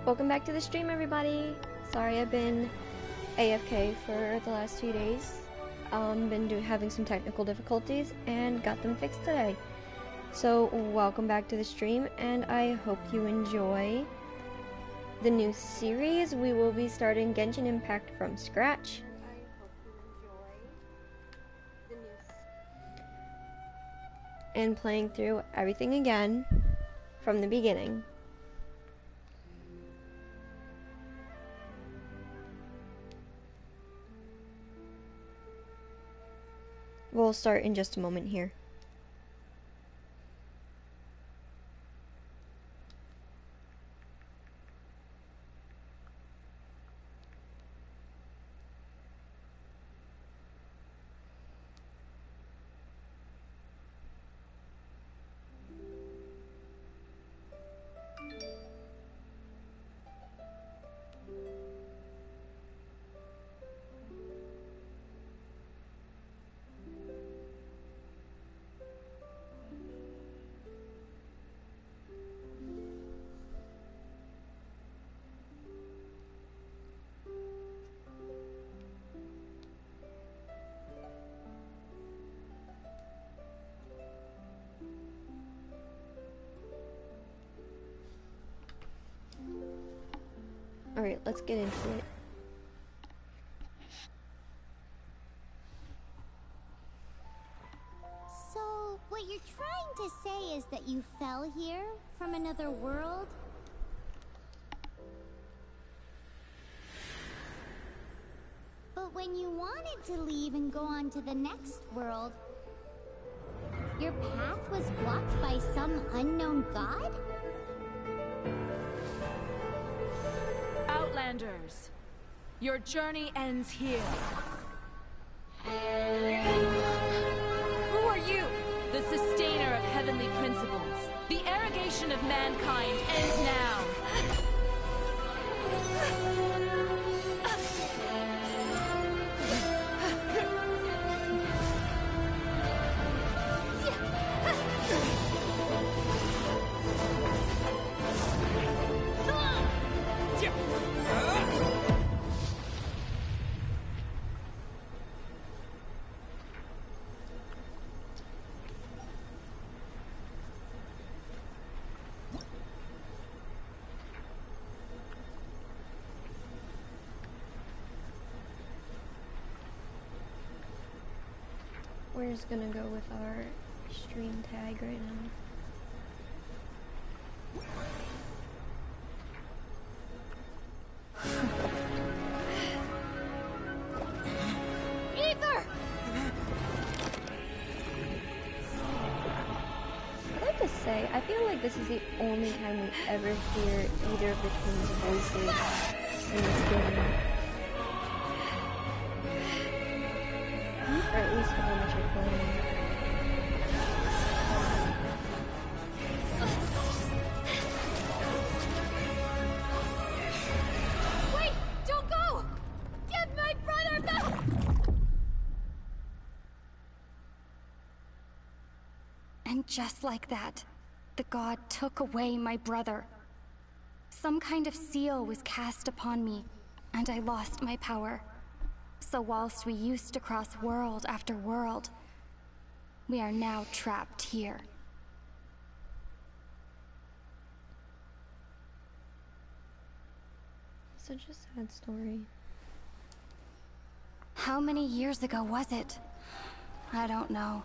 Welcome back to the stream, everybody. Sorry I've been AFK for the last 2 days. Having some technical difficulties and got them fixed today. So welcome back to the stream, and I hope you enjoy the new series. We will be starting Genshin Impact from scratch. I hope you enjoy the and playing through everything again from the beginning. We'll start in just a moment here. Alright, let's get into it. So, what you're trying to say is that you fell here from another world? But when you wanted to leave and go on to the next world, your path was blocked by some unknown god? Outlanders, your journey ends here. Who are you? The sustainer of heavenly principles. The arrogation of mankind ends now. We're just gonna go with our stream tag right now. Ether! I'd like to say, I feel like this is the only time we ever hear either of the team's voices in this game. Or at least the one that you're playing. Wait! Don't go! Get my brother back! And just like that, the god took away my brother. Some kind of seal was cast upon me, and I lost my power. So whilst we used to cross world after world, we are now trapped here. Such a sad story. How many years ago was it? I don't know.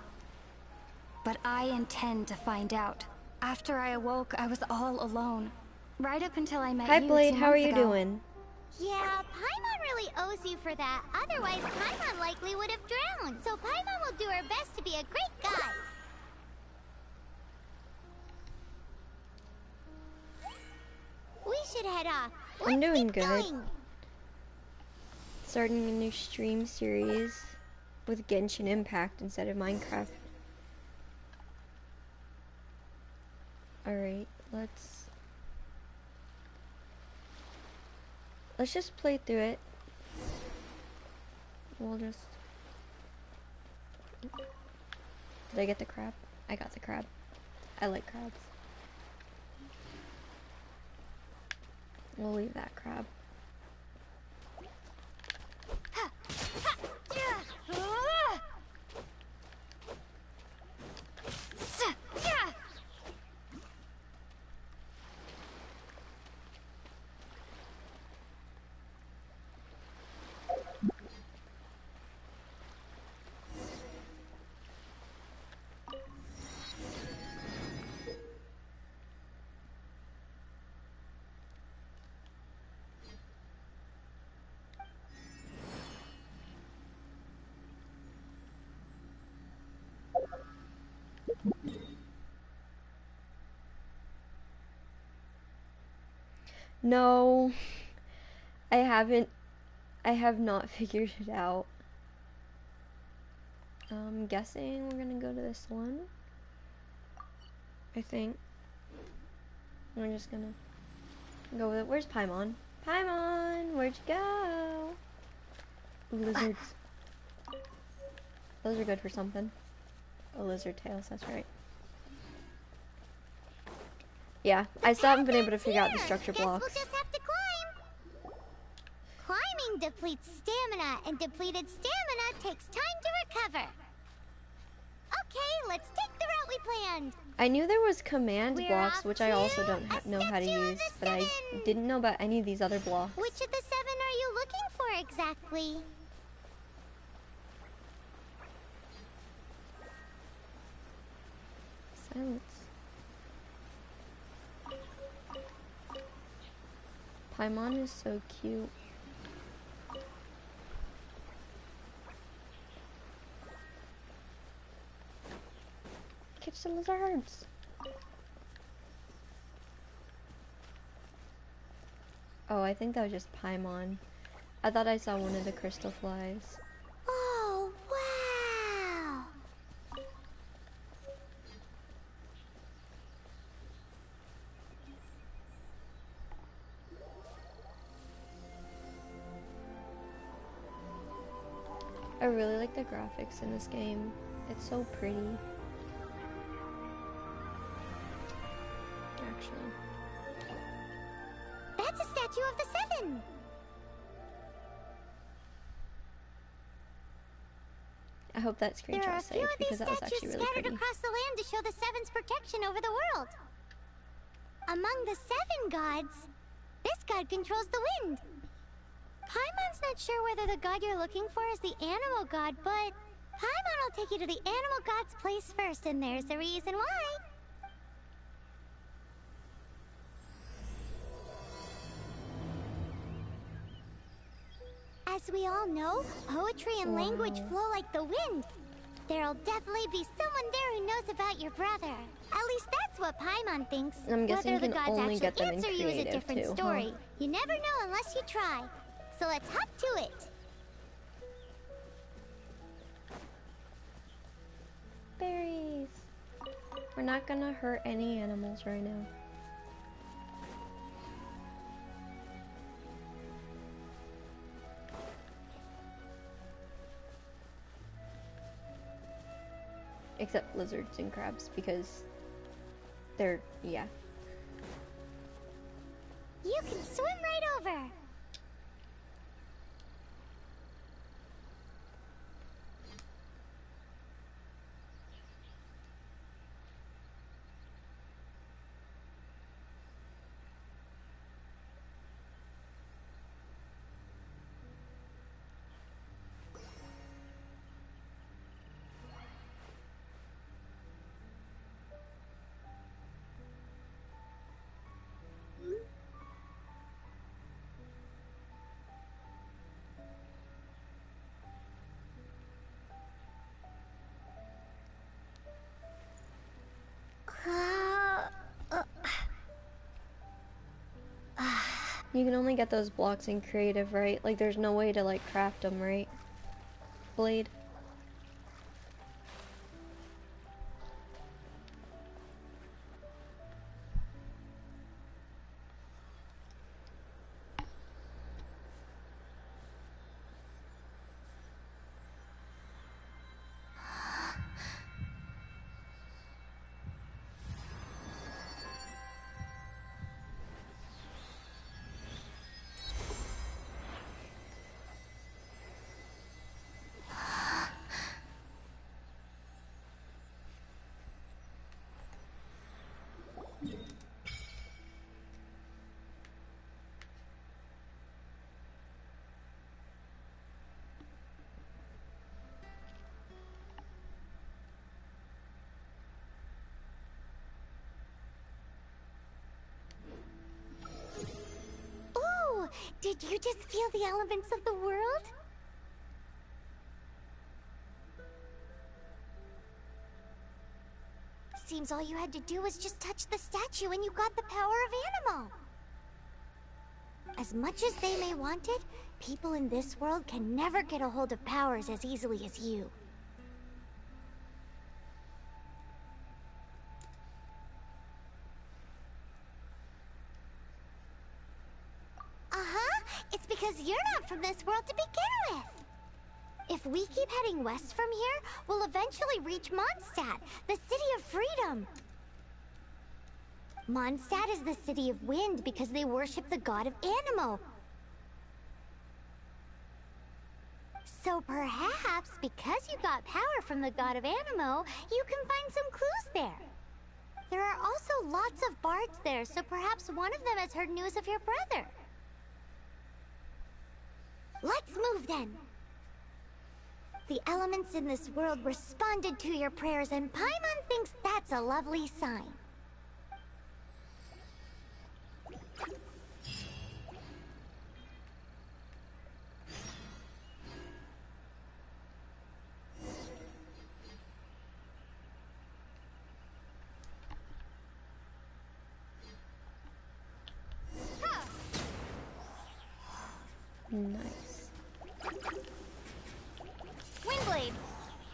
But I intend to find out. After I awoke, I was all alone. Right up until I met you. Hi Blade, 2 how are months you ago. doing? Yeah, Paimon really owes you for that. Otherwise, Paimon likely would have drowned. So Paimon will do her best to be a great guy. We should head off. I'm doing Keep good. going. Starting a new stream series with Genshin Impact instead of Minecraft. Alright, let's just play through it. We'll just... Did I get the crab? I got the crab. I like crabs. We'll leave that crab. No, I haven't. I have not figured it out. I'm guessing we're gonna go to this one. I think. We're just gonna go with it. Where's Paimon? Paimon, where'd you go? Ooh, lizards. Those are good for something. Oh, lizard tails, that's right. Yeah, I still haven't been able to figure out the structure blocks. We'll just have to climb. Climbing depletes stamina, and depleted stamina takes time to recover. Okay, let's take the route we planned. I knew there was command blocks, which I also don't know how to use, but I didn't know about any of these other blocks. Which of the 7 are you looking for exactly? Silence. Paimon is so cute. Catch the lizards. Oh, I think that was just Paimon. I thought I saw one of the crystal flies. Oh, wow! I really like the graphics in this game. It's so pretty. Actually. That's a statue of the 7! I hope that There are screenshot a few saved of these because that was actually statues really scattered pretty. across the land to show the 7's protection over the world. Among the 7 gods, this god controls the wind. Paimon's not sure whether the god you're looking for is the animal god, but Paimon will take you to the animal god's place first, and there's the reason why. As we all know, poetry and language flow like the wind. There'll definitely be someone there who knows about your brother. At least that's what Paimon thinks. I'm guessing Whether you the can gods only actually get them in answer you is a creative different too, story. huh? You never know unless you try. So let's hop to it. Berries. We're not gonna hurt any animals right now. Except lizards and crabs, because they're, yeah. You can swim right over. You can only get those blocks in creative, right? Like, there's no way to, like, craft them, right? Blade? Did you just feel the elements of the world? Seems all you had to do was just touch the statue and you got the power of Animo. As much as they may want it, people in this world can never get a hold of powers as easily as you. It's because you're not from this world to begin with. If we keep heading west from here, we'll eventually reach Mondstadt, the city of freedom. Mondstadt is the city of wind because they worship the god of Animo. So perhaps, because you got power from the god of Animo, you can find some clues there. There are also lots of bards there, so perhaps one of them has heard news of your brother. Let's move then. The elements in this world responded to your prayers, and Paimon thinks that's a lovely sign. Nice. Windblade!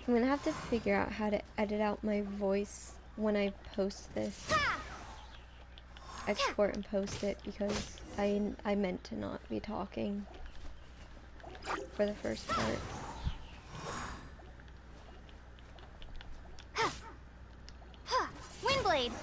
I'm gonna have to figure out how to edit out my voice when I post this. Export and post it, because I meant to not be talking for the first part. Windblade!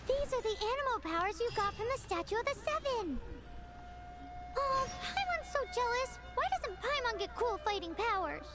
These are the animal powers you got from the Statue of the Seven. Oh, Paimon's so jealous. Why doesn't Paimon get cool fighting powers?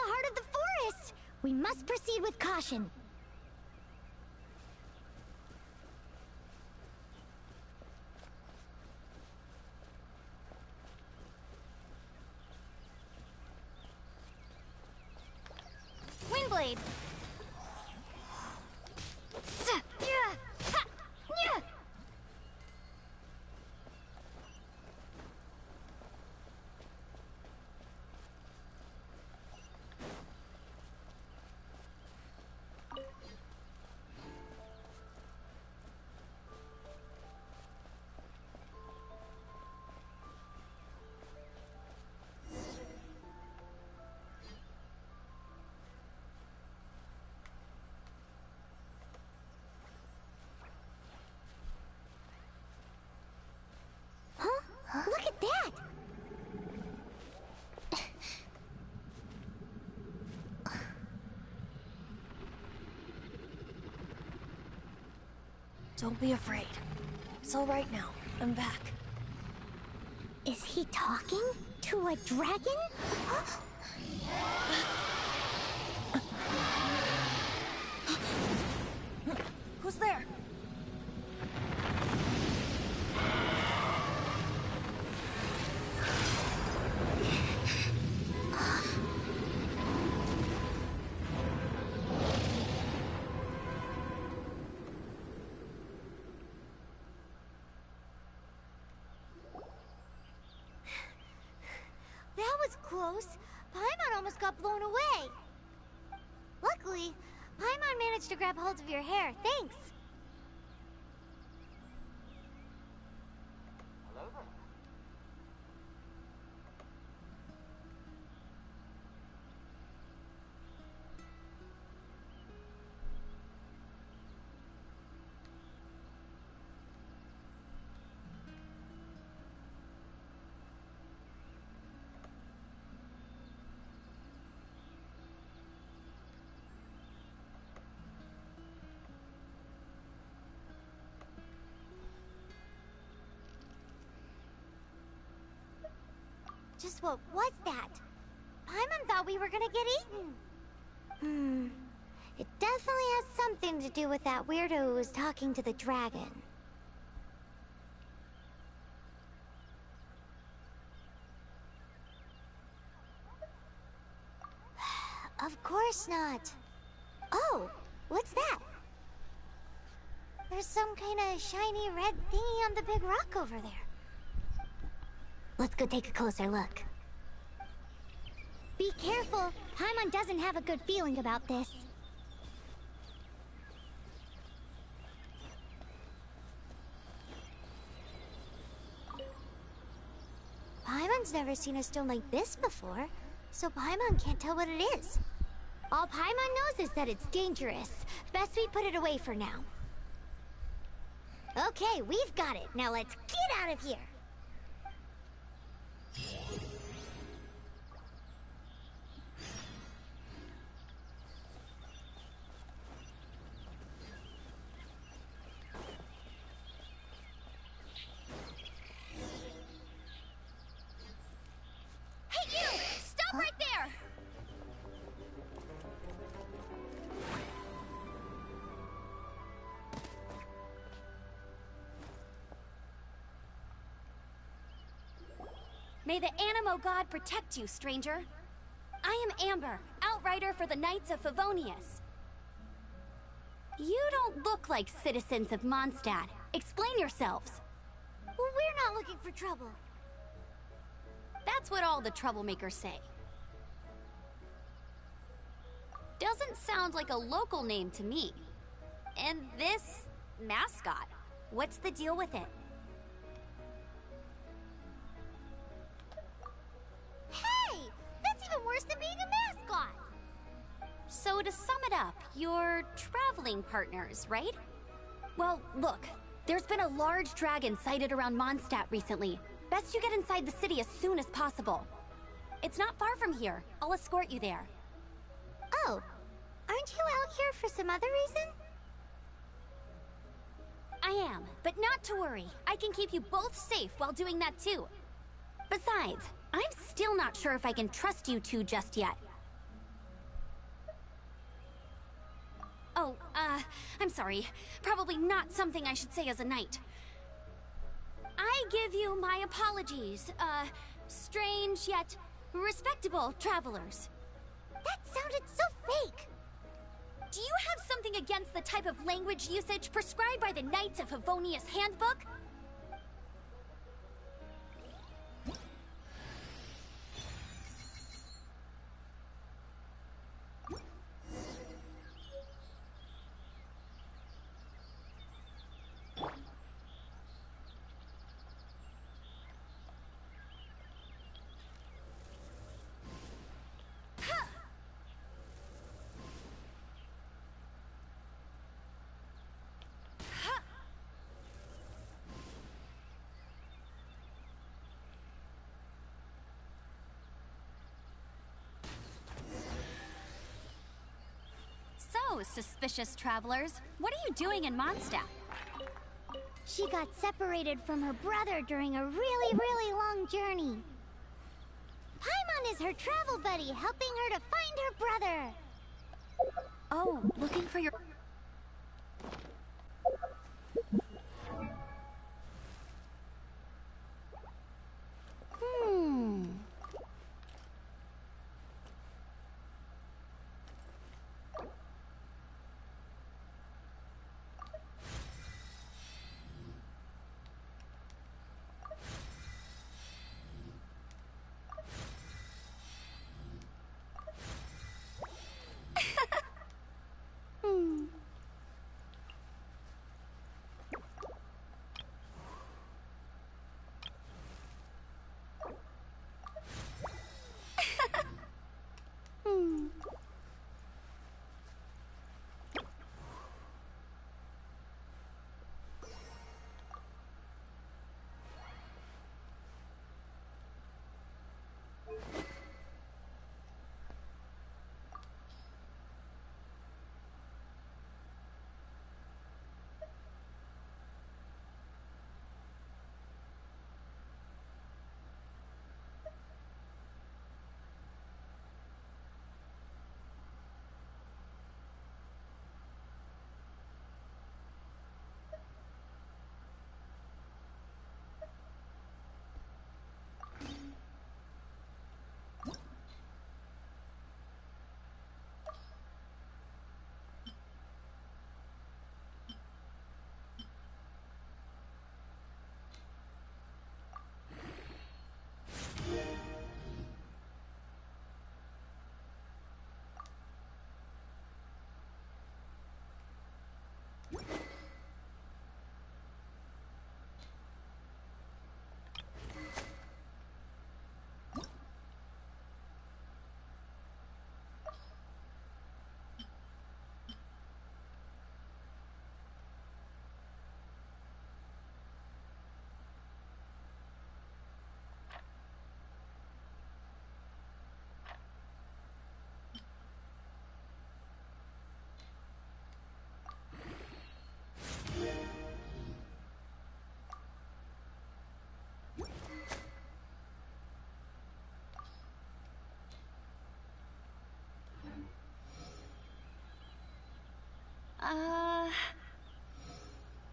heart of the forest. We must proceed with caution. Windblade. Look at that! Don't be afraid. It's all right now. I'm back. Is he talking to a dragon? Who's there? That was close. Paimon almost got blown away. Luckily, Paimon managed to grab hold of your hair. Thanks. Just what was that? Paimon thought we were gonna get eaten. It definitely has something to do with that weirdo who was talking to the dragon. Of course not. Oh, what's that? There's some kind of shiny red thingy on the big rock over there. Let's go take a closer look. Be careful. Paimon doesn't have a good feeling about this. Paimon's never seen a stone like this before, so Paimon can't tell what it is. All Paimon knows is that it's dangerous. Best we put it away for now. Okay, we've got it. Now let's get out of here. Hey, you! Stop right there! May the Animo God protect you, stranger. I am Amber, outrider for the Knights of Favonius. You don't look like citizens of Mondstadt. Explain yourselves. Well, we're not looking for trouble. That's what all the troublemakers say. Doesn't sound like a local name to me. And this mascot, what's the deal with it? Hey! That's even worse than being a mascot! So to sum it up, you're traveling partners, right? Well, look, there's been a large dragon sighted around Mondstadt recently. Best you get inside the city as soon as possible. It's not far from here. I'll escort you there. Oh, aren't you out here for some other reason? I am, but not to worry. I can keep you both safe while doing that too. Besides, I'm still not sure if I can trust you two just yet. I'm sorry. Probably not something I should say as a knight. I give you my apologies, strange yet respectable travelers. That sounded so fake! Do you have something against the type of language usage prescribed by the Knights of Favonius Handbook? So, suspicious travelers, what are you doing in Mondstadt? She got separated from her brother during a really long journey. Paimon is her travel buddy, helping her to find her brother. Oh, looking for your...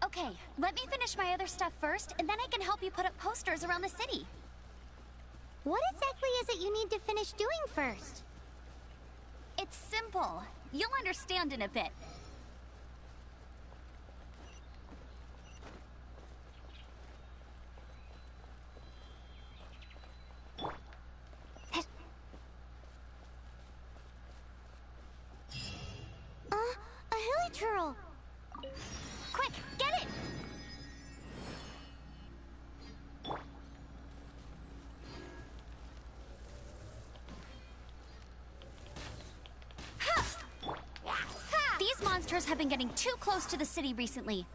Okay, let me finish my other stuff first, and then I can help you put up posters around the city. What exactly is it you need to finish doing first? It's simple. You'll understand in a bit. A hilly turtle. Quick, get it! These monsters have been getting too close to the city recently.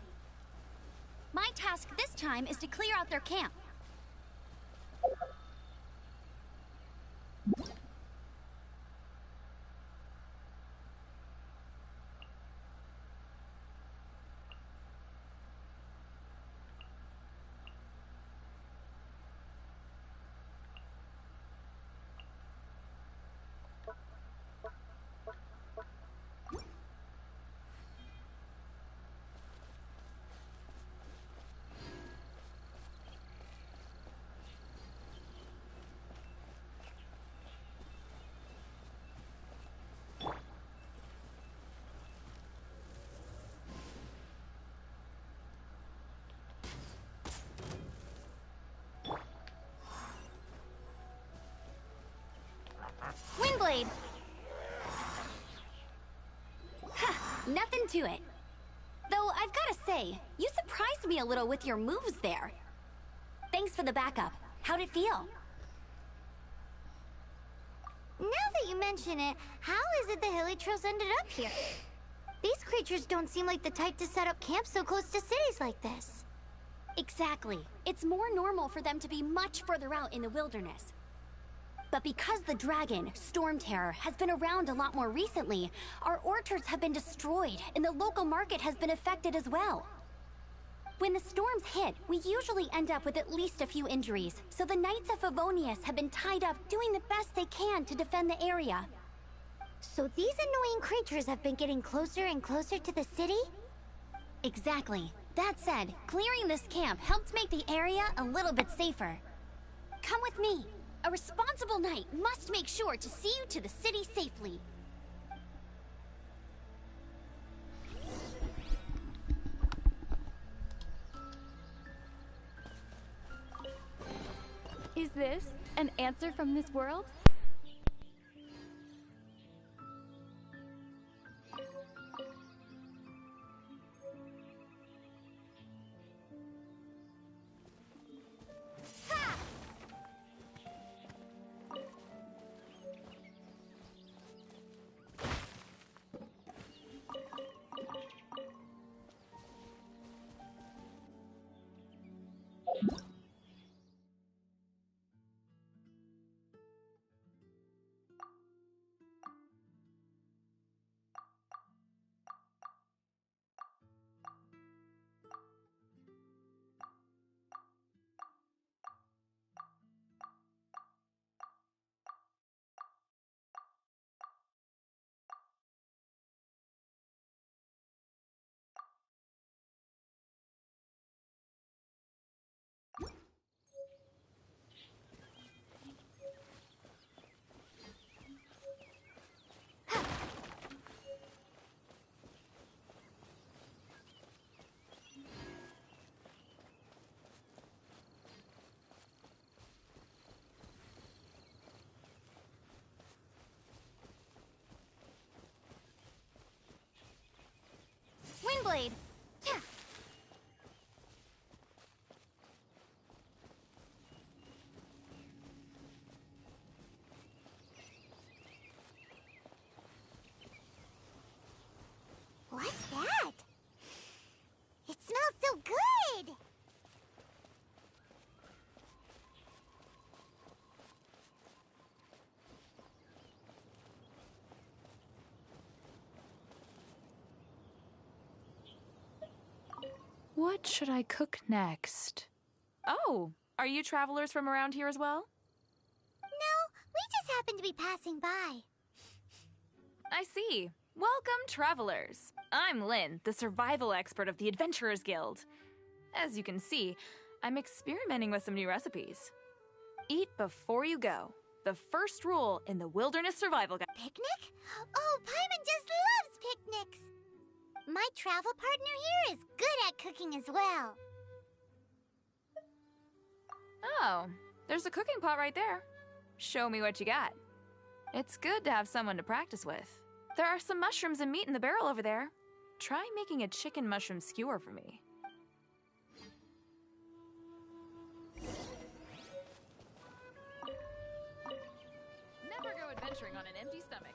My task this time is to clear out their camp. Windblade! Ha! Nothing to it. Though I've gotta say, you surprised me a little with your moves there. Thanks for the backup. How'd it feel? Now that you mention it, how is it the Hilichurls ended up here? These creatures don't seem like the type to set up camp so close to cities like this. Exactly. It's more normal for them to be much further out in the wilderness. But because the dragon, Storm Terror, has been around a lot more recently, our orchards have been destroyed and the local market has been affected as well. When the storms hit, we usually end up with at least a few injuries, so the Knights of Favonius have been tied up doing the best they can to defend the area. So these annoying creatures have been getting closer and closer to the city? Exactly. That said, clearing this camp helped make the area a little bit safer. Come with me. A responsible knight must make sure to see you to the city safely. Is this an answer from this world? Windblade! What's that? It smells so good! What should I cook next? Oh, are you travelers from around here as well? No, we just happen to be passing by. I see. Welcome, travelers. I'm Lynn, the survival expert of the Adventurers Guild. As you can see, I'm experimenting with some new recipes. Eat before you go. The first rule in the Wilderness Survival Guide. Picnic? Oh, Paimon just loves picnics! My travel partner here is good at cooking as well. Oh, there's a cooking pot right there. Show me what you got. It's good to have someone to practice with. There are some mushrooms and meat in the barrel over there. Try making a chicken mushroom skewer for me. Never go adventuring on an empty stomach.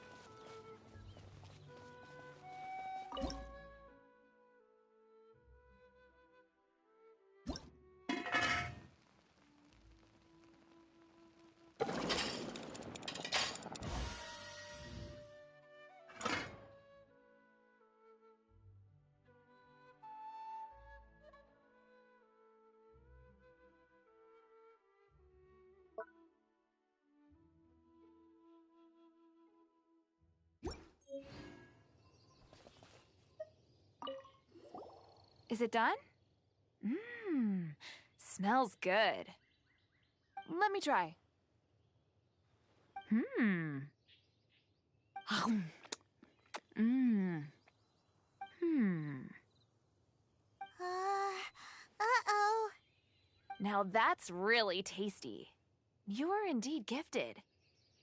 Is it done? Mmm, smells good. Let me try. Mmm. Mmm. Hmm. Uh-oh. Now that's really tasty. You are indeed gifted.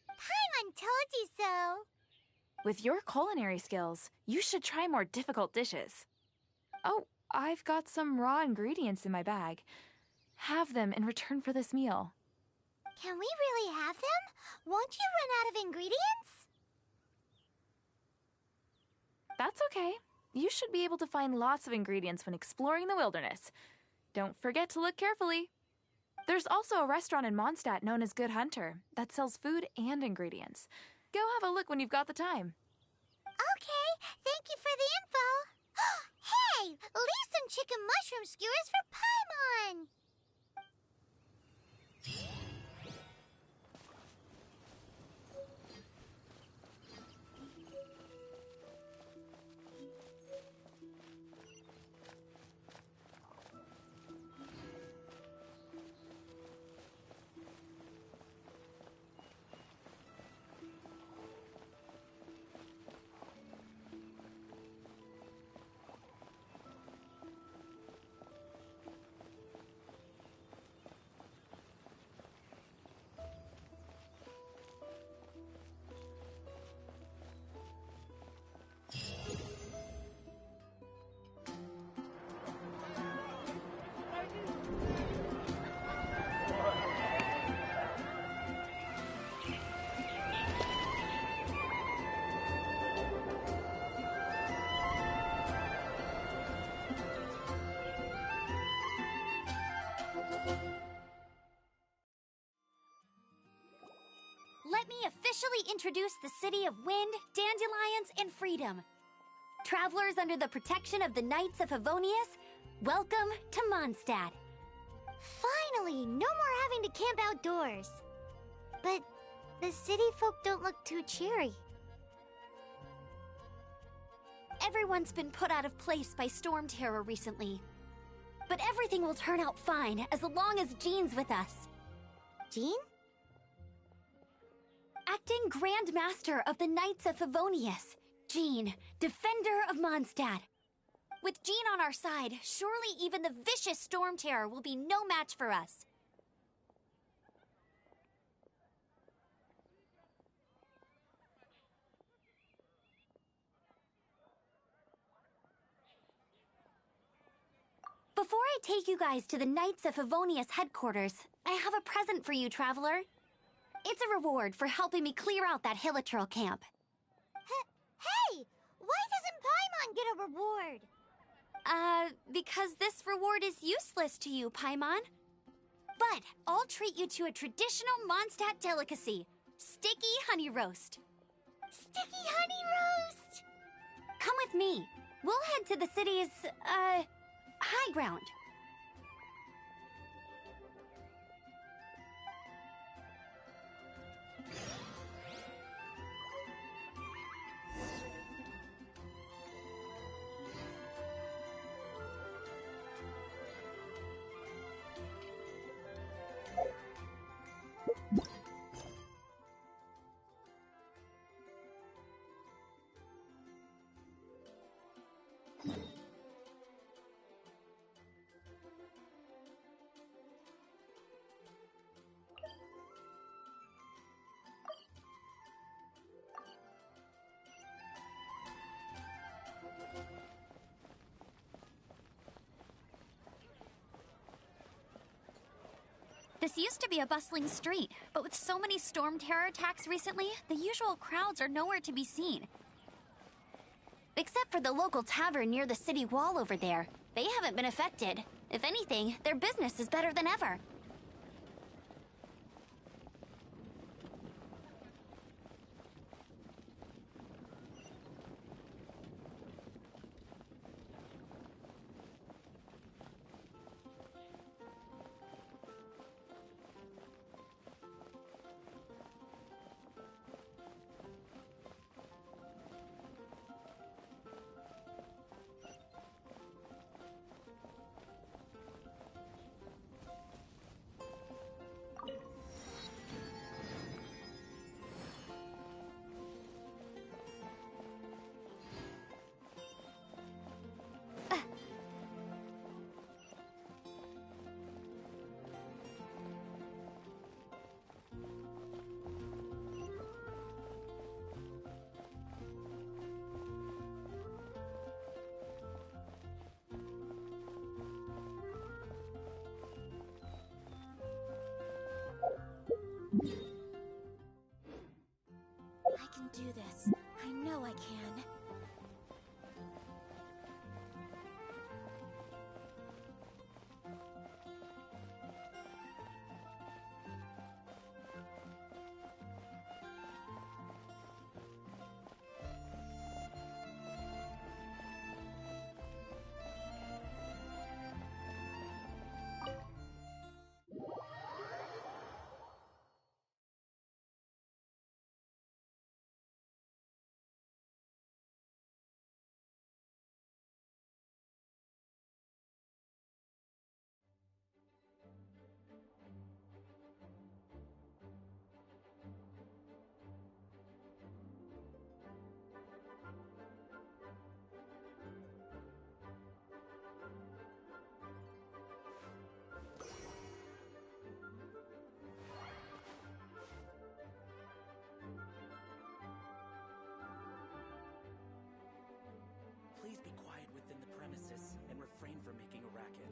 Paimon Paimon told you so. With your culinary skills, you should try more difficult dishes. Oh, I've got some raw ingredients in my bag. Have them in return for this meal. Can we really have them? Won't you run out of ingredients? That's okay. You should be able to find lots of ingredients when exploring the wilderness. Don't forget to look carefully. There's also a restaurant in Mondstadt known as Good Hunter that sells food and ingredients. Go have a look when you've got the time. Okay, thank you for the info. Hey, leave some chicken mushroom skewers for Paimon. Let me officially introduce the city of wind, dandelions, and freedom. Travelers under the protection of the Knights of Favonius, welcome to Mondstadt. Finally, no more having to camp outdoors. But the city folk don't look too cheery. Everyone's been put out of place by storm terror recently. But everything will turn out fine as long as Jean's with us. Jean? Acting Grand Master of the Knights of Favonius, Jean, Defender of Mondstadt. With Jean on our side, surely even the vicious storm terror will be no match for us. Before I take you guys to the Knights of Favonius headquarters, I have a present for you, Traveler. It's a reward for helping me clear out that Hilichurl camp. Hey! Why doesn't Paimon get a reward? Because this reward is useless to you, Paimon. But I'll treat you to a traditional Mondstadt delicacy, sticky honey roast. Sticky honey roast! Come with me. We'll head to the city's, high ground. This used to be a bustling street, but with so many storm terror attacks recently, the usual crowds are nowhere to be seen. Except for the local tavern near the city wall over there. They haven't been affected. If anything, their business is better than ever. for making a racket.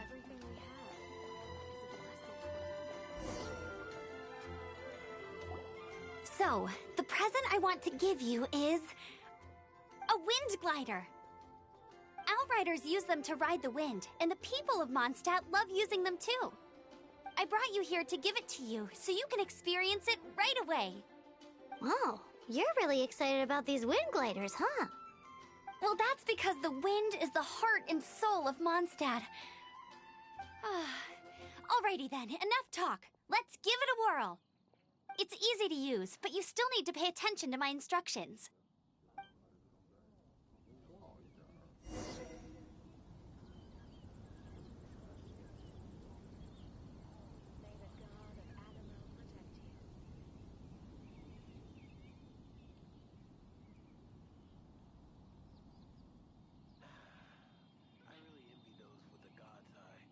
Everything we have is a blessing. So, the present I want to give you is a wind glider. Outriders use them to ride the wind, and the people of Mondstadt love using them too. I brought you here to give it to you, so you can experience it right away. Wow, you're really excited about these wind gliders, huh? Well, that's because the wind is the heart and soul of Mondstadt. Alrighty then, enough talk. Let's give it a whirl. It's easy to use, but you still need to pay attention to my instructions. I really envy those with the god's eye.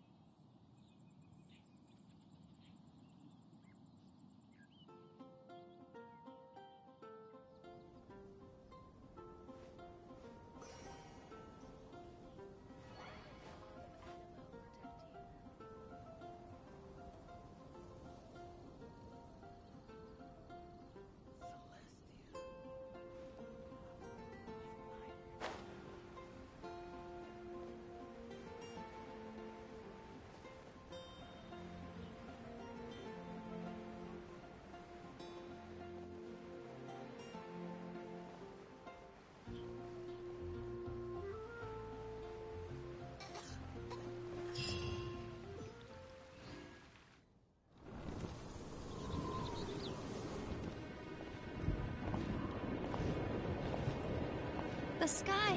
The sky.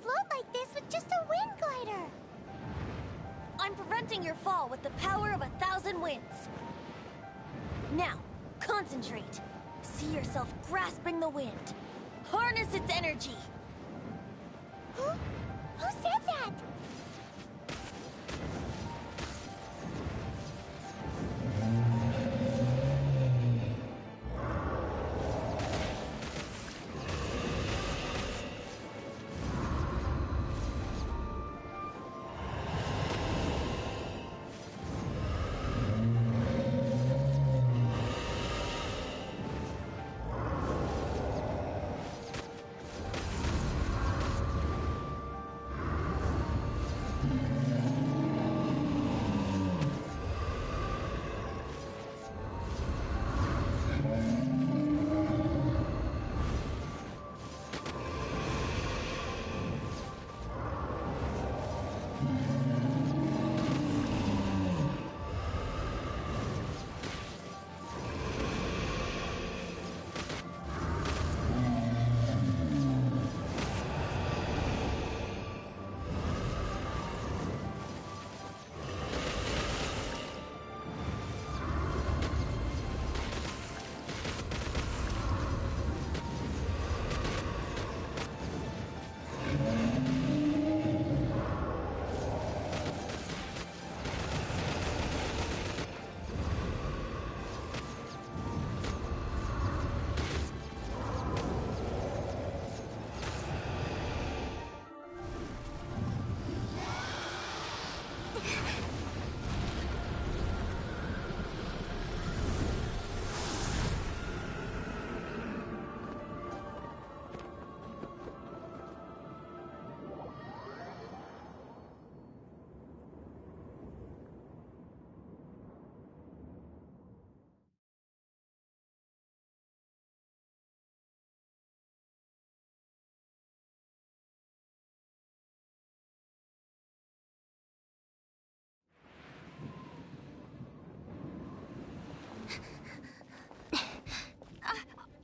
float like this with just a wind glider. I'm preventing your fall with the power of 1,000 winds. Now, concentrate. See yourself grasping the wind. Harness its energy. Who said that?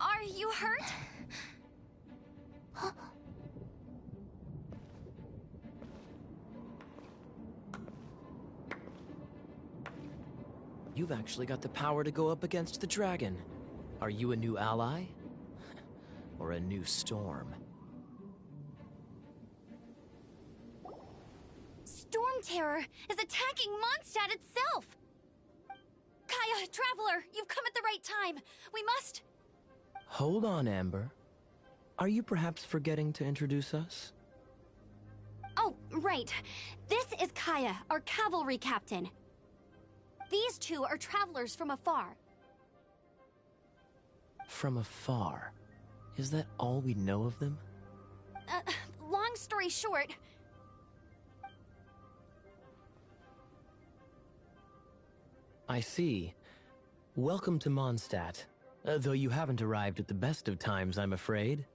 Are you hurt? You've actually got the power to go up against the dragon. Are you a new ally? Or a new storm? Storm Terror is attacking Mondstadt itself! Kaya, Traveler, you've come at the right time. We must... Hold on, Amber. Are you perhaps forgetting to introduce us? Oh, right. This is Kaya, our cavalry captain. These two are travelers from afar. From afar? Is that all we know of them? Long story short... I see. Welcome to Mondstadt. Though you haven't arrived at the best of times, I'm afraid.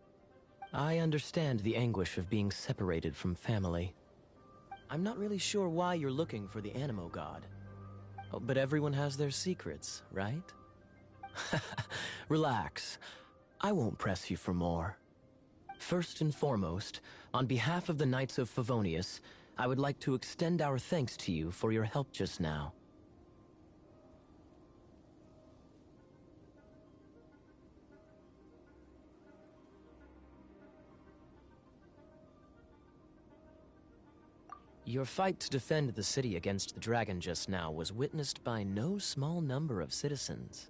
I understand the anguish of being separated from family. I'm not really sure why you're looking for the Animo God. Oh, but everyone has their secrets, right? Relax. I won't press you for more. First and foremost, on behalf of the Knights of Favonius, I would like to extend our thanks to you for your help just now. Your fight to defend the city against the dragon just now was witnessed by no small number of citizens.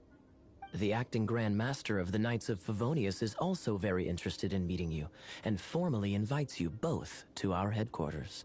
The acting Grand Master of the Knights of Favonius is also very interested in meeting you, and formally invites you both to our headquarters.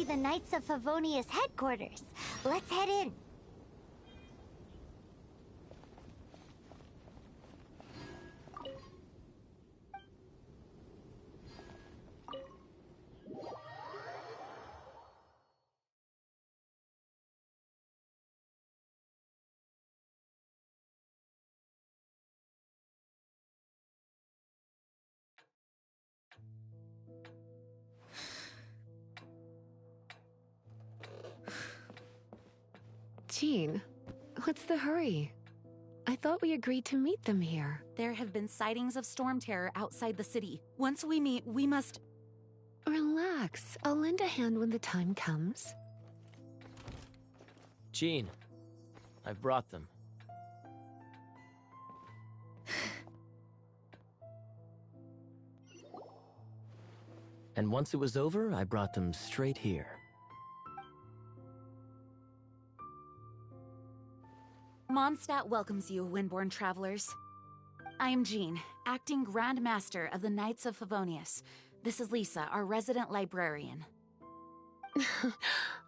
the Knights of Favonius headquarters. Let's head in. Jean, what's the hurry? I thought we agreed to meet them here. There have been sightings of storm terror outside the city. Once we meet, we must... Relax. I'll lend a hand when the time comes. Jean, I've brought them. And once it was over, I brought them straight here. Mondstadt welcomes you, Windborn travelers. I am Jean, acting Grand Master of the Knights of Favonius. This is Lisa, our resident librarian.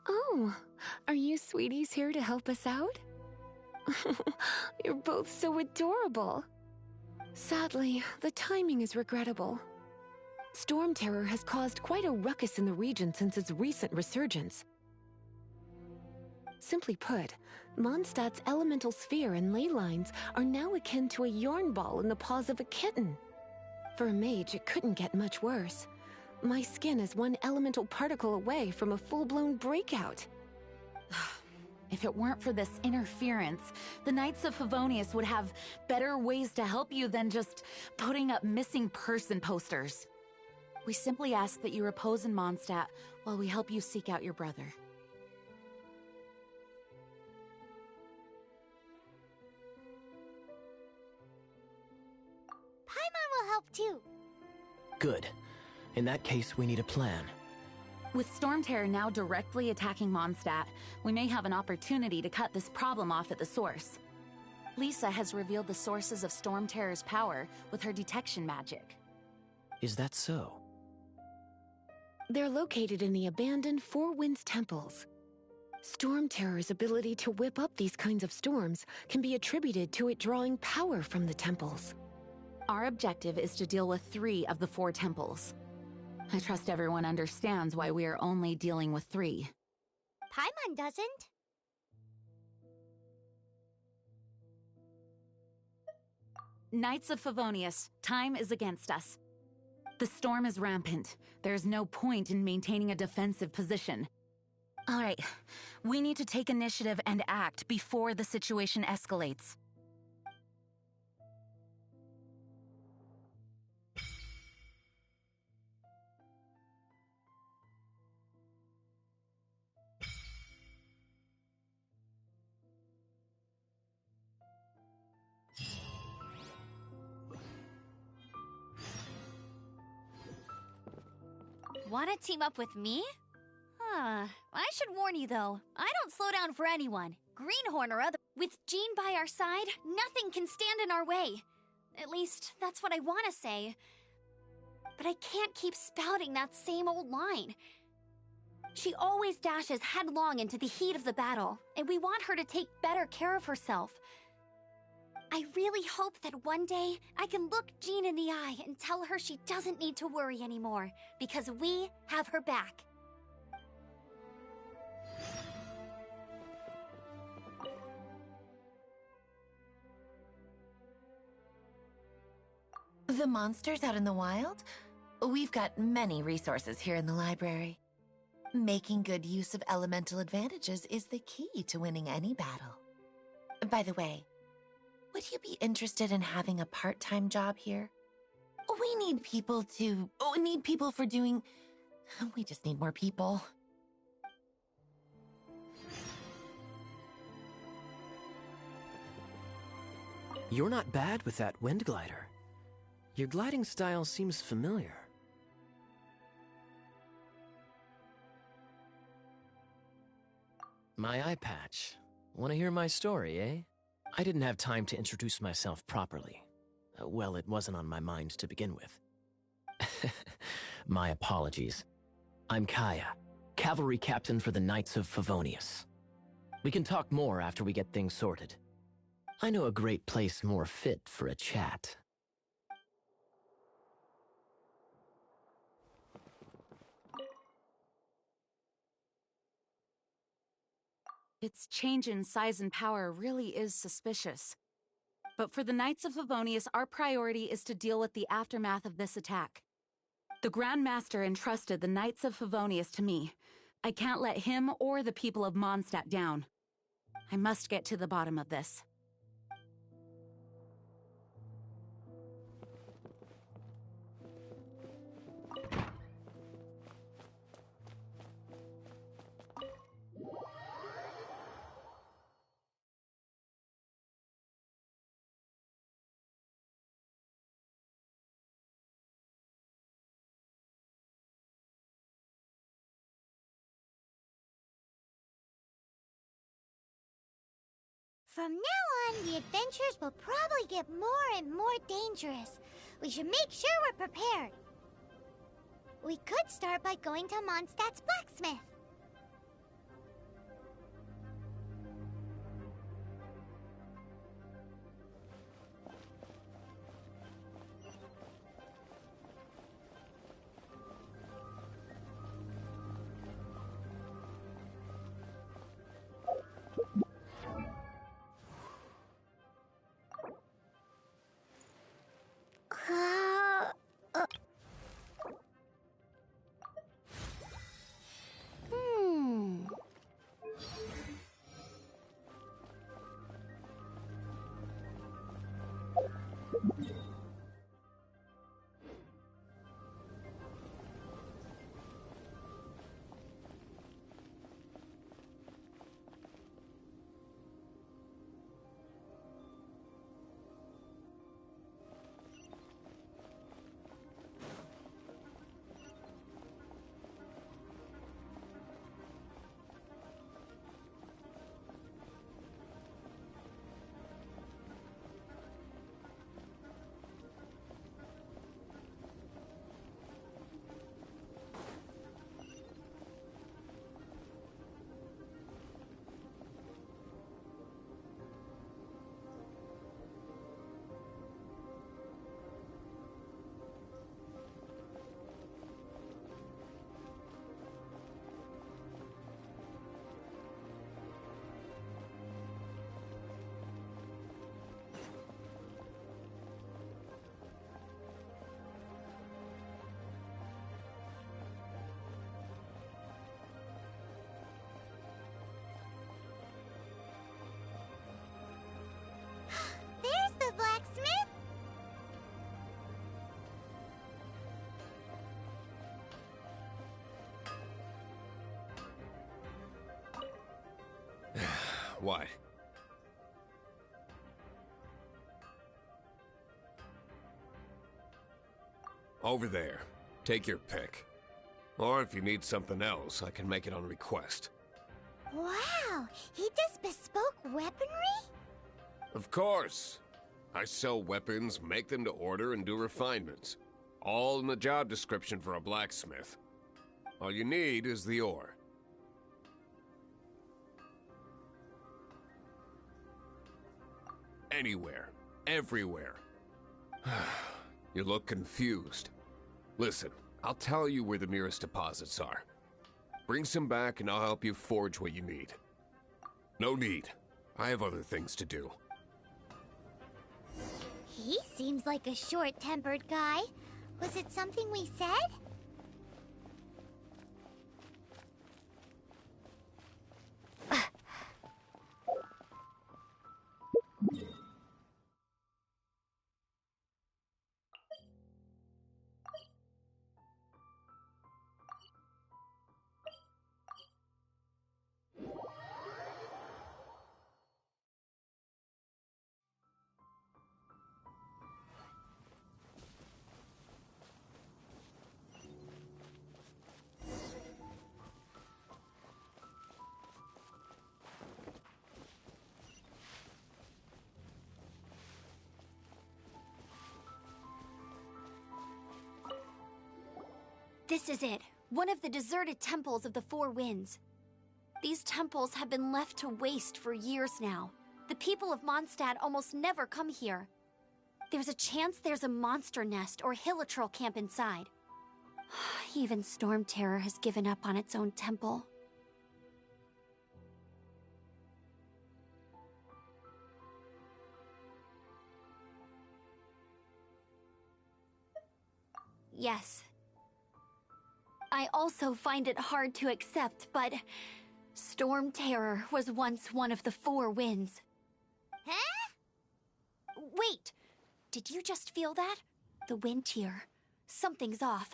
Oh, are you sweeties here to help us out? You're both so adorable. Sadly, the timing is regrettable. Storm terror has caused quite a ruckus in the region since its recent resurgence. Simply put, Mondstadt's elemental sphere and ley lines are now akin to a yarn ball in the paws of a kitten. For a mage, it couldn't get much worse. My skin is one elemental particle away from a full-blown breakout. If it weren't for this interference, the Knights of Favonius would have better ways to help you than just putting up missing person posters. We simply ask that you repose in Mondstadt while we help you seek out your brother. Paimon will help too. Good. In that case, we need a plan. With Storm Terror now directly attacking Mondstadt, we may have an opportunity to cut this problem off at the source. Lisa has revealed the sources of Storm Terror's power with her detection magic. Is that so? They're located in the abandoned Four Winds temples. Storm Terror's ability to whip up these kinds of storms can be attributed to it drawing power from the temples. Our objective is to deal with 3 of the 4 temples. I trust everyone understands why we are only dealing with 3. Paimon doesn't. Knights of Favonius, time is against us. The storm is rampant. There's no point in maintaining a defensive position. All right, we need to take initiative and act before the situation escalates. Want to team up with me? I should warn you though, I don't slow down for anyone. Greenhorn or other. With Jean by our side, nothing can stand in our way. At least, that's what I want to say. But I can't keep spouting that same old line. She always dashes headlong into the heat of the battle, and we want her to take better care of herself. I really hope that one day I can look Jean in the eye and tell her she doesn't need to worry anymore, because we have her back. The monsters out in the wild? We've got many resources here in the library. Making good use of elemental advantages is the key to winning any battle. By the way, would you be interested in having a part-time job here? We need people for doing... We just need more people. You're not bad with that wind glider. Your gliding style seems familiar. My eye patch. Want to hear my story, eh? I didn't have time to introduce myself properly. Well, it wasn't on my mind to begin with. My apologies. I'm Kaya, cavalry captain for the Knights of Favonius. We can talk more after we get things sorted. I know a great place more fit for a chat. Its change in size and power really is suspicious. But for the Knights of Favonius, our priority is to deal with the aftermath of this attack. The Grand Master entrusted the Knights of Favonius to me. I can't let him or the people of Mondstadt down. I must get to the bottom of this. From now on, the adventures will probably get more and more dangerous. We should make sure we're prepared. We could start by going to Mondstadt's blacksmith. There's the blacksmith! What? Over there. Take your pick. Or if you need something else, I can make it on request. Wow! He does bespoke weaponry? Of course. I sell weapons, make them to order, and do refinements. All in the job description for a blacksmith. All you need is the ore. Anywhere. Everywhere. You look confused. Listen, I'll tell you where the nearest deposits are. Bring some back and I'll help you forge what you need. No need. I have other things to do. He seems like a short-tempered guy. Was it something we said? This is it. one of the deserted temples of the Four Winds. These temples have been left to waste for years now. The people of Mondstadt almost never come here. There's a chance there's a monster nest or hilitrol camp inside. Even Storm Terror has given up on its own temple. Yes. I also find it hard to accept, but Storm Terror was once one of the Four Winds. Huh? Wait! Did you just feel that? The wind here. Something's off.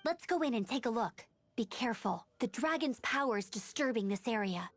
Let's go in and take a look. Be careful. The dragon's power is disturbing this area.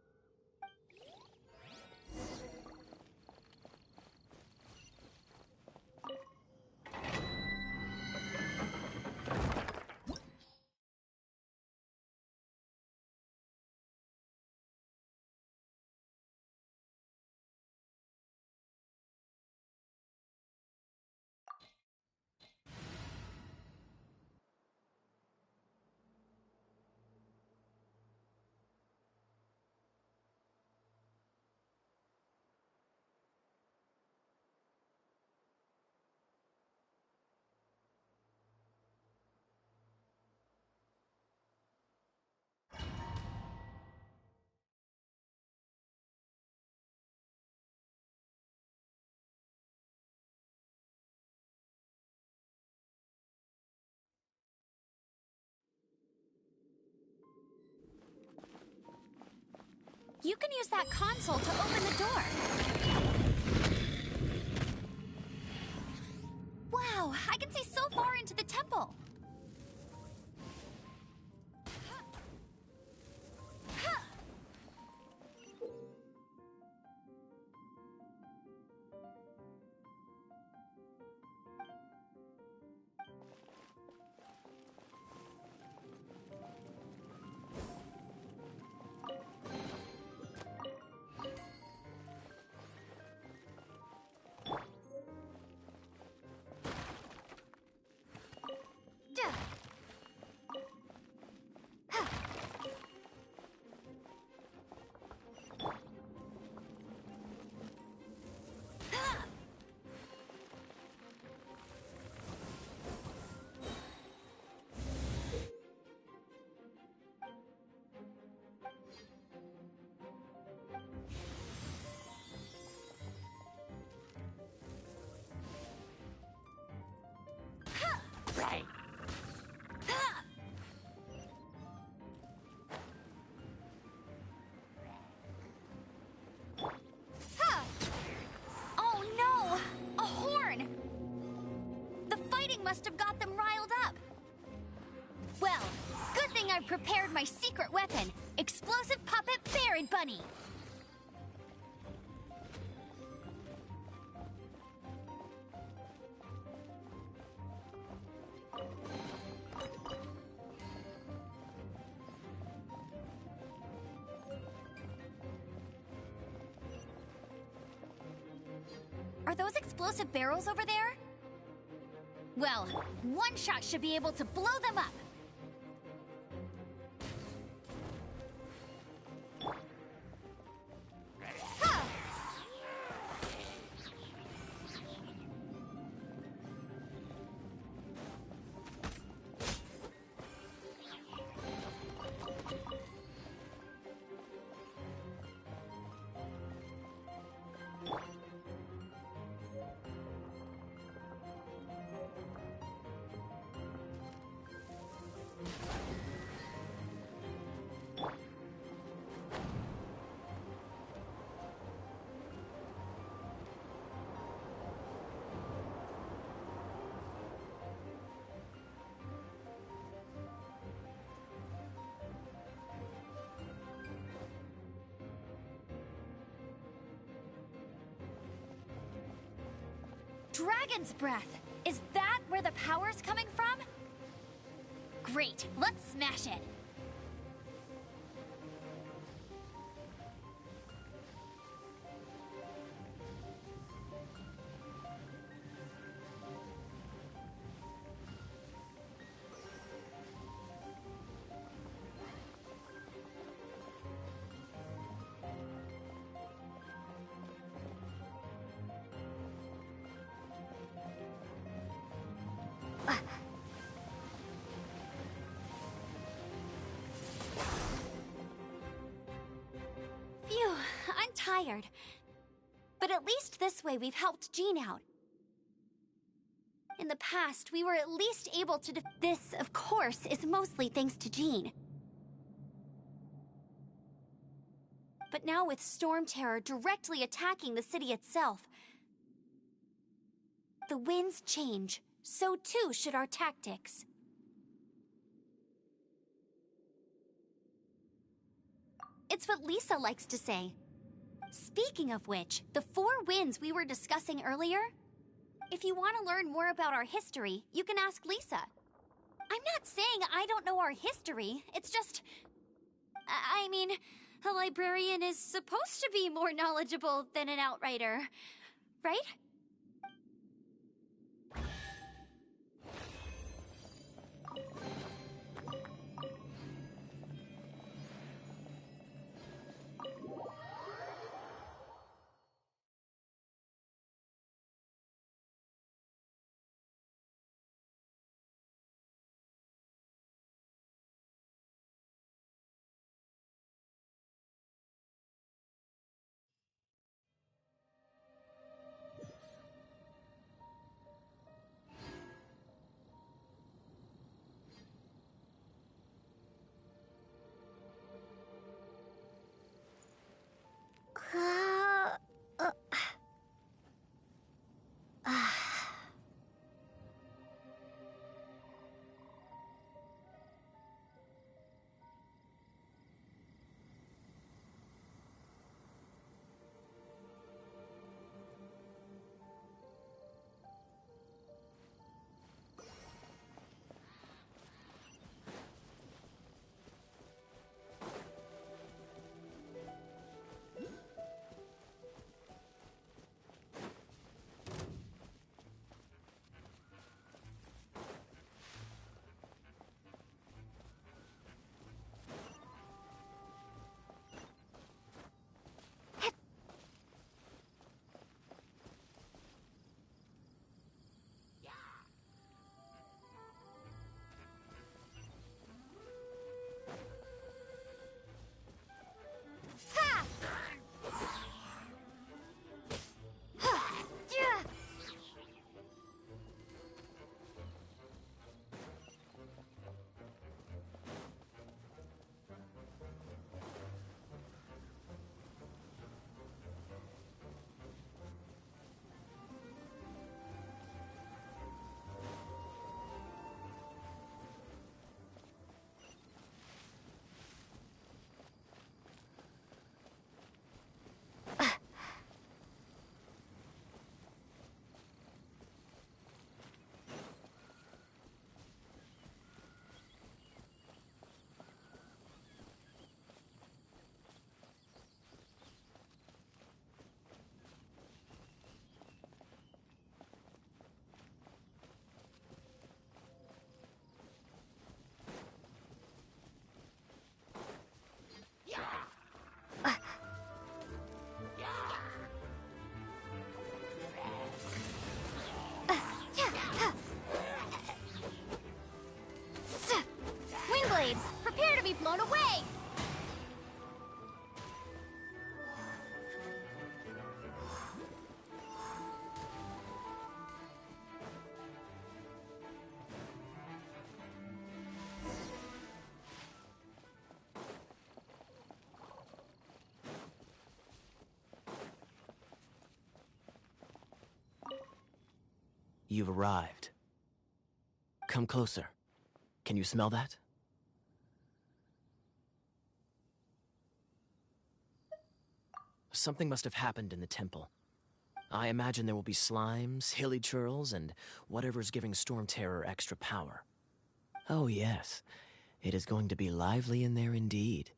You can use that console to open the door. Wow, I can see so far into the temple. Right. Oh no! A horn! The fighting must have got them riled up. Well, good thing I've prepared my secret weapon, explosive puppet Barrett Bunny. Are those explosive barrels over there? Well, one shot should be able to blow them up. Huh. Dragon's breath! Is that where the power's coming from? Great, let's smash it! tired. But at least this way we've helped Jean out. In the past, we were at least able to This, of course, is mostly thanks to Jean. But now with Storm Terror directly attacking the city itself, the winds change, so too should our tactics. It's what Lisa likes to say. Speaking of which, the 4 winds we were discussing earlier, if you want to learn more about our history, you can ask Lisa. I'm not saying I don't know our history, it's just... I mean, a librarian is supposed to be more knowledgeable than an outrider, right? Prepare to be blown away! You've arrived. Come closer. Can you smell that? Something must have happened in the temple. I imagine there will be slimes, hilly churls, and whatever's giving Storm Terror extra power. Oh yes, it is going to be lively in there indeed.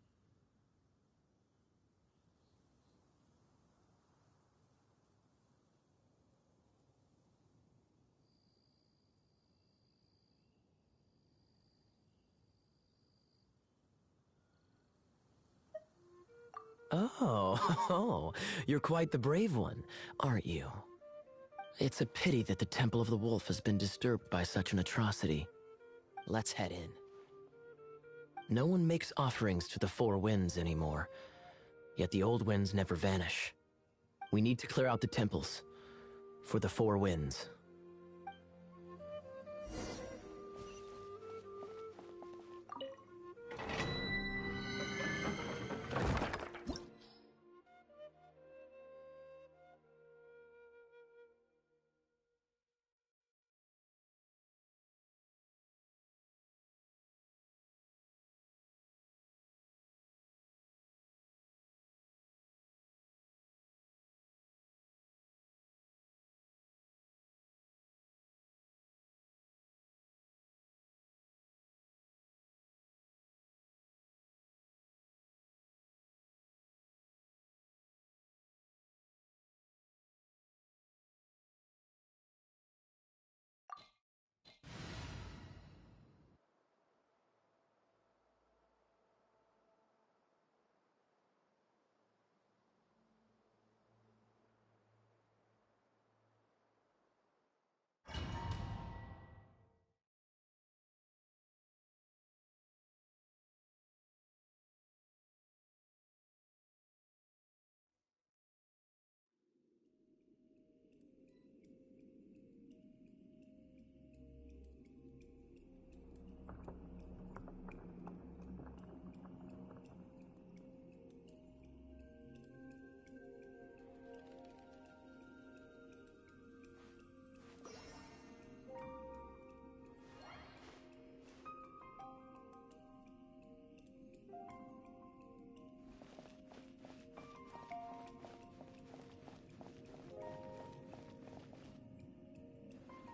Oh, you're quite the brave one, aren't you? It's a pity that the Temple of the Wolf has been disturbed by such an atrocity. Let's head in. No one makes offerings to the Four Winds anymore, yet the old winds never vanish. We need to clear out the temples for the Four Winds.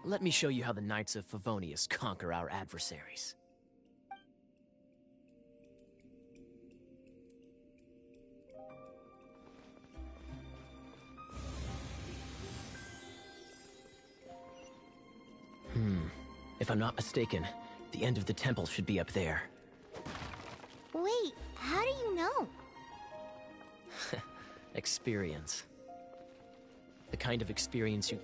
Let me show you how the Knights of Favonius conquer our adversaries. If I'm not mistaken, the end of the temple should be up there. Wait, how do you know? Experience. The kind of experience you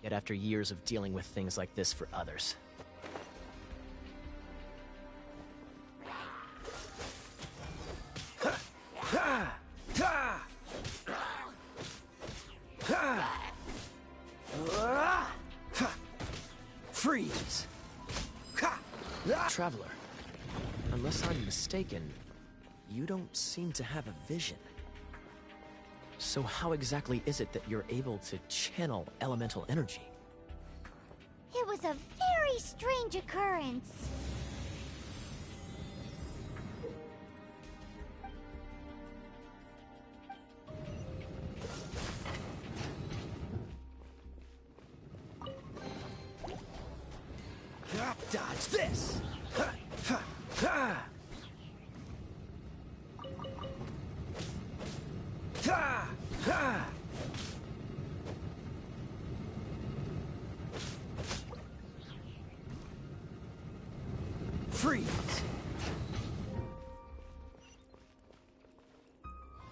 get after years of dealing with things like this for others. Freeze! Traveler, unless I'm mistaken, you don't seem to have a vision. So how exactly is it that you're able to channel elemental energy? It was a very strange occurrence. Dodge this! Freeze!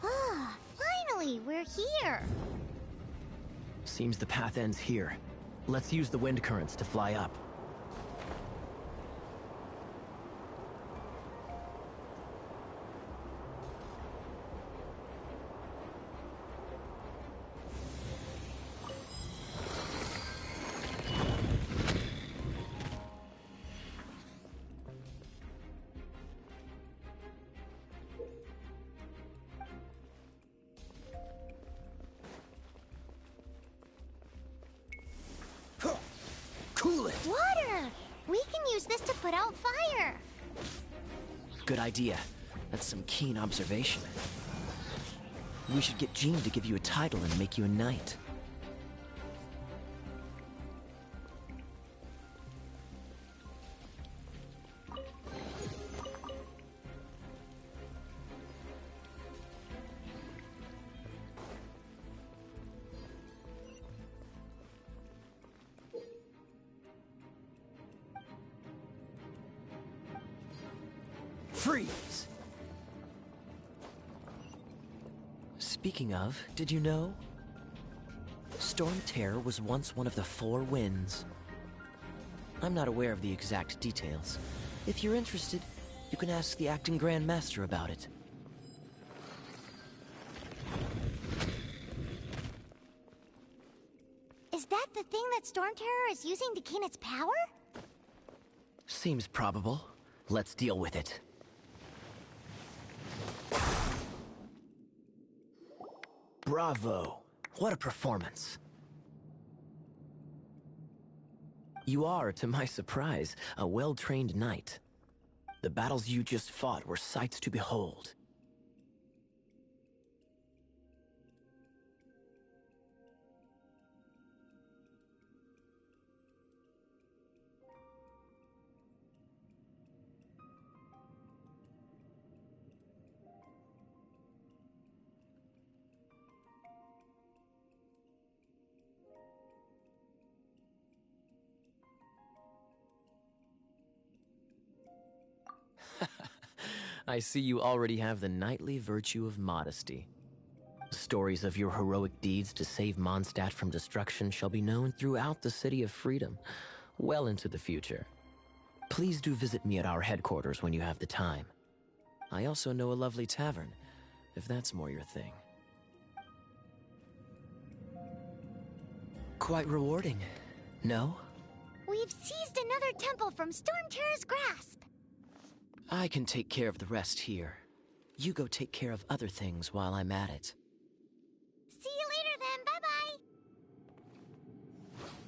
Ah, finally, we're here. Seems the path ends here. Let's use the wind currents to fly up. Cool it! Water! We can use this to put out fire. Good idea. That's some keen observation. We should get Jean to give you a title and make you a knight. Freeze! Speaking of, did you know? Storm Terror was once one of the Four Winds. I'm not aware of the exact details. If you're interested, You can ask the acting Grand Master about it. Is that the thing that Storm Terror is using to gain its power? Seems probable. Let's deal with it. Bravo! What a performance. You are, to my surprise, a well-trained knight. The battles you just fought were sights to behold. I see you already have the knightly virtue of modesty. Stories of your heroic deeds to save Mondstadt from destruction shall be known throughout the City of Freedom, well into the future. Please do visit me at our headquarters when you have the time. I also know a lovely tavern, if that's more your thing. Quite rewarding, no? We've seized another temple from Storm Terror's grasp. I can take care of the rest here. You go take care of other things while I'm at it. See you later then, bye-bye!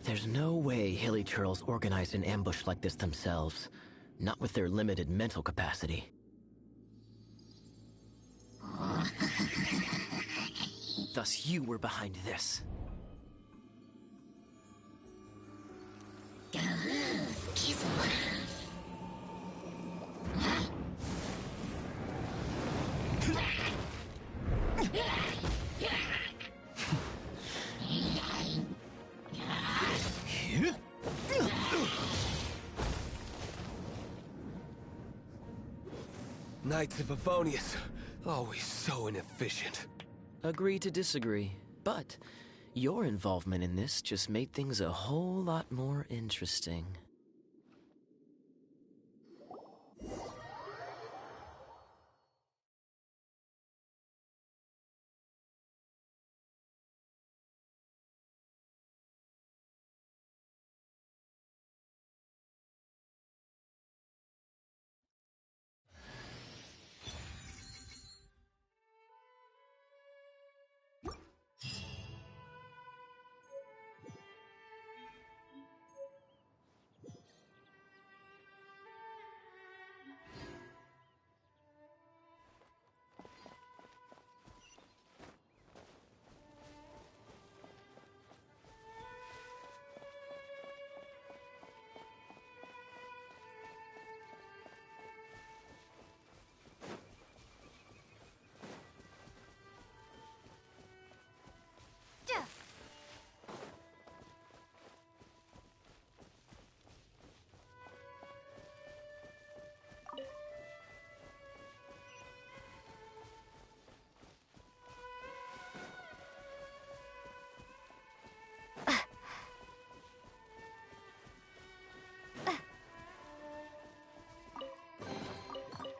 There's no way Hilly Turtles organized an ambush like this themselves. Not with their limited mental capacity. Thus you were behind this. Knights of Avonius, always so inefficient. Agree to disagree, but your involvement in this just made things a whole lot more interesting.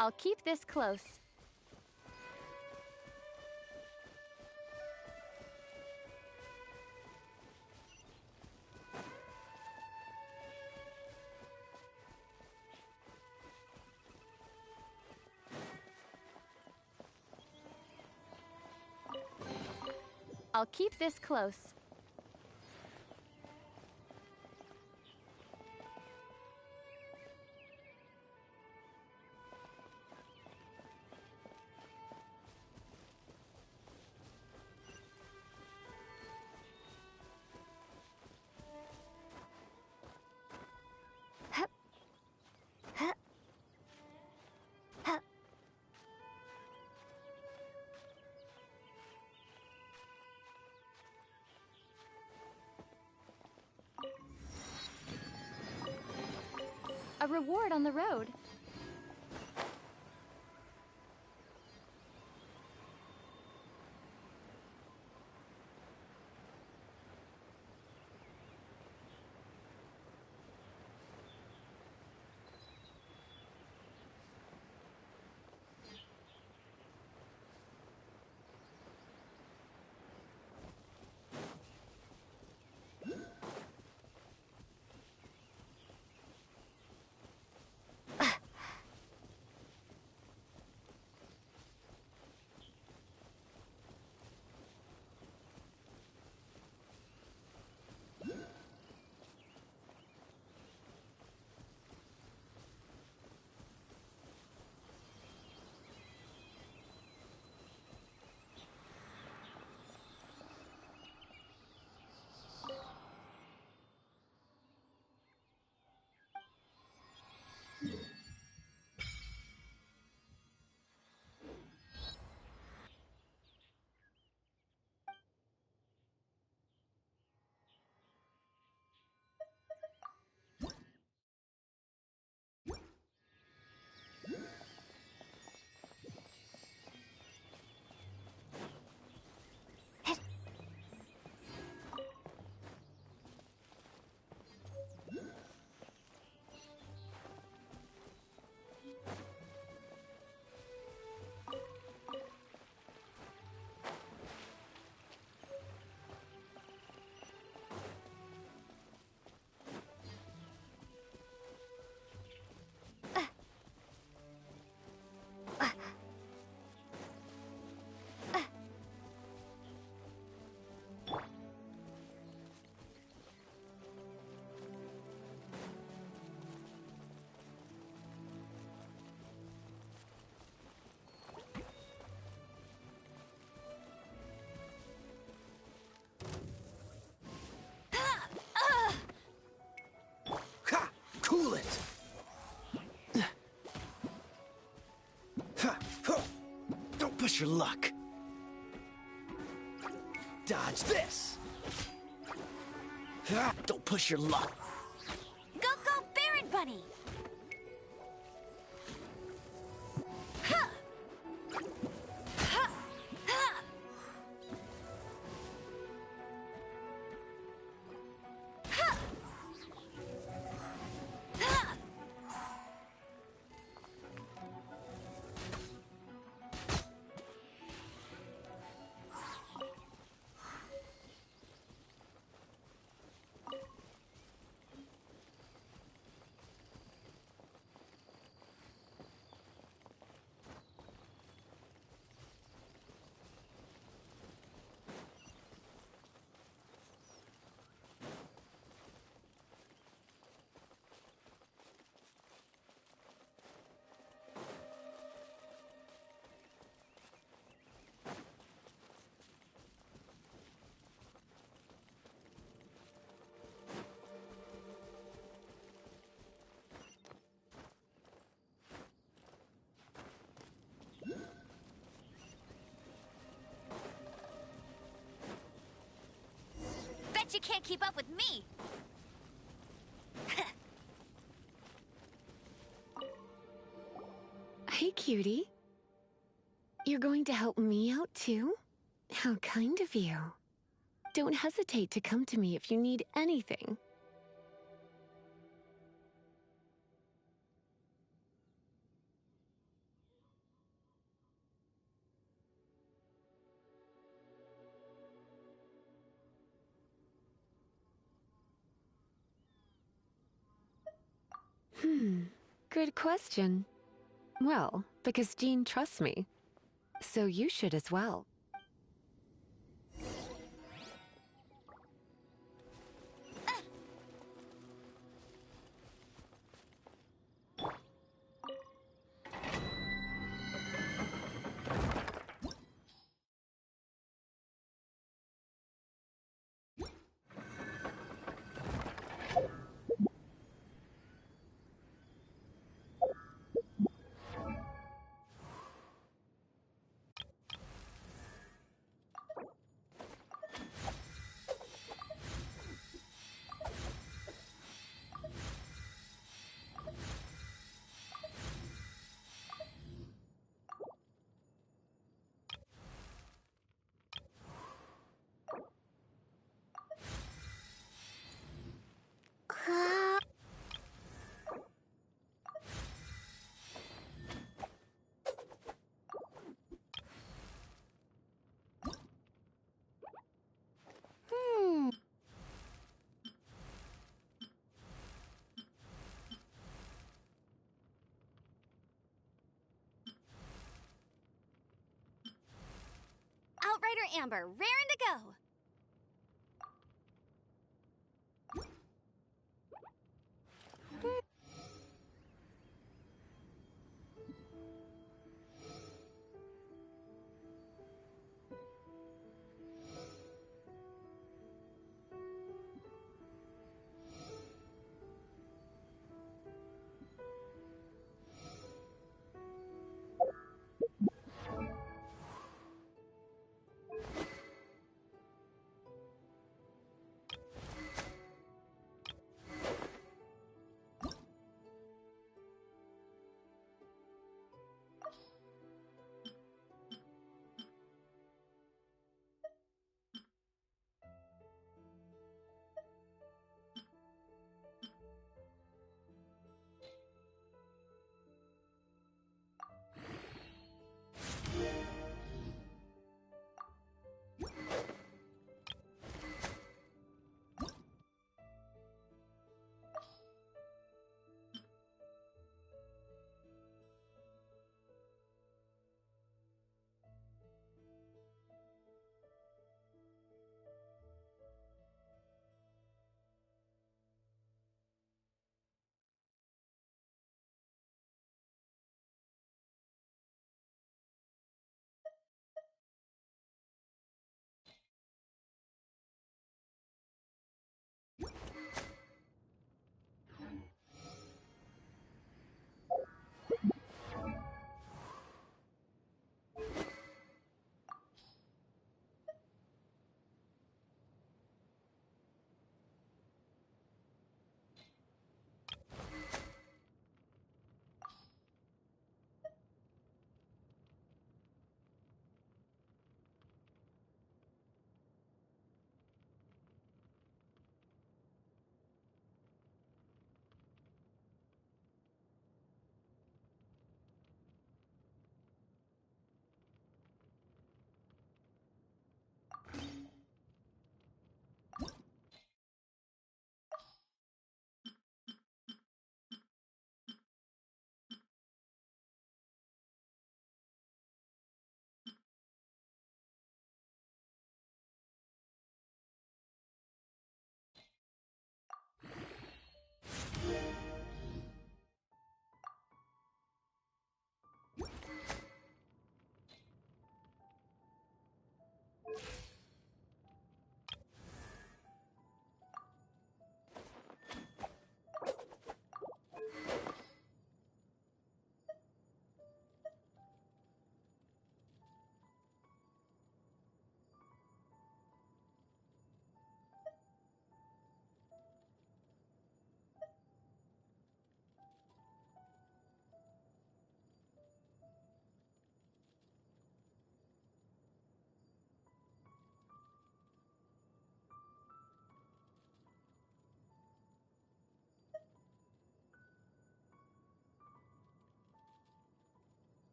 I'll keep this close. I'll keep this close. A reward on the road. push your luck. Dodge this! Don't push your luck. Go, go, Baron Bunny! Ha! Ha! Ha! Ha! Ha! Bet you can't keep up with me! Hey, cutie. You're going to help me out, too? How kind of you. Don't hesitate to come to me if you need anything. Good question. Well, because Jean trusts me. So you should as well. Outrider Amber, raring to go!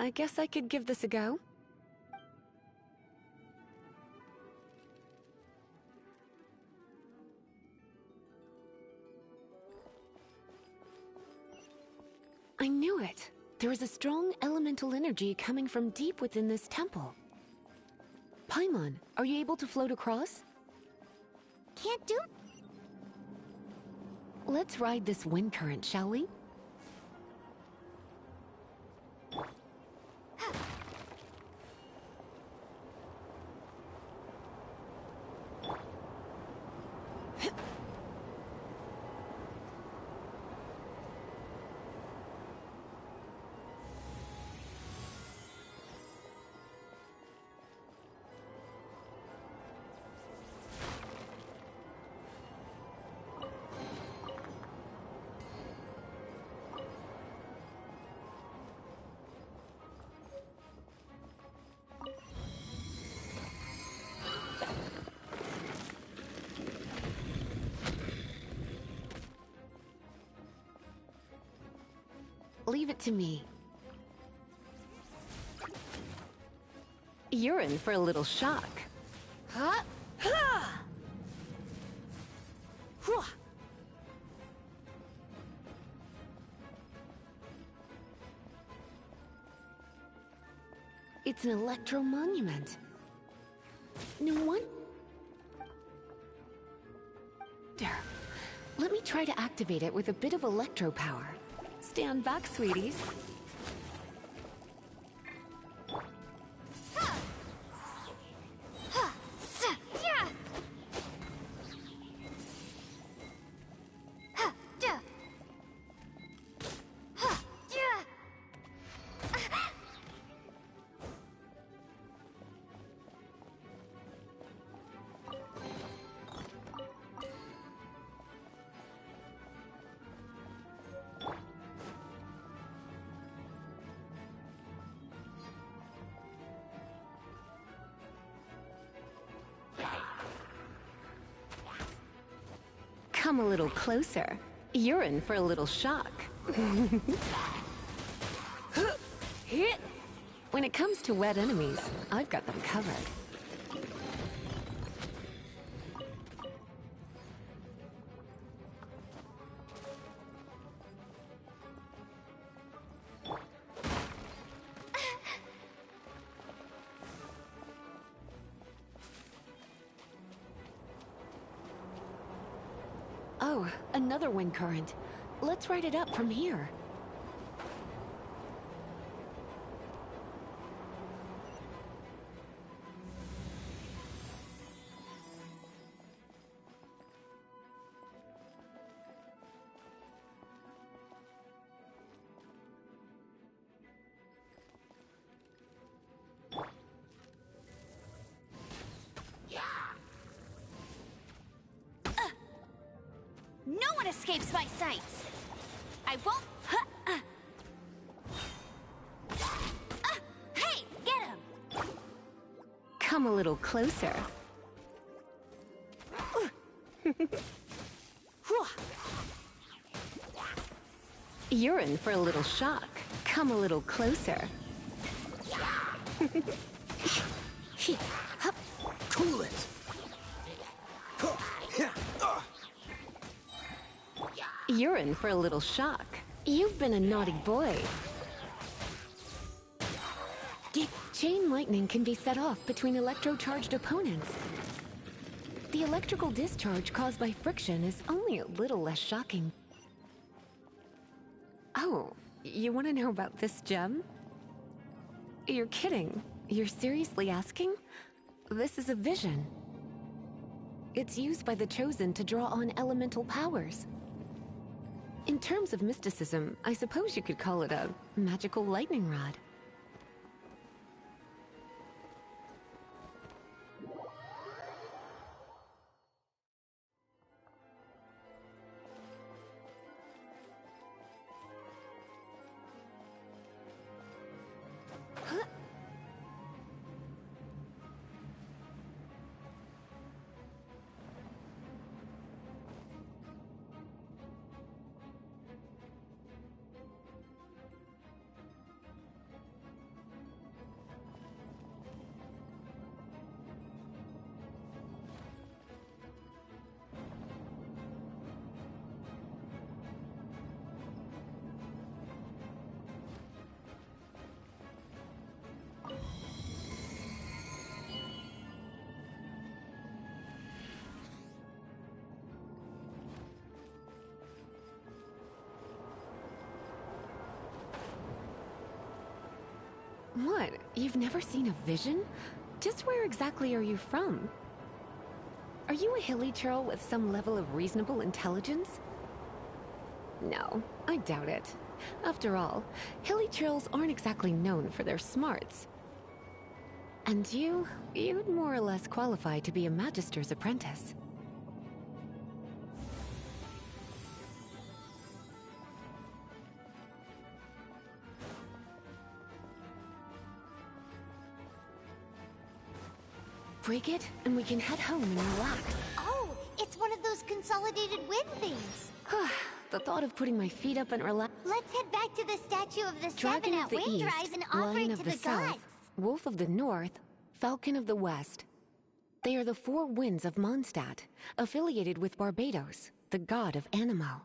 I guess I could give this a go. I knew it. There is a strong elemental energy coming from deep within this temple. Paimon, are you able to float across? Can't do. Let's ride this wind current, shall we? Leave it to me. You're in for a little shock. Huh? Ha! Whew. It's an electro monument. No one. Let me try to activate it with a bit of electro power. Stand back, sweeties. Come a little closer. You're in for a little shock. When it comes to wet enemies, I've got them covered. Oh, another wind current. Let's ride it up from here. No one escapes my sights! I won't... Hey, get him! Come a little closer. You're in for a little shock. Come a little closer. Cool it. You're in for a little shock. You've been a naughty boy. Chain lightning can be set off between electro-charged opponents. The electrical discharge caused by friction is only a little less shocking. Oh, you want to know about this gem? You're kidding. You're seriously asking? This is a vision. It's used by the Chosen to draw on elemental powers. In terms of mysticism, I suppose you could call it a magical lightning rod. What? You've never seen a vision? Just where exactly are you from? Are you a hilly churl with some level of reasonable intelligence? No, I doubt it. After all, hilly churls aren't exactly known for their smarts. And you'd more or less qualify to be a magister's apprentice. Break it, and we can head home and relax. Oh, it's one of those consolidated wind things. The thought of putting my feet up and relax. Let's head back to the statue of the Dragon Seven of at the Windrise East, and offer Lion it of to the the South, gods. Wolf of the North, Falcon of the West. They are the four winds of Mondstadt, affiliated with Barbados, the god of Anemo.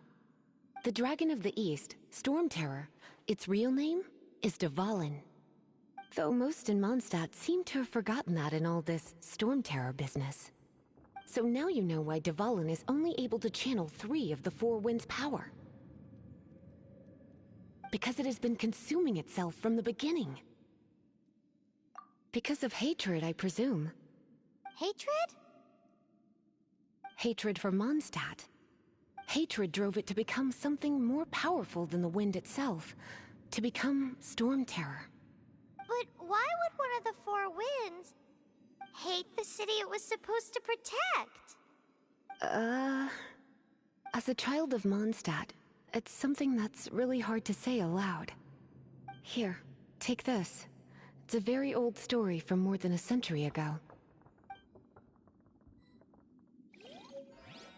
The Dragon of the East, Storm Terror, its real name is Dvalin. Though most in Mondstadt seem to have forgotten that in all this Storm Terror business. So now you know why Dvalin is only able to channel 3 of the four winds' power. Because it has been consuming itself from the beginning. Because of hatred, I presume. Hatred? Hatred for Mondstadt. Hatred drove it to become something more powerful than the wind itself. To become Storm Terror. But why would one of the four winds hate the city it was supposed to protect? As a child of Mondstadt, it's something that's really hard to say aloud. Here, take this. It's a very old story from more than a century ago.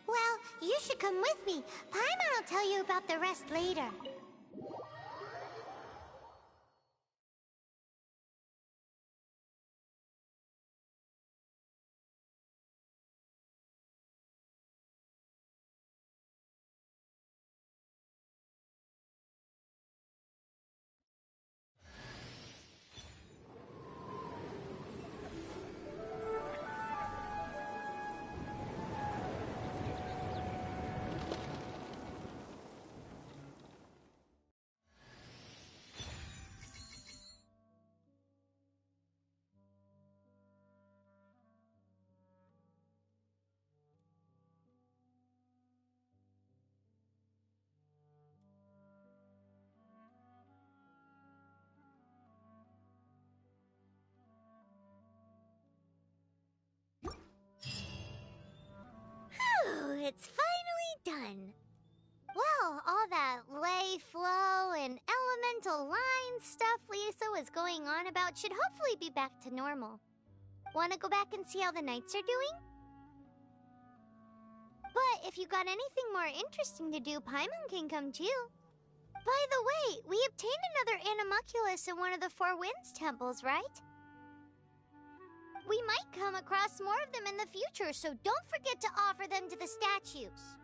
Well, you should come with me. Paimon will tell you about the rest later. Phew, it's finally done. Well, all that lay, flow, and elemental line stuff Lisa was going on about should hopefully be back to normal. Wanna go back and see how the knights are doing? But if you got anything more interesting to do, Paimon can come too. By the way, we obtained another Animalculus in one of the Four Winds temples, right? We might come across more of them in the future, so don't forget to offer them to the statues.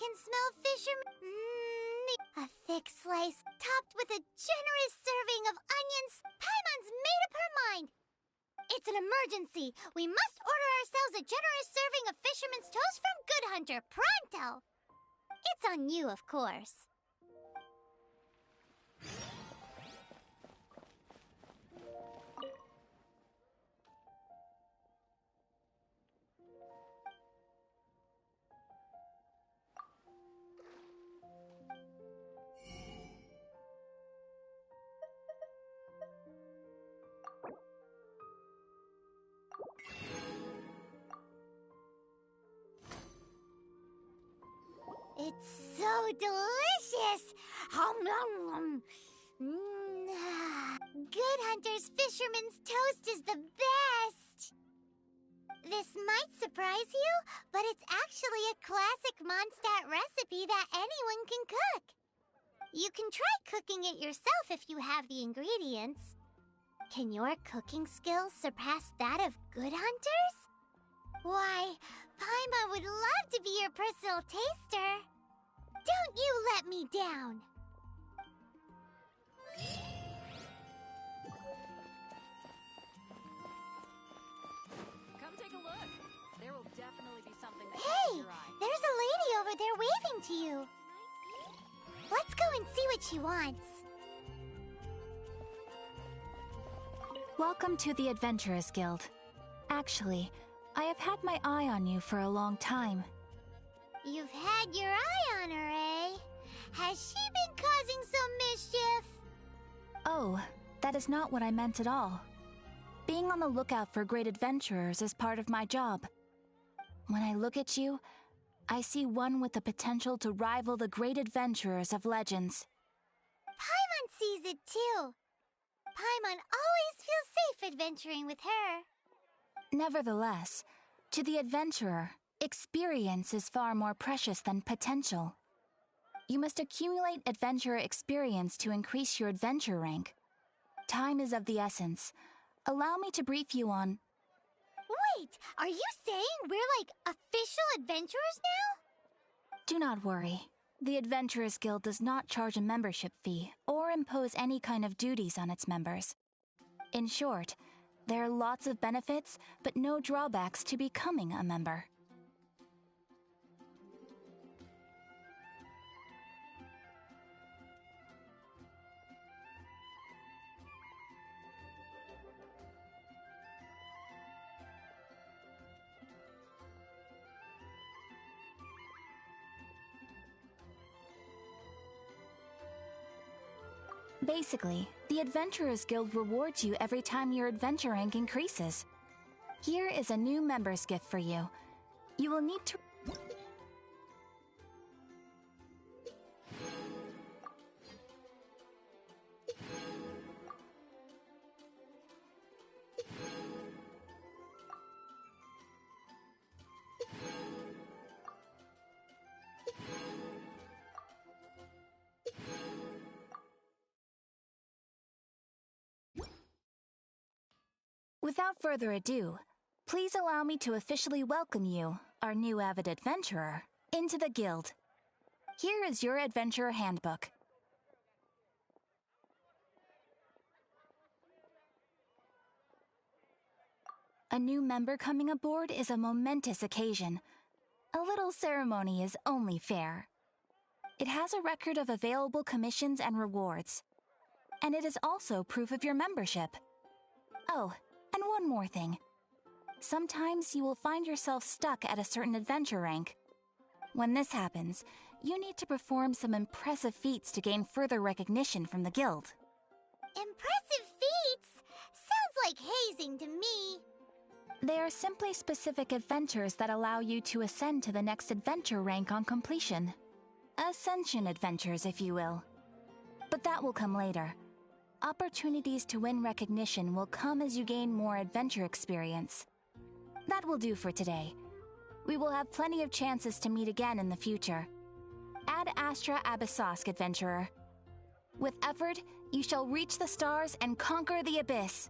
can smell fisherman. A thick slice topped with a generous serving of onions. Paimon's made up her mind. It's an emergency. We must order ourselves a generous serving of fisherman's toast from Good Hunter, pronto. It's on you, of course. It's so delicious! Good Hunter's Fisherman's Toast is the best! This might surprise you, but it's actually a classic Mondstadt recipe that anyone can cook. You can try cooking it yourself if you have the ingredients. Can your cooking skills surpass that of Good Hunter's? Why, Paimon would love to be your personal taster. Don't you let me down. Come take a look. There will definitely be something that Hey, catches your eye. there's a lady over there waving to you. Let's go and see what she wants. Welcome to the Adventurers Guild. Actually, I have had my eye on you for a long time. You've had your eye on her, eh? Has she been causing some mischief? Oh, that is not what I meant at all. Being on the lookout for great adventurers is part of my job. When I look at you, I see one with the potential to rival the great adventurers of legends. Paimon sees it too. Paimon always feels safe adventuring with her. Nevertheless, to the adventurer, experience is far more precious than potential. You must accumulate adventurer experience to increase your adventure rank. Time is of the essence. Allow me to brief you on... Wait, are you saying we're like official adventurers now? Do not worry. The Adventurers Guild does not charge a membership fee or impose any kind of duties on its members. In short, there are lots of benefits, but no drawbacks to becoming a member. Basically, the Adventurers Guild rewards you every time your adventure rank increases. Here is a new member's gift for you. You will need to... Without further ado, please allow me to officially welcome you, our new avid adventurer, into the guild. Here is your adventurer handbook. A new member coming aboard is a momentous occasion. A little ceremony is only fair. It has a record of available commissions and rewards. And it is also proof of your membership. Oh, and one more thing. Sometimes you will find yourself stuck at a certain adventure rank. When this happens, you need to perform some impressive feats to gain further recognition from the guild. Impressive feats? Sounds like hazing to me. They are simply specific adventures that allow you to ascend to the next adventure rank on completion. Ascension adventures, if you will. But that will come later. Opportunities to win recognition will come as you gain more adventure experience. That will do for today. We will have plenty of chances to meet again in the future. Ad Astra Abyssosk, adventurer. With effort, you shall reach the stars and conquer the abyss.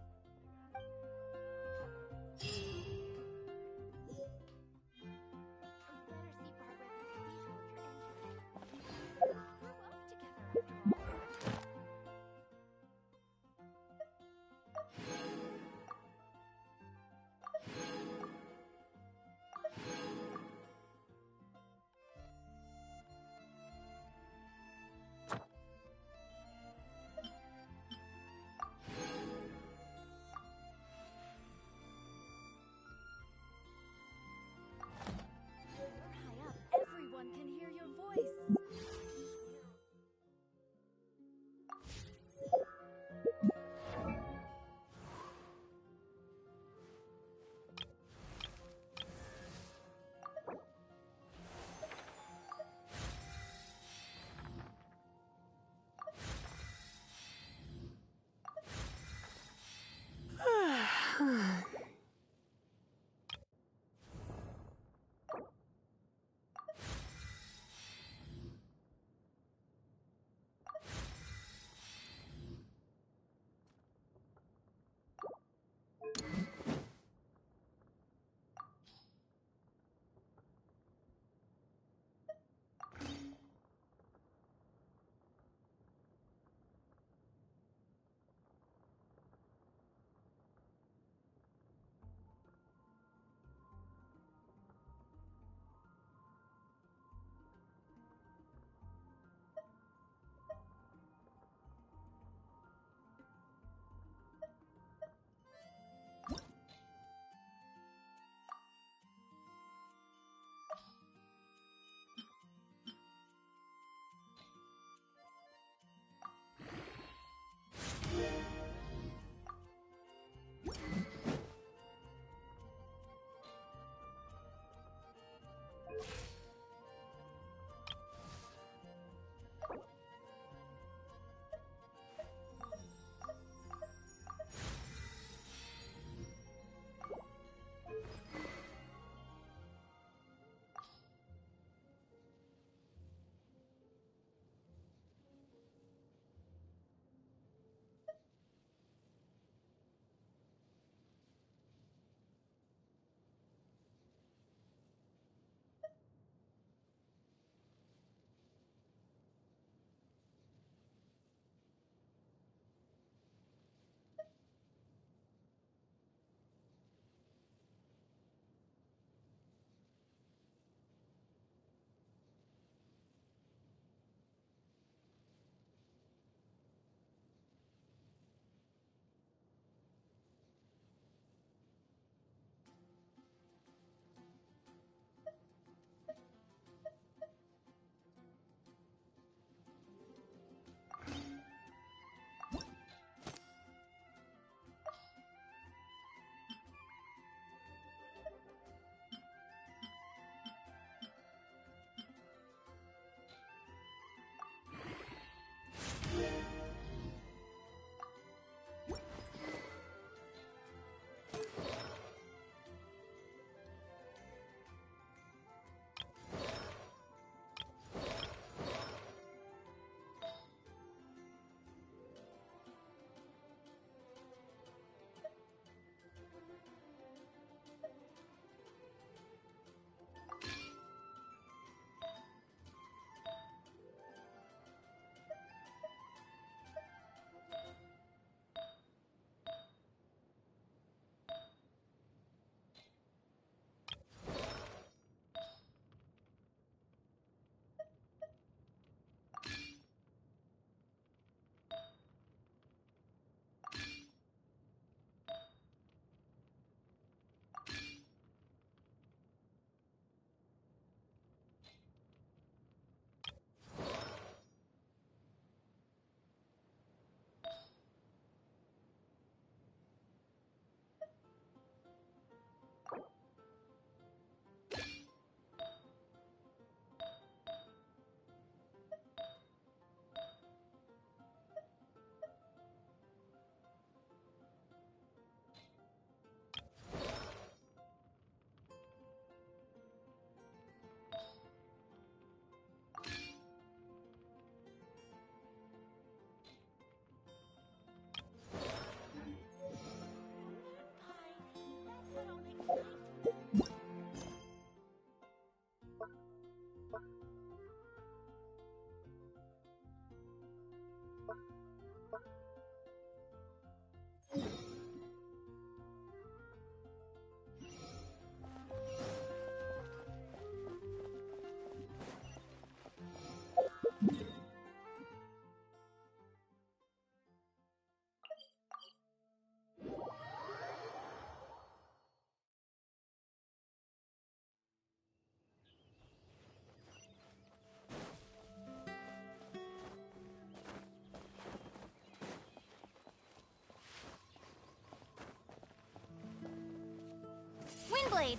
Windblade!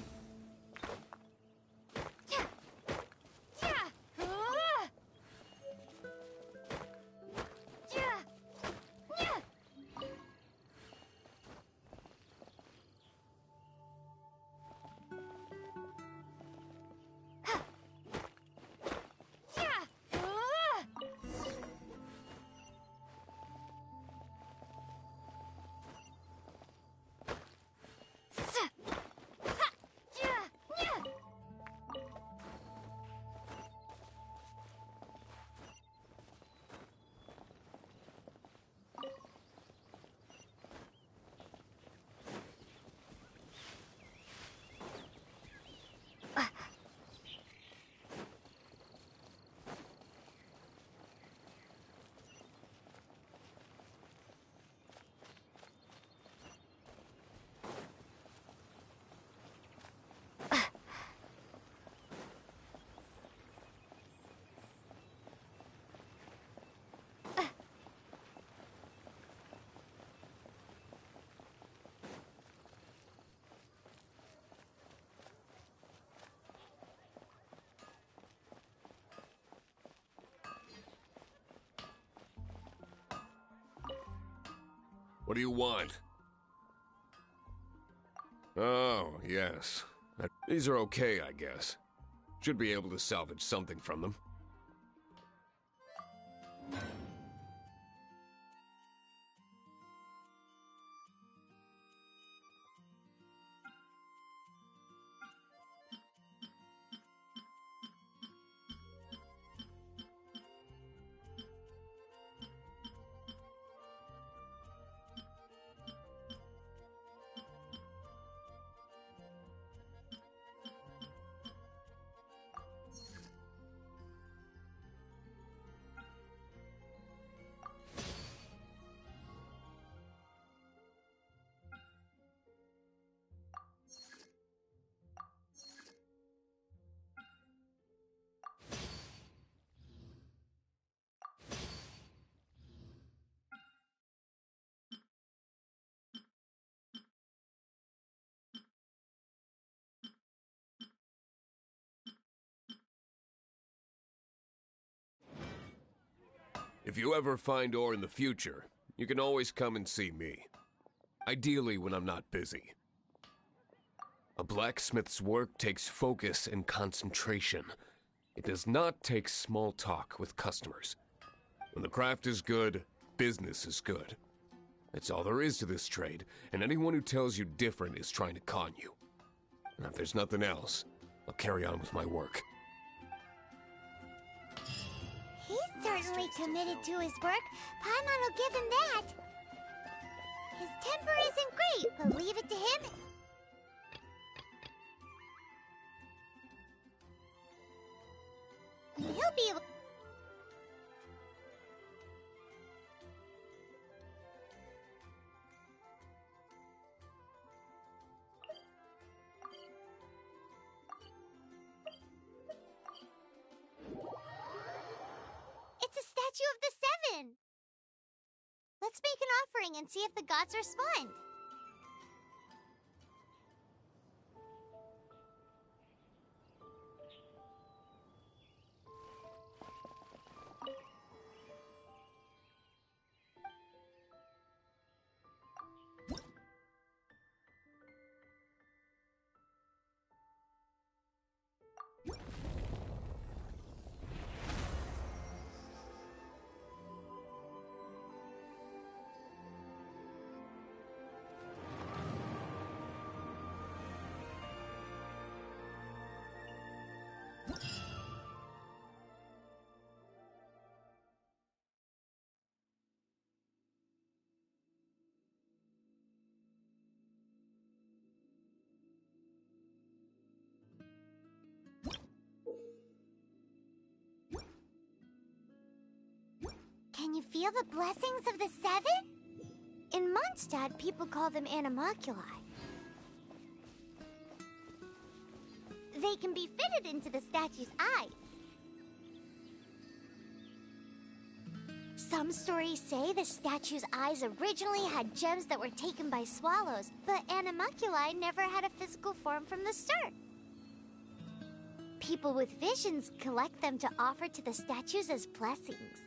What do you want? Oh, yes. These are okay, I guess. Should be able to salvage something from them. If you ever find ore in the future, you can always come and see me. Ideally when I'm not busy. A blacksmith's work takes focus and concentration. It does not take small talk with customers. When the craft is good, business is good. That's all there is to this trade, and anyone who tells you different is trying to con you. And if there's nothing else, I'll carry on with my work. He's certainly committed to his work. Paimon will give him that. His temper isn't great, but leave it to him. He'll be able... It's a statue of the Seven! Let's make an offering and see if the gods respond. Can you feel the blessings of the seven? In Mondstadt, people call them animalculi. They can be fitted into the statue's eyes. Some stories say the statue's eyes originally had gems that were taken by swallows, but animalculi never had a physical form from the start. People with visions collect them to offer to the statues as blessings.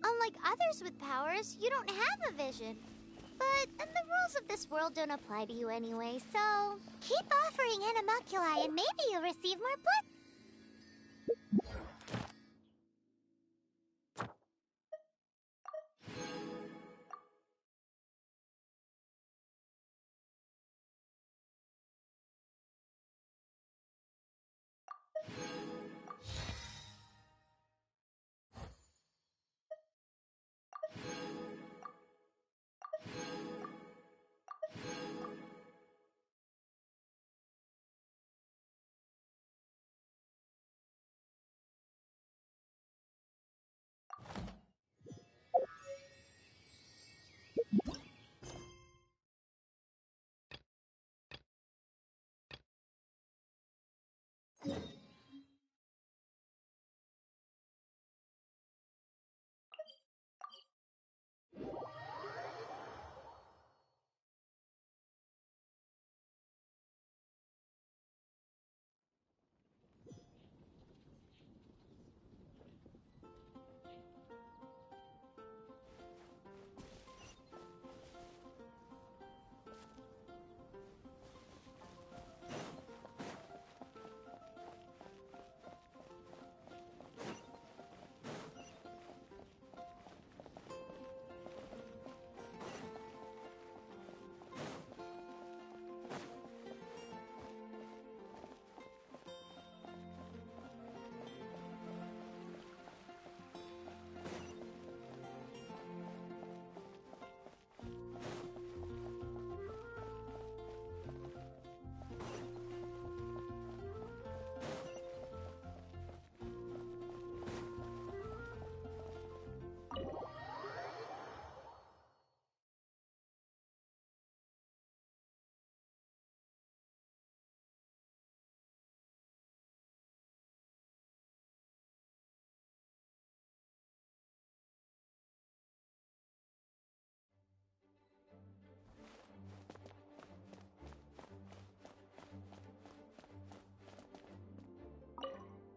Unlike others with powers, you don't have a vision. But the rules of this world don't apply to you anyway, so keep offering animalculi and maybe you'll receive more blood.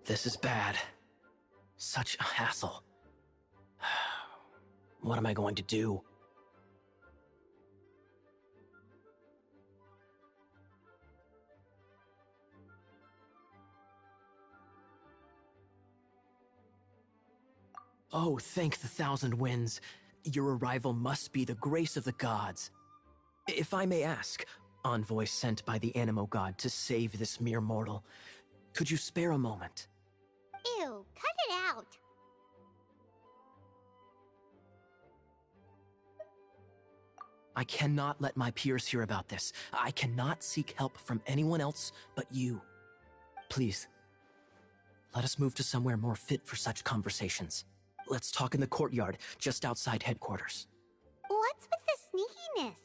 This is bad. Such a hassle. What am I going to do? Oh, thank the thousand winds. Your arrival must be the grace of the gods. If I may ask, envoy sent by the Animo god to save this mere mortal, could you spare a moment? Ew, cut it out. I cannot let my peers hear about this. I cannot seek help from anyone else but you. Please, let us move to somewhere more fit for such conversations. Let's talk in the courtyard, just outside headquarters. What's with the sneakiness?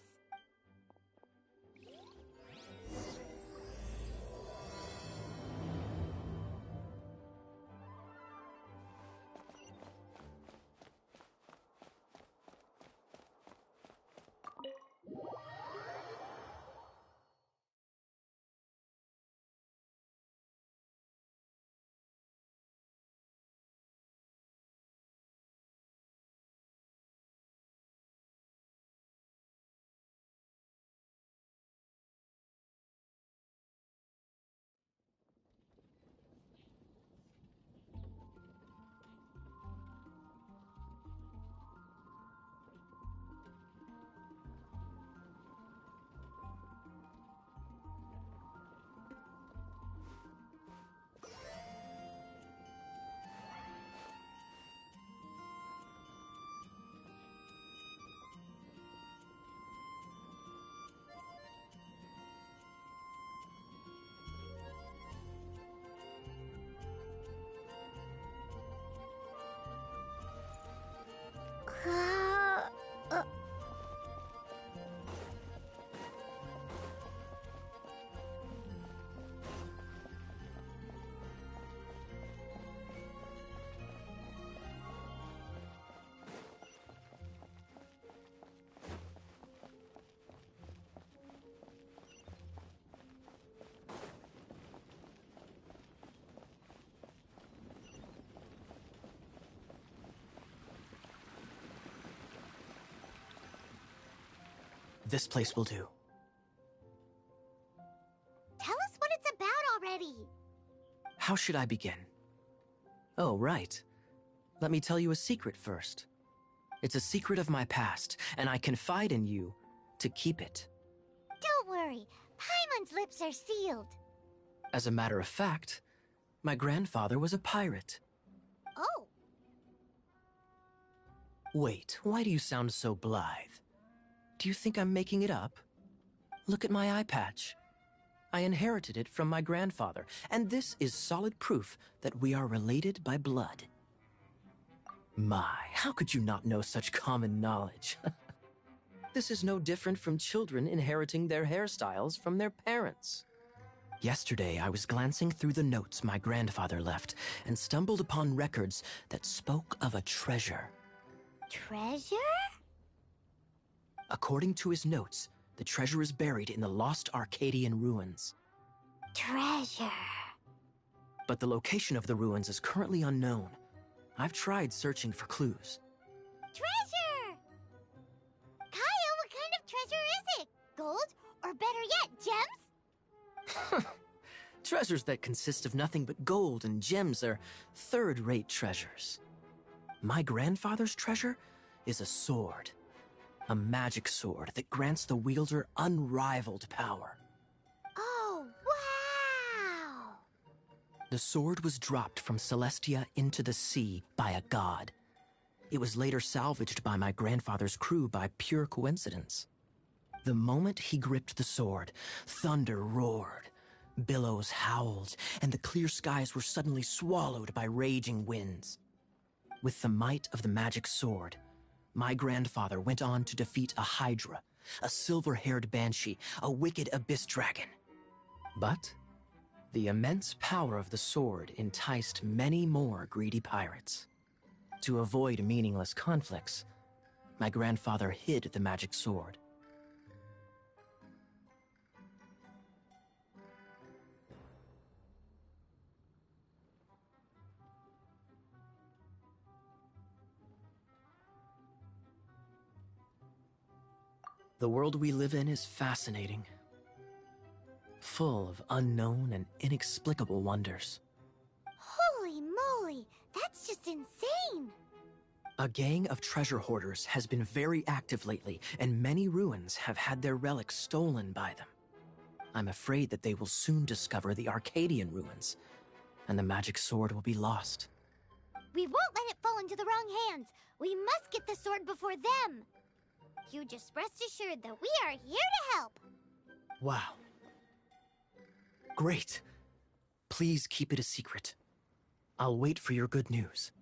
This place will do. Tell us what it's about already. How should I begin? Oh, right. Let me tell you a secret first. It's a secret of my past, and I confide in you to keep it. Don't worry. Paimon's lips are sealed. As a matter of fact, my grandfather was a pirate. Oh. Wait, why do you sound so blithe? Do you think I'm making it up? Look at my eye patch. I inherited it from my grandfather, and this is solid proof that we are related by blood. My, how could you not know such common knowledge? This is no different from children inheriting their hairstyles from their parents. Yesterday, I was glancing through the notes my grandfather left and stumbled upon records that spoke of a treasure. Treasure? According to his notes, the treasure is buried in the lost Arcadian ruins. Treasure. But the location of the ruins is currently unknown. I've tried searching for clues. Treasure! Kaya, what kind of treasure is it? Gold? Or better yet, gems? Treasures that consist of nothing but gold and gems are third-rate treasures. My grandfather's treasure is a sword. A magic sword that grants the wielder unrivaled power. Oh, wow! The sword was dropped from Celestia into the sea by a god. It was later salvaged by my grandfather's crew by pure coincidence. The moment he gripped the sword, thunder roared, billows howled, and the clear skies were suddenly swallowed by raging winds. With the might of the magic sword, my grandfather went on to defeat a hydra, a silver-haired banshee, a wicked abyss dragon. But the immense power of the sword enticed many more greedy pirates. To avoid meaningless conflicts, my grandfather hid the magic sword. The world we live in is fascinating, full of unknown and inexplicable wonders. Holy moly, that's just insane! A gang of treasure hoarders has been very active lately, and many ruins have had their relics stolen by them. I'm afraid that they will soon discover the Arcadian ruins, and the magic sword will be lost. We won't let it fall into the wrong hands. We must get the sword before them. You just rest assured that we are here to help. Wow. Great. Please keep it a secret. I'll wait for your good news.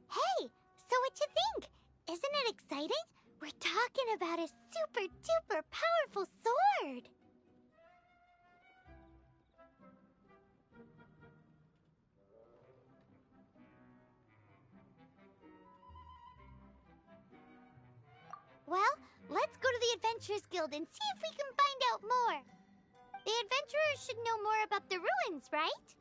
Hey, so what you think? Isn't it exciting? We're talking about a super duper powerful sword. Well, let's go to the Adventurers Guild and see if we can find out more. The adventurers should know more about the ruins, right?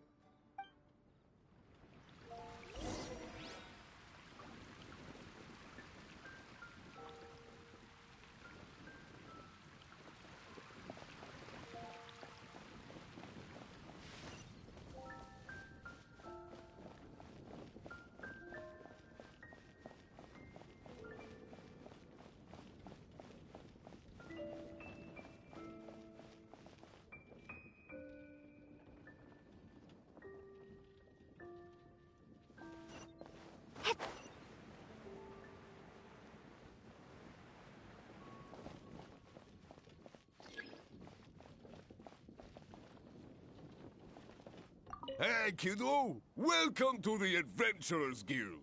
Hey, kiddo! Welcome to the Adventurers Guild!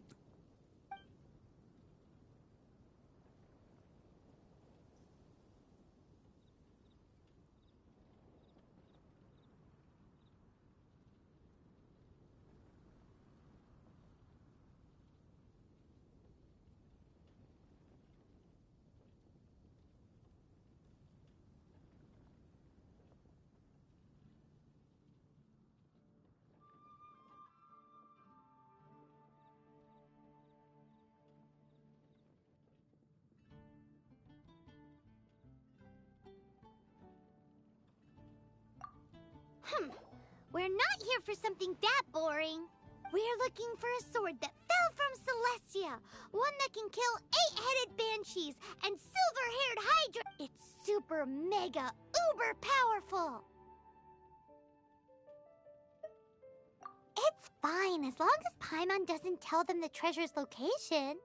here for something that boring. We're looking for a sword that fell from Celestia. One that can kill 8-headed banshees and silver-haired hydra. It's super mega uber powerful. It's fine as long as Paimon doesn't tell them the treasure's location.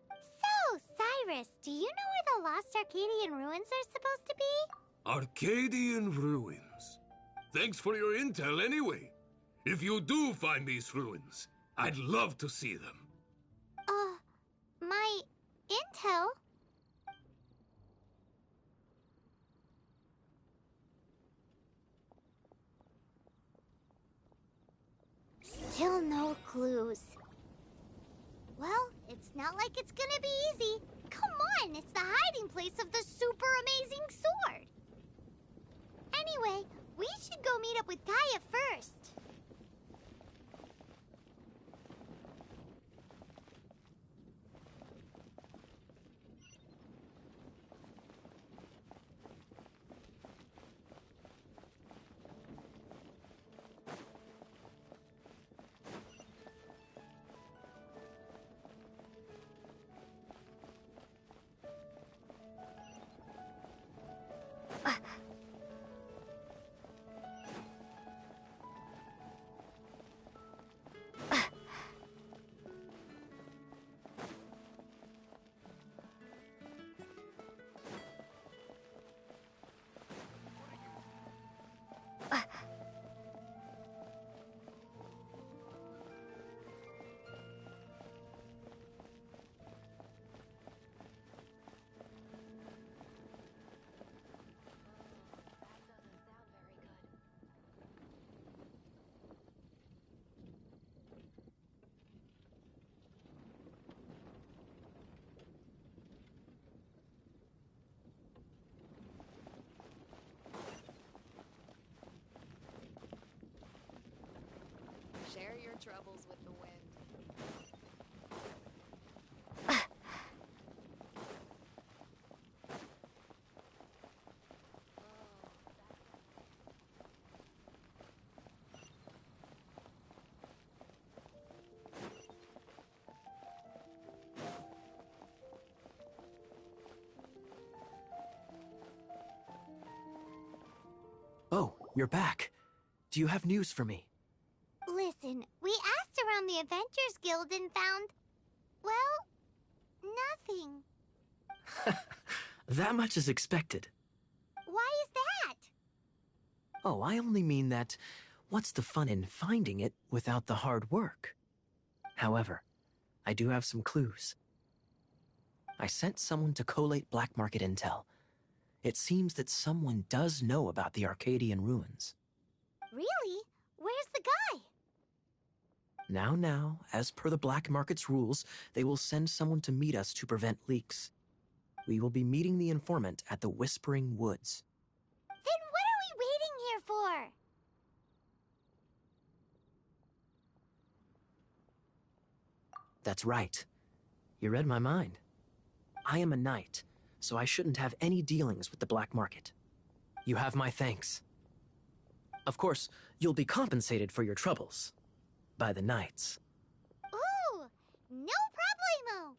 So, Cyrus, do you know where the lost Arcadian ruins are supposed to be? Arcadian ruins. Thanks for your intel anyway. If you do find these ruins, I'd love to see them. My intel? Still no clues. Well, it's not like it's gonna be easy. Come on, it's the hiding place of the super amazing sword. Anyway, we should go meet up with Gaia first. Share your troubles with the wind. Oh, you're back. Do you have news for me? Listen, we asked around the Adventurers Guild and found, well, nothing. That much is expected. Why is that? Oh, I only mean that what's the fun in finding it without the hard work? However, I do have some clues. I sent someone to collate black market intel. It seems that someone does know about the Arcadian ruins. Really? Where's the guy? Now, as per the black market's rules, they will send someone to meet us to prevent leaks. We will be meeting the informant at the Whispering Woods. Then what are we waiting here for? That's right. You read my mind. I am a knight, so I shouldn't have any dealings with the black market. You have my thanks. Of course, you'll be compensated for your troubles. By the knights. Ooh, no problemo.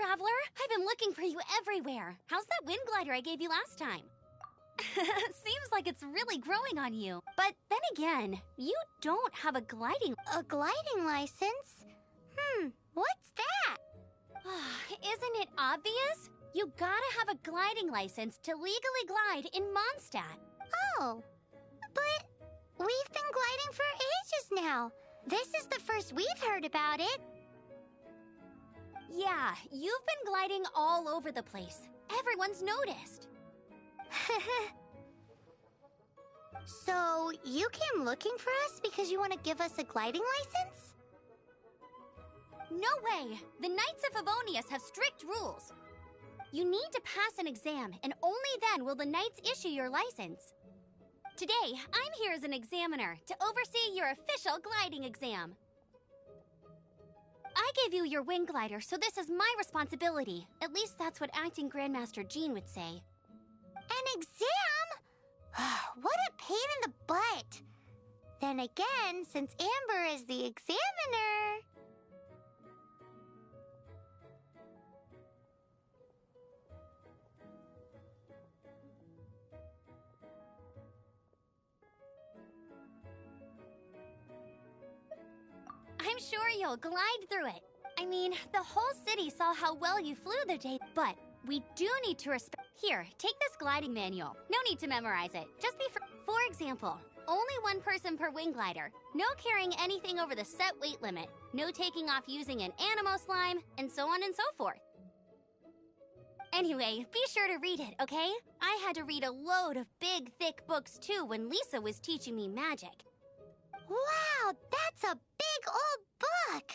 Traveler. I've been looking for you everywhere. How's that wind glider I gave you last time? Seems like it's really growing on you. But then again, you don't have a gliding... A gliding license? What's that? Isn't it obvious? You gotta have a gliding license to legally glide in Mondstadt. Oh, but we've been gliding for ages now. This is the first we've heard about it. Yeah, you've been gliding all over the place. Everyone's noticed. So, you came looking for us because you want to give us a gliding license? No way! The Knights of Favonius have strict rules. You need to pass an exam, and only then will the Knights issue your license. Today, I'm here as an examiner to oversee your official gliding exam. I gave you your wing glider, so this is my responsibility. At least that's what Acting Grandmaster Jean would say. An exam? What a pain in the butt. Then again, since Amber is the examiner... I'm sure you'll glide through it. I mean, the whole city saw how well you flew the day, but we do need to respect... Here, take this gliding manual. No need to memorize it. Just be for example, only one person per wing glider. No carrying anything over the set weight limit. No taking off using an animo slime, and so on and so forth. Anyway, be sure to read it, okay? I had to read a load of big, thick books too when Lisa was teaching me magic. Wow, that's a big old book!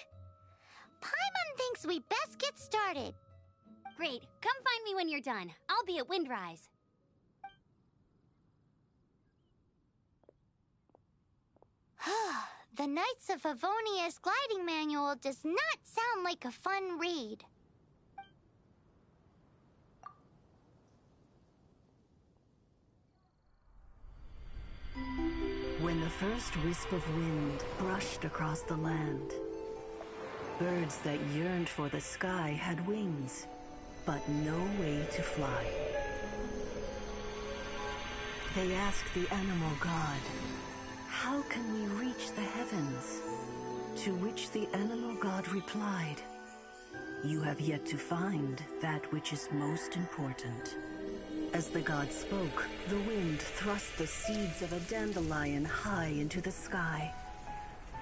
Paimon thinks we best get started. Great. Come find me when you're done. I'll be at Windrise. The Knights of Favonius gliding manual does not sound like a fun read. When the first wisp of wind brushed across the land, birds that yearned for the sky had wings, but no way to fly. They asked the animal god, "How can we reach the heavens?" To which the animal god replied, "You have yet to find that which is most important." As the god spoke, the wind thrust the seeds of a dandelion high into the sky.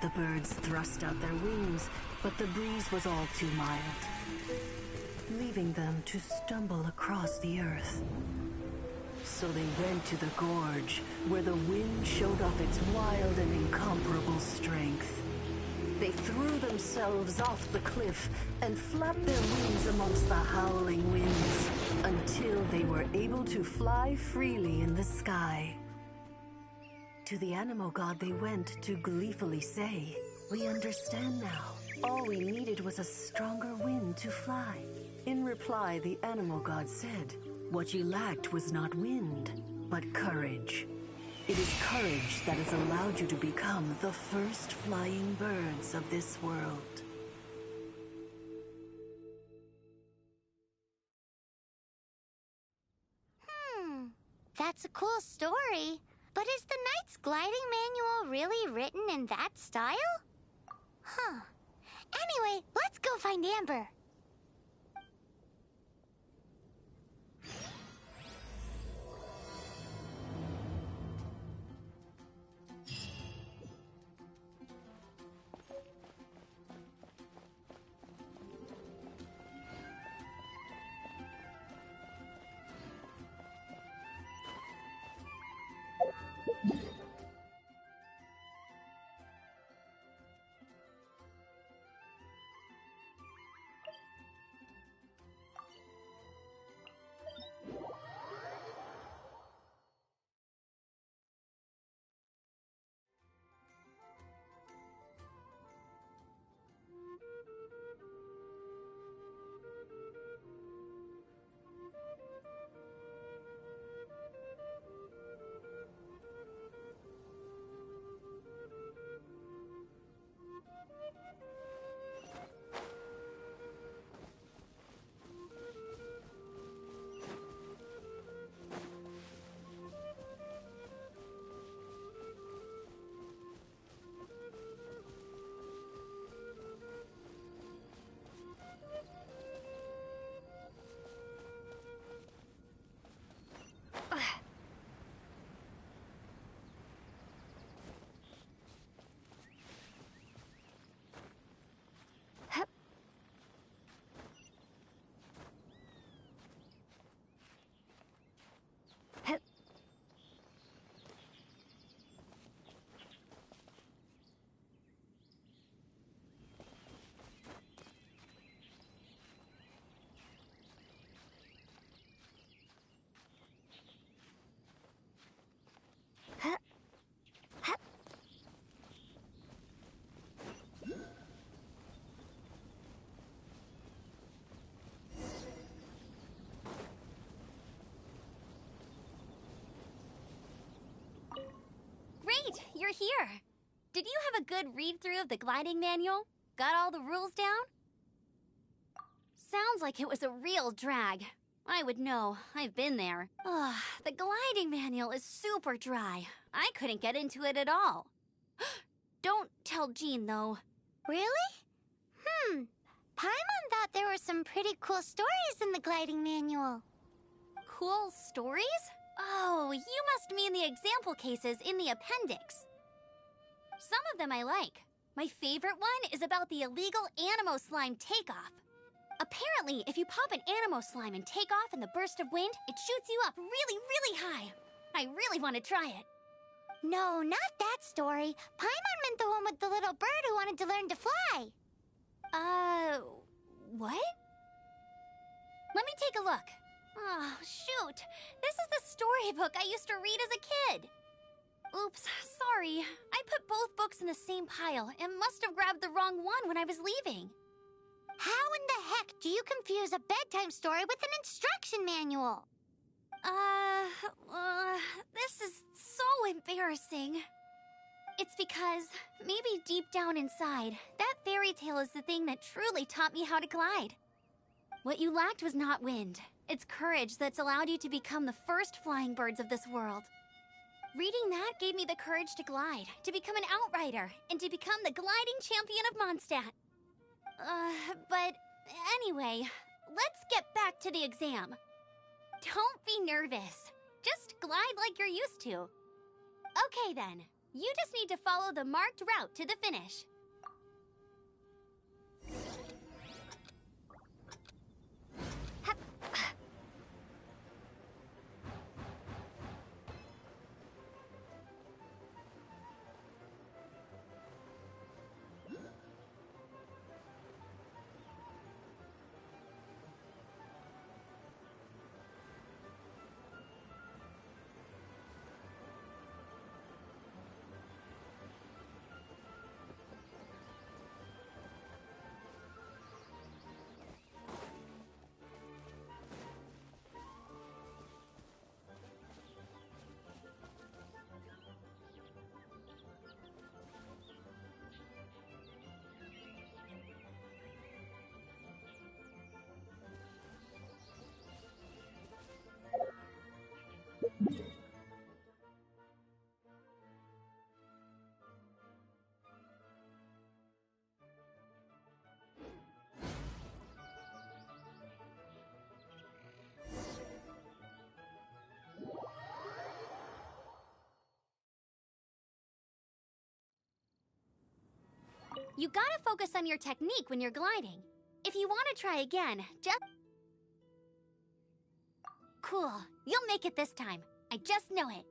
The birds thrust out their wings, but the breeze was all too mild, leaving them to stumble across the earth. So they went to the gorge, where the wind showed off its wild and incomparable strength. They threw themselves off the cliff and flapped their wings amongst the howling winds until they were able to fly freely in the sky. To the animal god they went to gleefully say, "We understand now. All we needed was a stronger wind to fly." In reply, the animal god said, "What you lacked was not wind, but courage. It is courage that has allowed you to become the first flying birds of this world." That's a cool story. But is the Knight's gliding manual really written in that style? Anyway, let's go find Amber. here. Did you have a good read-through of the gliding manual? Got all the rules down? Sounds like it was a real drag. I would know. I've been there. Ugh, the gliding manual is super dry. I couldn't get into it at all. Don't tell Jean, though. Really? Paimon thought there were some pretty cool stories in the gliding manual. Cool stories? Oh, you must mean the example cases in the appendix. Some of them I like. My favorite one is about the illegal Animo Slime takeoff. Apparently, if you pop an Animo Slime and take off in the burst of wind, it shoots you up really, really high. I really want to try it. No, not that story. Paimon meant the one with the little bird who wanted to learn to fly. What? Let me take a look. Oh, shoot. This is the storybook I used to read as a kid. Oops, sorry. I put both books in the same pile and must have grabbed the wrong one when I was leaving. How in the heck do you confuse a bedtime story with an instruction manual? This is so embarrassing. It's because, maybe deep down inside, that fairy tale is the thing that truly taught me how to glide. What you lacked was not wind. It's courage that's allowed you to become the first flying birds of this world. Reading that gave me the courage to glide, to become an outrider, and to become the gliding champion of Mondstadt. But anyway, let's get back to the exam. Don't be nervous. Just glide like you're used to. Okay then, you just need to follow the marked route to the finish. You gotta focus on your technique when you're gliding. If you want to try again, just... Cool. You'll make it this time. I just know it.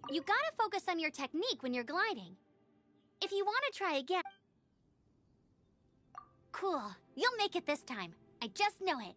You gotta focus on your technique when you're gliding. If you want to try again... Cool. You'll make it this time. I just know it.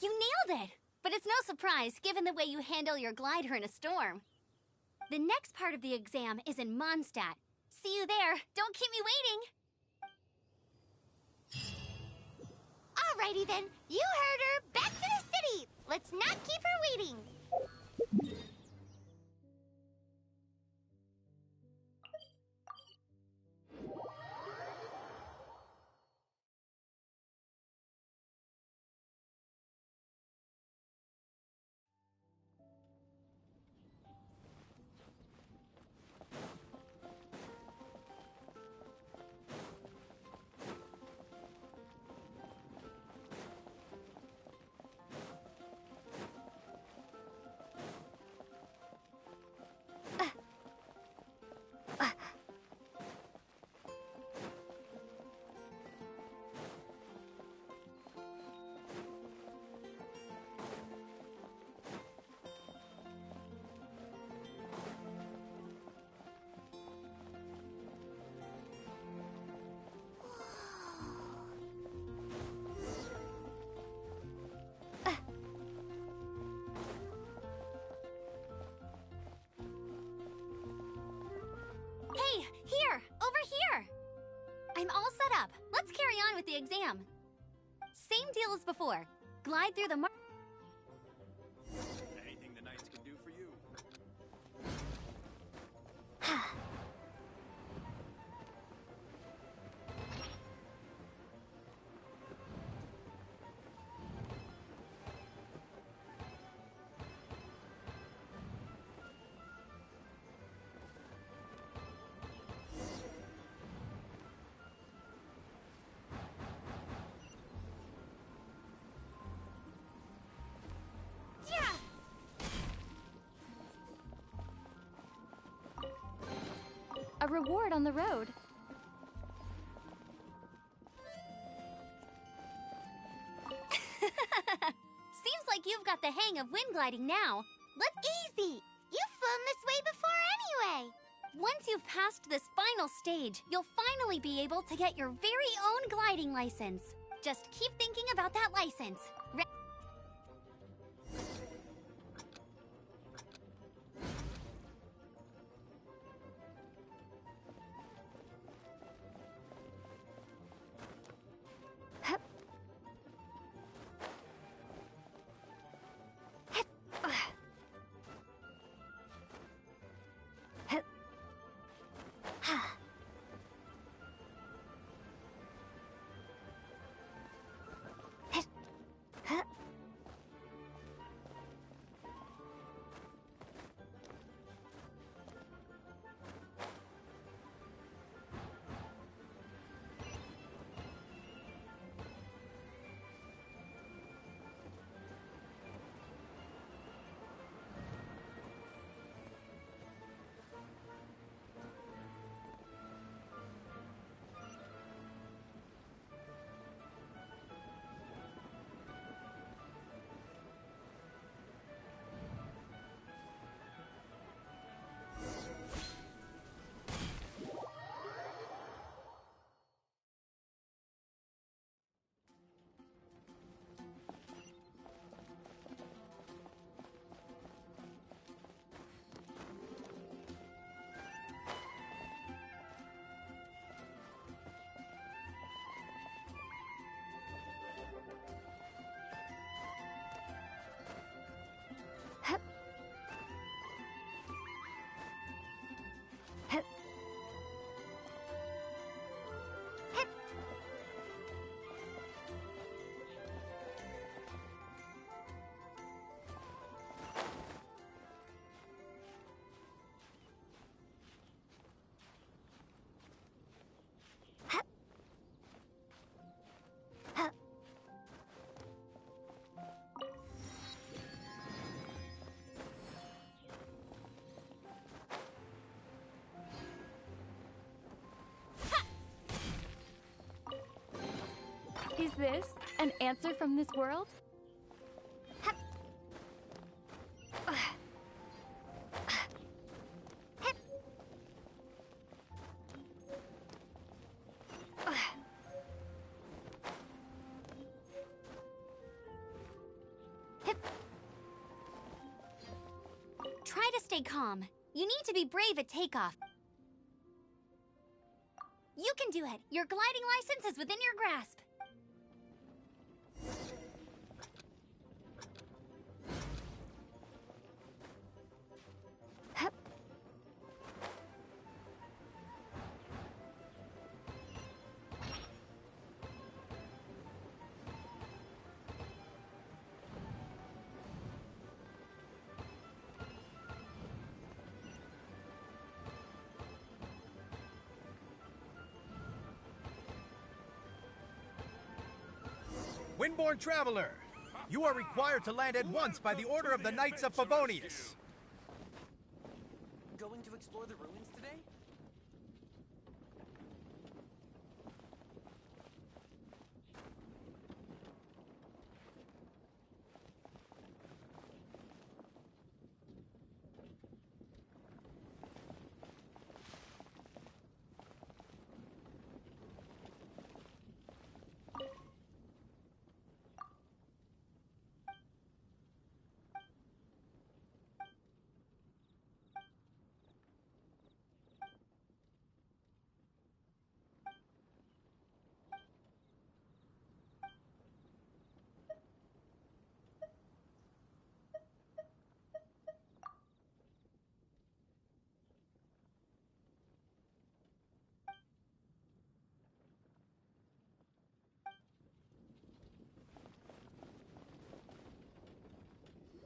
You nailed it! But it's no surprise, given the way you handle your glider in a storm. The next part of the exam is in Mondstadt. See you there. Don't keep me waiting! Alrighty then, you heard her. Back to the city! Let's not keep her waiting! Hey, here! Over here! I'm all set up. Let's carry on with the exam. Same deal as before. Glide through the Anything the knights can do for you. A reward on the road. Seems like you've got the hang of wind gliding now. Easy! You've flown this way before anyway! Once you've passed this final stage, you'll finally be able to get your very own gliding license. Just keep thinking about that license. Is this an answer from this world? Try to stay calm. You need to be brave at takeoff. You can do it. Your gliding license is within your grasp. Windborne Traveler, you are required to land at once by the order of the Knights of Favonius. Going to explore the ruins today?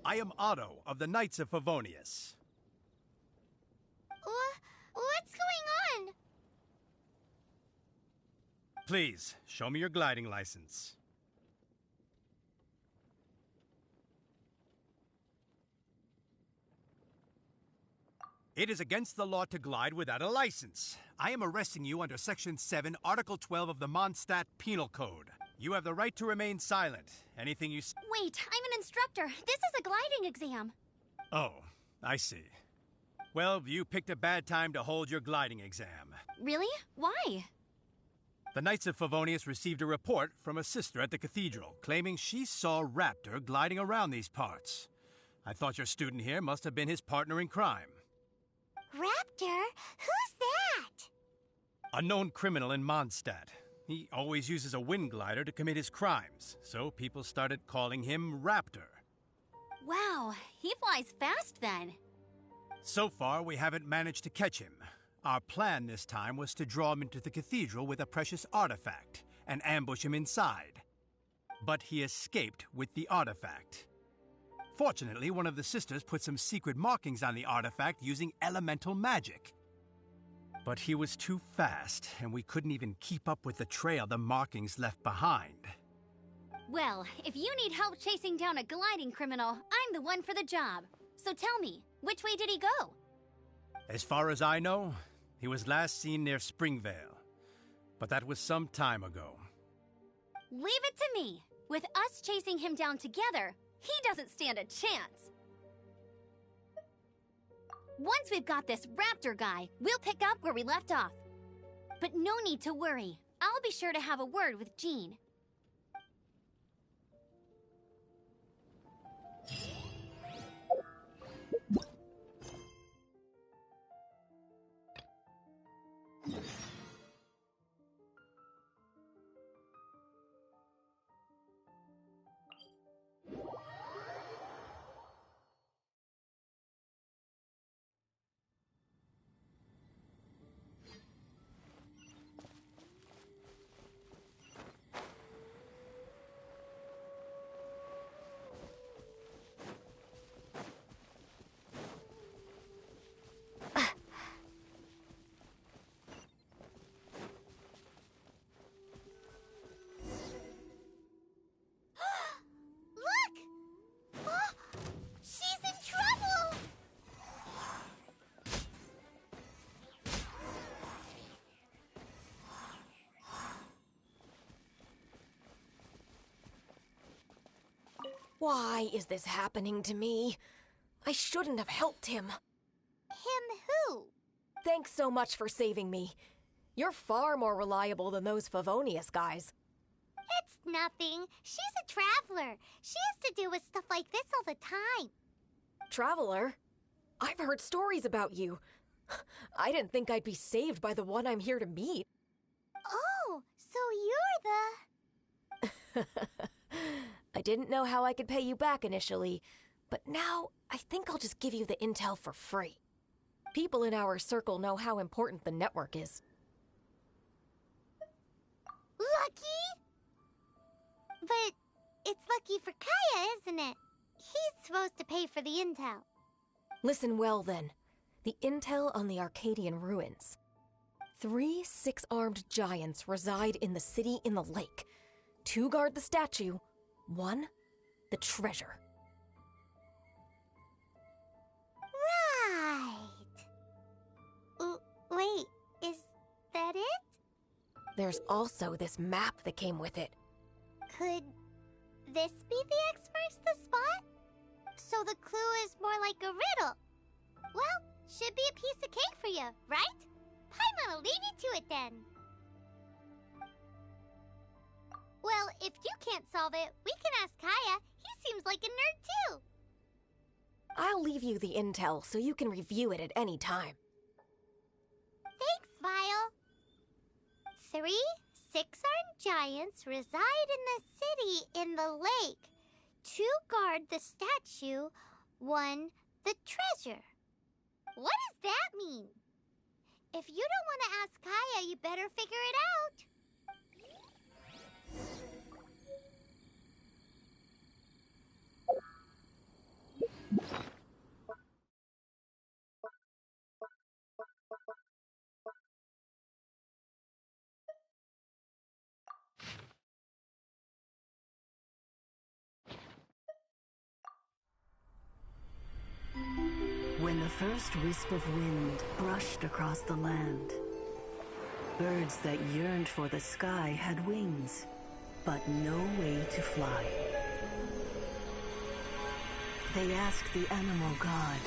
I am Otto of the Knights of Favonius. What's going on? Please, show me your gliding license. It is against the law to glide without a license. I am arresting you under Section 7, Article 12 of the Mondstadt Penal Code. You have the right to remain silent. Anything you s- Wait, I'm an instructor. This is a gliding exam. Oh, I see. Well, you picked a bad time to hold your gliding exam. Really? Why? The Knights of Favonius received a report from a sister at the cathedral, claiming she saw Raptor gliding around these parts. I thought your student here must have been his partner in crime. Raptor? Who's that? A known criminal in Mondstadt. He always uses a wind glider to commit his crimes, so people started calling him Raptor. Wow, he flies fast then. So far, we haven't managed to catch him. Our plan this time was to draw him into the cathedral with a precious artifact and ambush him inside. But he escaped with the artifact. Fortunately, one of the sisters put some secret markings on the artifact using elemental magic. But he was too fast, and we couldn't even keep up with the trail the markings left behind. Well, if you need help chasing down a gliding criminal, I'm the one for the job. So tell me, which way did he go? As far as I know, he was last seen near Springvale. But that was some time ago. Leave it to me. With us chasing him down together, he doesn't stand a chance. Once we've got this Raptor guy, we'll pick up where we left off. But no need to worry. I'll be sure to have a word with Jean. Why is this happening to me? I shouldn't have helped him. Him who? Thanks so much for saving me. You're far more reliable than those Favonius guys. It's nothing. She's a traveler. She has to deal with stuff like this all the time. Traveler? I've heard stories about you. I didn't think I'd be saved by the one I'm here to meet. Oh, so you're the... I didn't know how I could pay you back initially, but now I think I'll just give you the intel for free. People in our circle know how important the network is. Lucky? But it's lucky for Kaya, isn't it? He's supposed to pay for the intel. Listen well, then. The intel on the Arcadian ruins. 3 6-armed giants reside in the city in the lake. 2 guard the statue, 1 the treasure. Right. Wait, is that it? There's also this map that came with it. Could this be the X marks the spot? So the clue is more like a riddle. Well, should be a piece of cake for you, right? Paimon will leave you to it then. Well, if you can't solve it, we can ask Kaya. He seems like a nerd too. I'll leave you the intel so you can review it at any time. Thanks, Vile. 3 6-armed giants reside in the city in the lake. 2 guard the statue, 1 the treasure. What does that mean? If you don't want to ask Kaya, you better figure it out. When the first wisp of wind brushed across the land, birds that yearned for the sky had wings, but no way to fly. They asked the animal god,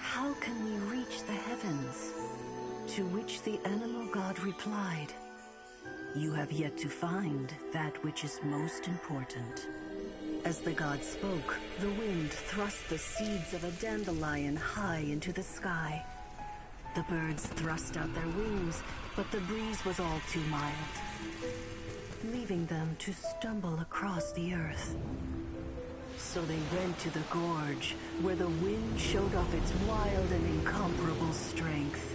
"How can we reach the heavens?" To which the animal god replied, "You have yet to find that which is most important." As the god spoke, the wind thrust the seeds of a dandelion high into the sky. The birds thrust out their wings, but the breeze was all too mild, leaving them to stumble across the earth. So they went to the gorge, where the wind showed off its wild and incomparable strength.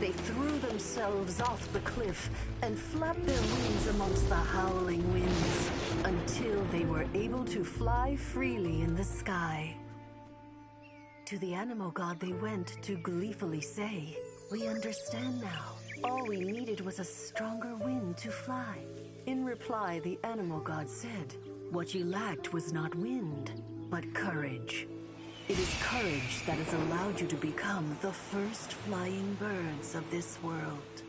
They threw themselves off the cliff and flapped their wings amongst the howling winds until they were able to fly freely in the sky. To the animal god they went to gleefully say, "We understand now. All we needed was a stronger wind to fly." In reply, the animal god said, "What you lacked was not wind, but courage. It is courage that has allowed you to become the first flying birds of this world."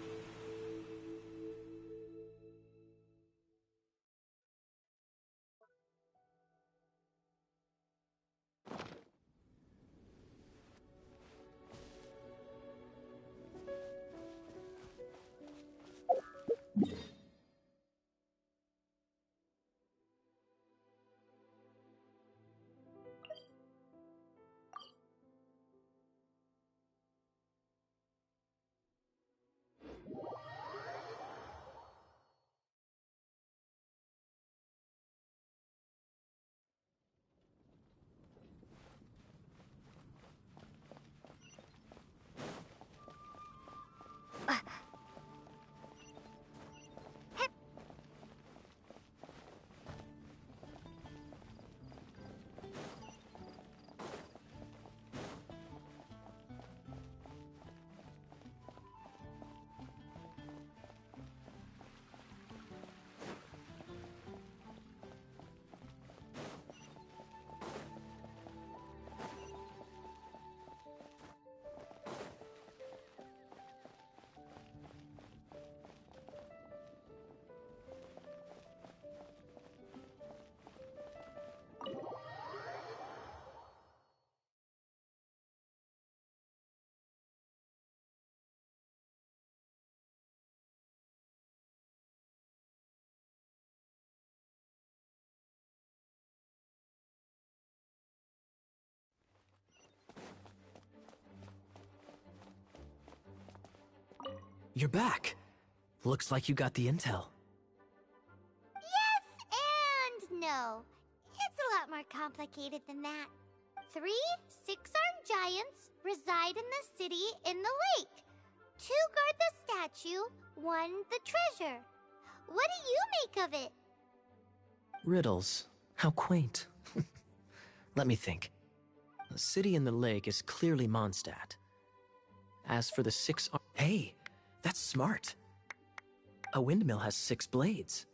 You're back. Looks like you got the intel. Yes and no. It's a lot more complicated than that. 3 six-armed giants reside in the city in the lake. 2 guard the statue, 1 the treasure. What do you make of it? Riddles. How quaint. Let me think. The city in the lake is clearly Mondstadt. As for the 6 Hey, that's smart. A windmill has 6 blades.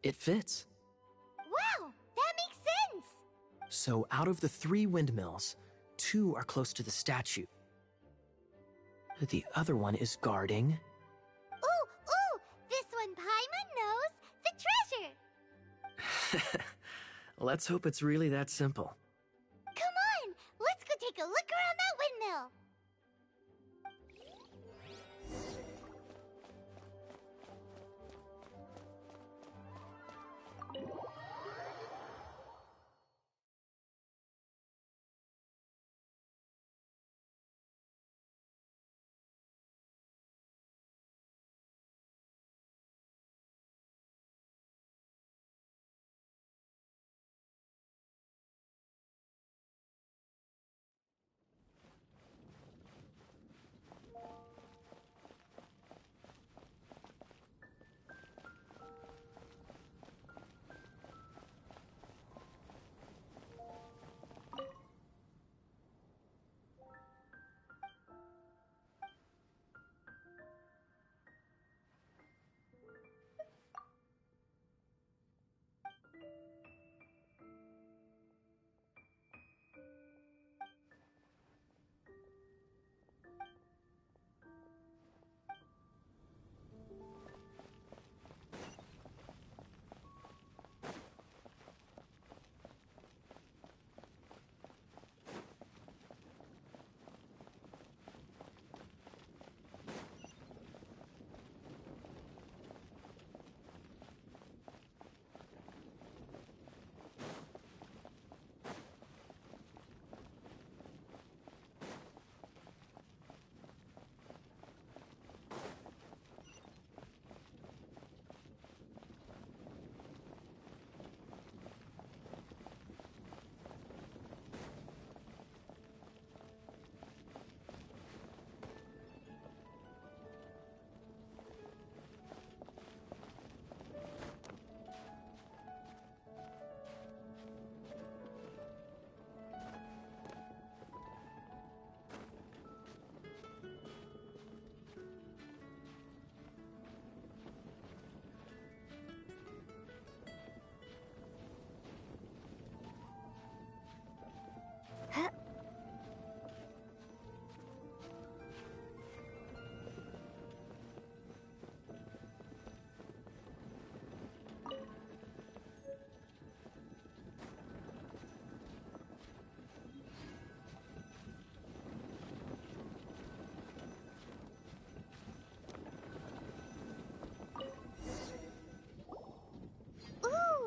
It fits. Wow, that makes sense! So out of the 3 windmills, 2 are close to the statue. The other one is guarding... Ooh! This one Paimon knows! The treasure! Let's hope it's really that simple. Come on! Let's go take a look around that windmill!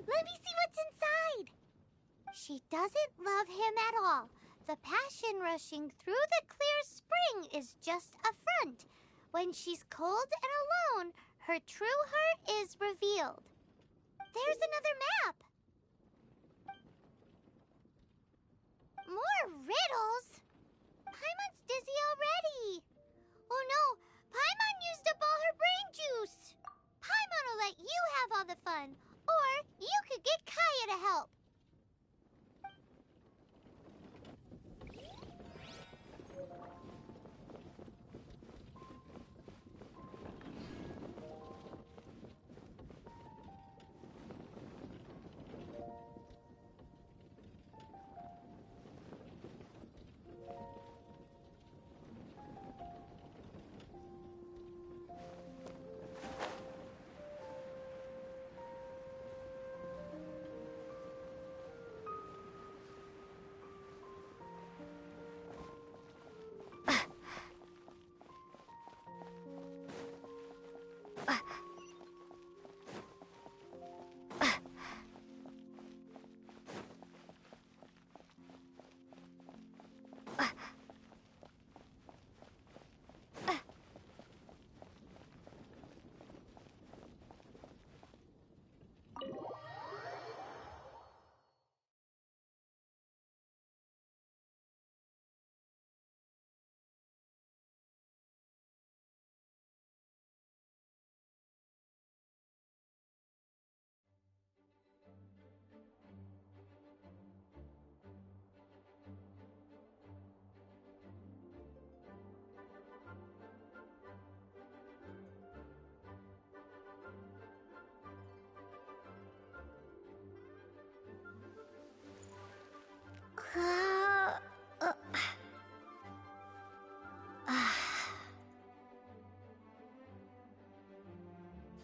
Let me see what's inside! She doesn't love him at all. The passion rushing through the clear spring is just a front. When she's cold and alone, her true heart is revealed. There's another map! More riddles? Paimon's dizzy already. Oh no, Paimon used up all her brain juice. Paimon will let you have all the fun. Or you could get Kaya to help.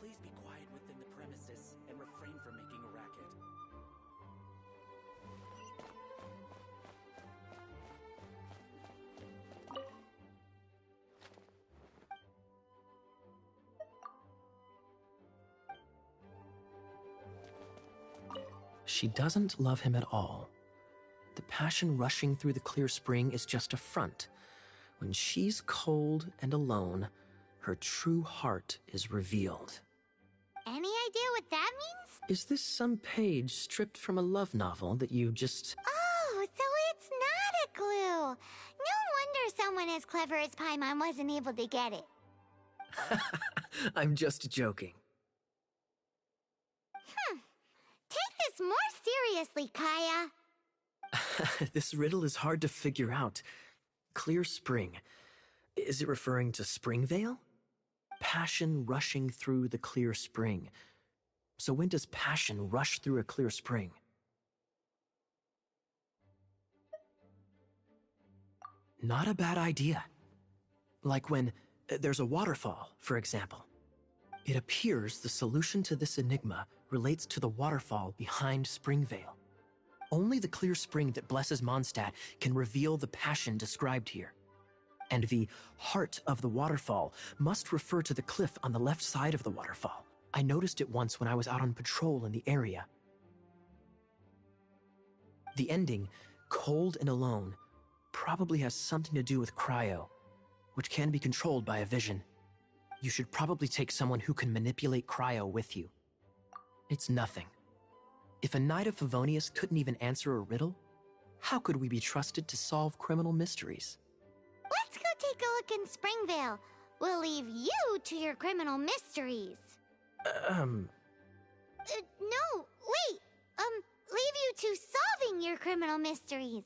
Please be quiet within the premises and refrain from making a racket. She doesn't love him at all. The passion rushing through the clear spring is just a front. When she's cold and alone, her true heart is revealed. Any idea what that means? Is this some page stripped from a love novel that you just... Oh, so it's not a clue. No wonder someone as clever as Paimon wasn't able to get it. I'm just joking. Take this more seriously, Kaya. This riddle is hard to figure out. Clear spring. Is it referring to Springvale? Passion rushing through the clear spring. So when does passion rush through a clear spring? Not a bad idea. Like when there's a waterfall, for example. It appears the solution to this enigma relates to the waterfall behind Springvale. Only the clear spring that blesses Mondstadt can reveal the passion described here. And the heart of the waterfall must refer to the cliff on the left side of the waterfall. I noticed it once when I was out on patrol in the area. The ending, cold and alone, probably has something to do with cryo, which can be controlled by a vision. You should probably take someone who can manipulate cryo with you. It's nothing. If a Knight of Favonius couldn't even answer a riddle, how could we be trusted to solve criminal mysteries? Let's go take a look in Springvale. We'll leave you to your criminal mysteries. No, wait. Leave you to solving your criminal mysteries.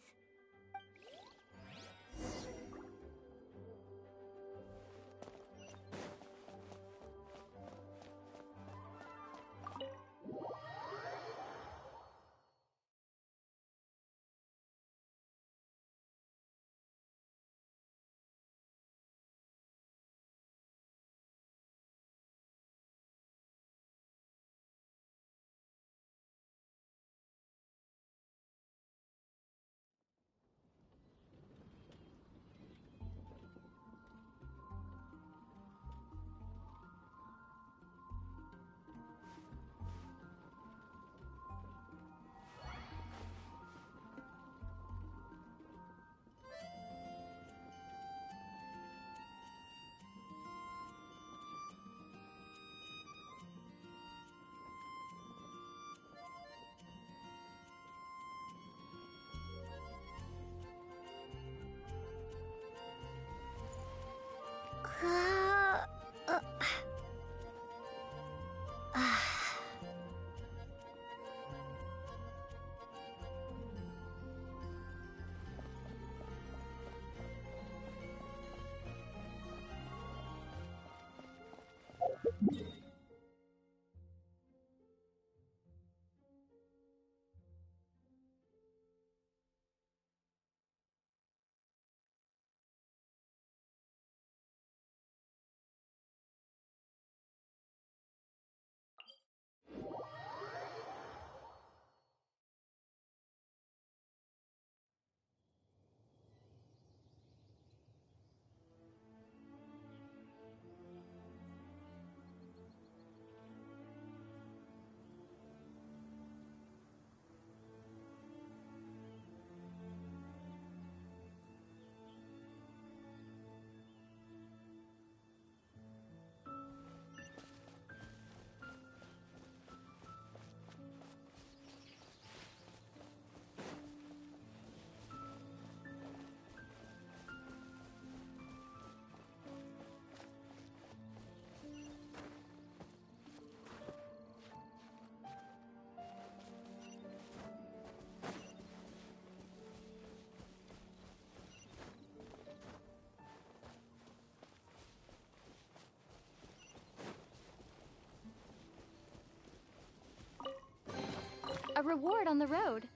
A reward on the road.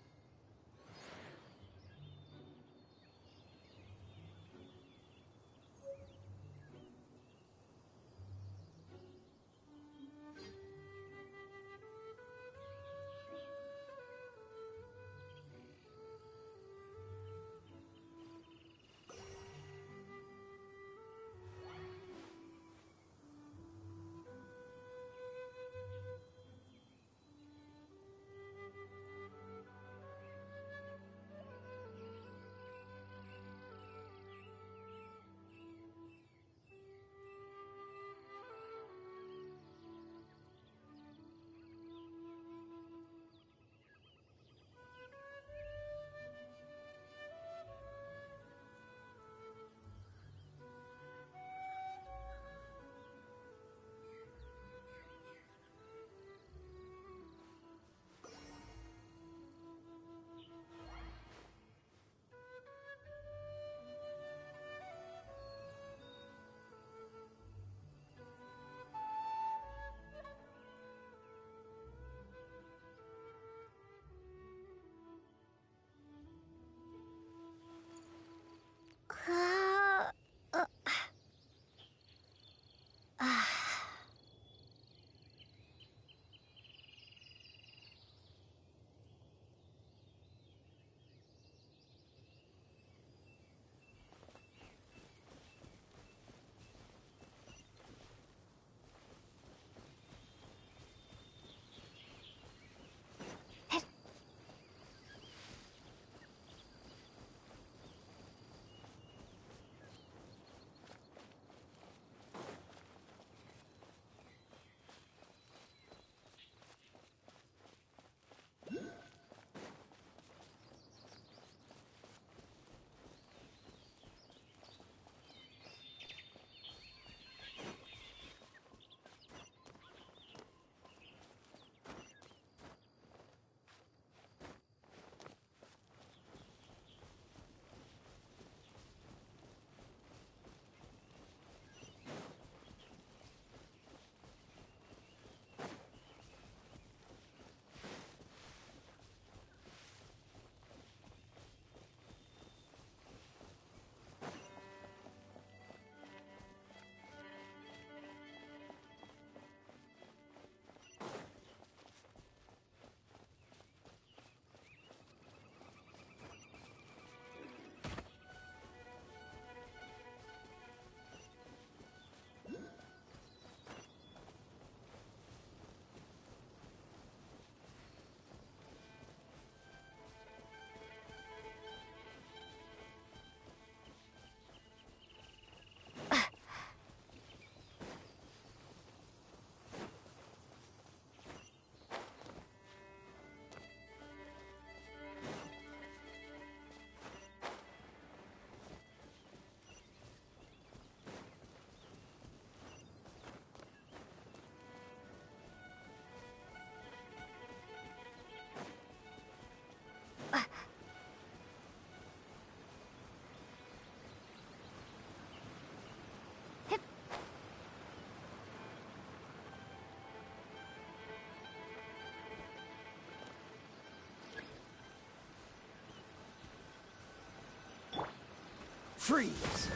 Freeze!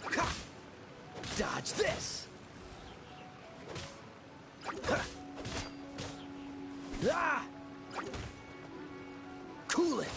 Ha! Dodge this! Ha! Ah! Cool it!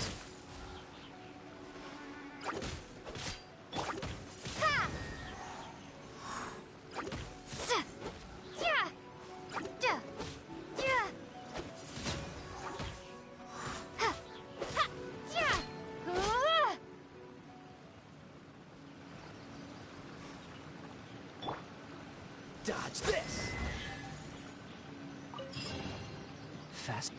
Dodge this! Fast.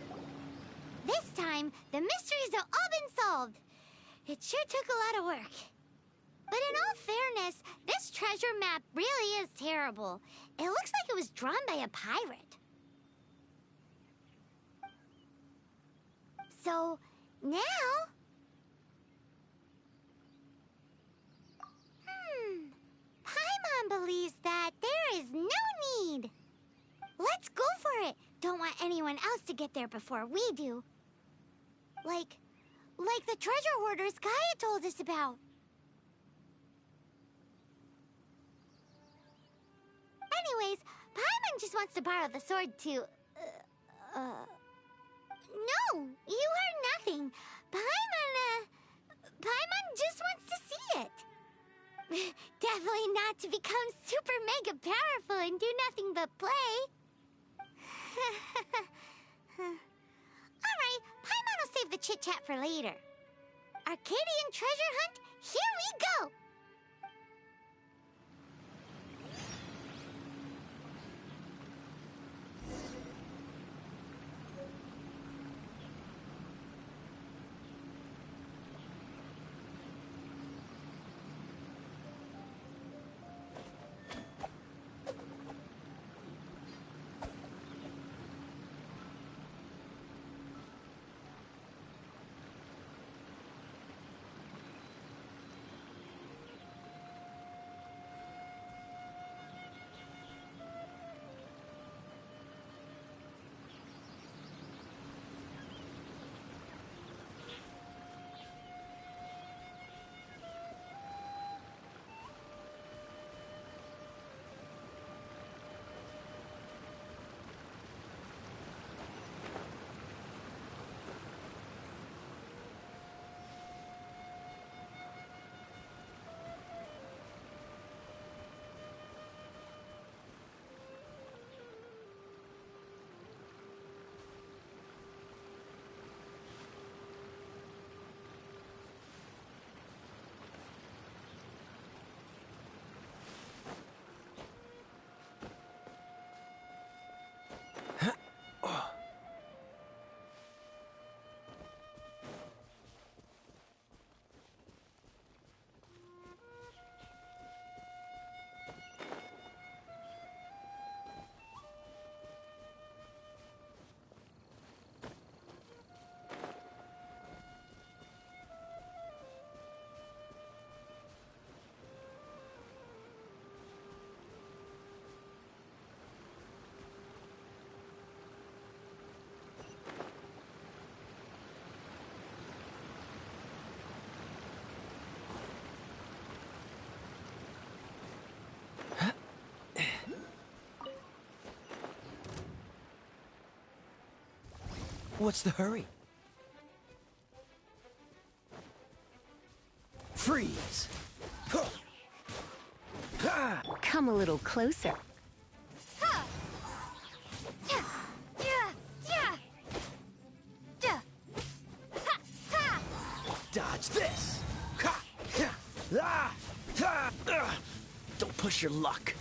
This time, the mysteries have all been solved. It sure took a lot of work. But in all fairness, this treasure map really is terrible. It looks like it was drawn by a pirate. So, now... Paimon believes that there is no need. Let's go for it. Don't want anyone else to get there before we do. Like the treasure hoarders Gaia told us about. Anyways, Paimon just wants to borrow the sword to... No, you heard nothing. Paimon just wants to see it. Definitely not to become super mega powerful and do nothing but play. Alright, Paimon will save the chit-chat for later. Arcadian treasure hunt, here we go! What's the hurry? Freeze! Come a little closer. Dodge this! Don't push your luck.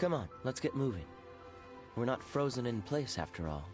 Come on, let's get moving. We're not frozen in place after all.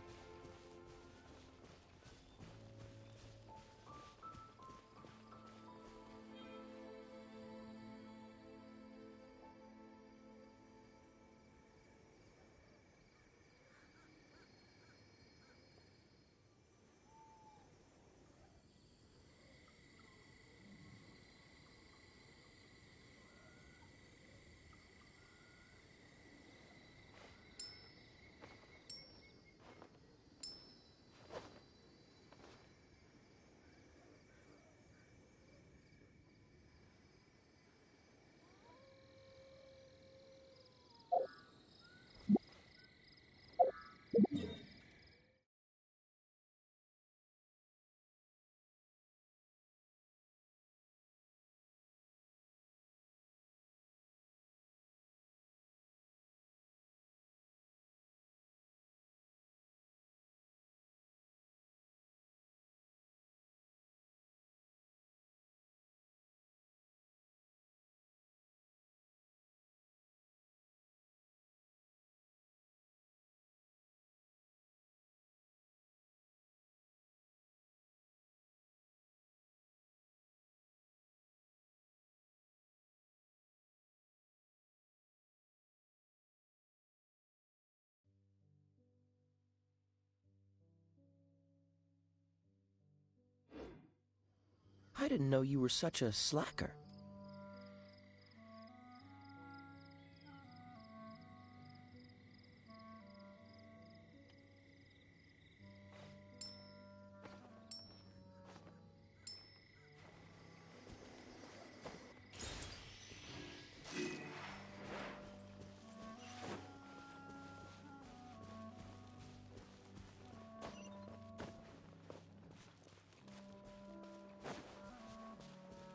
I didn't know you were such a slacker.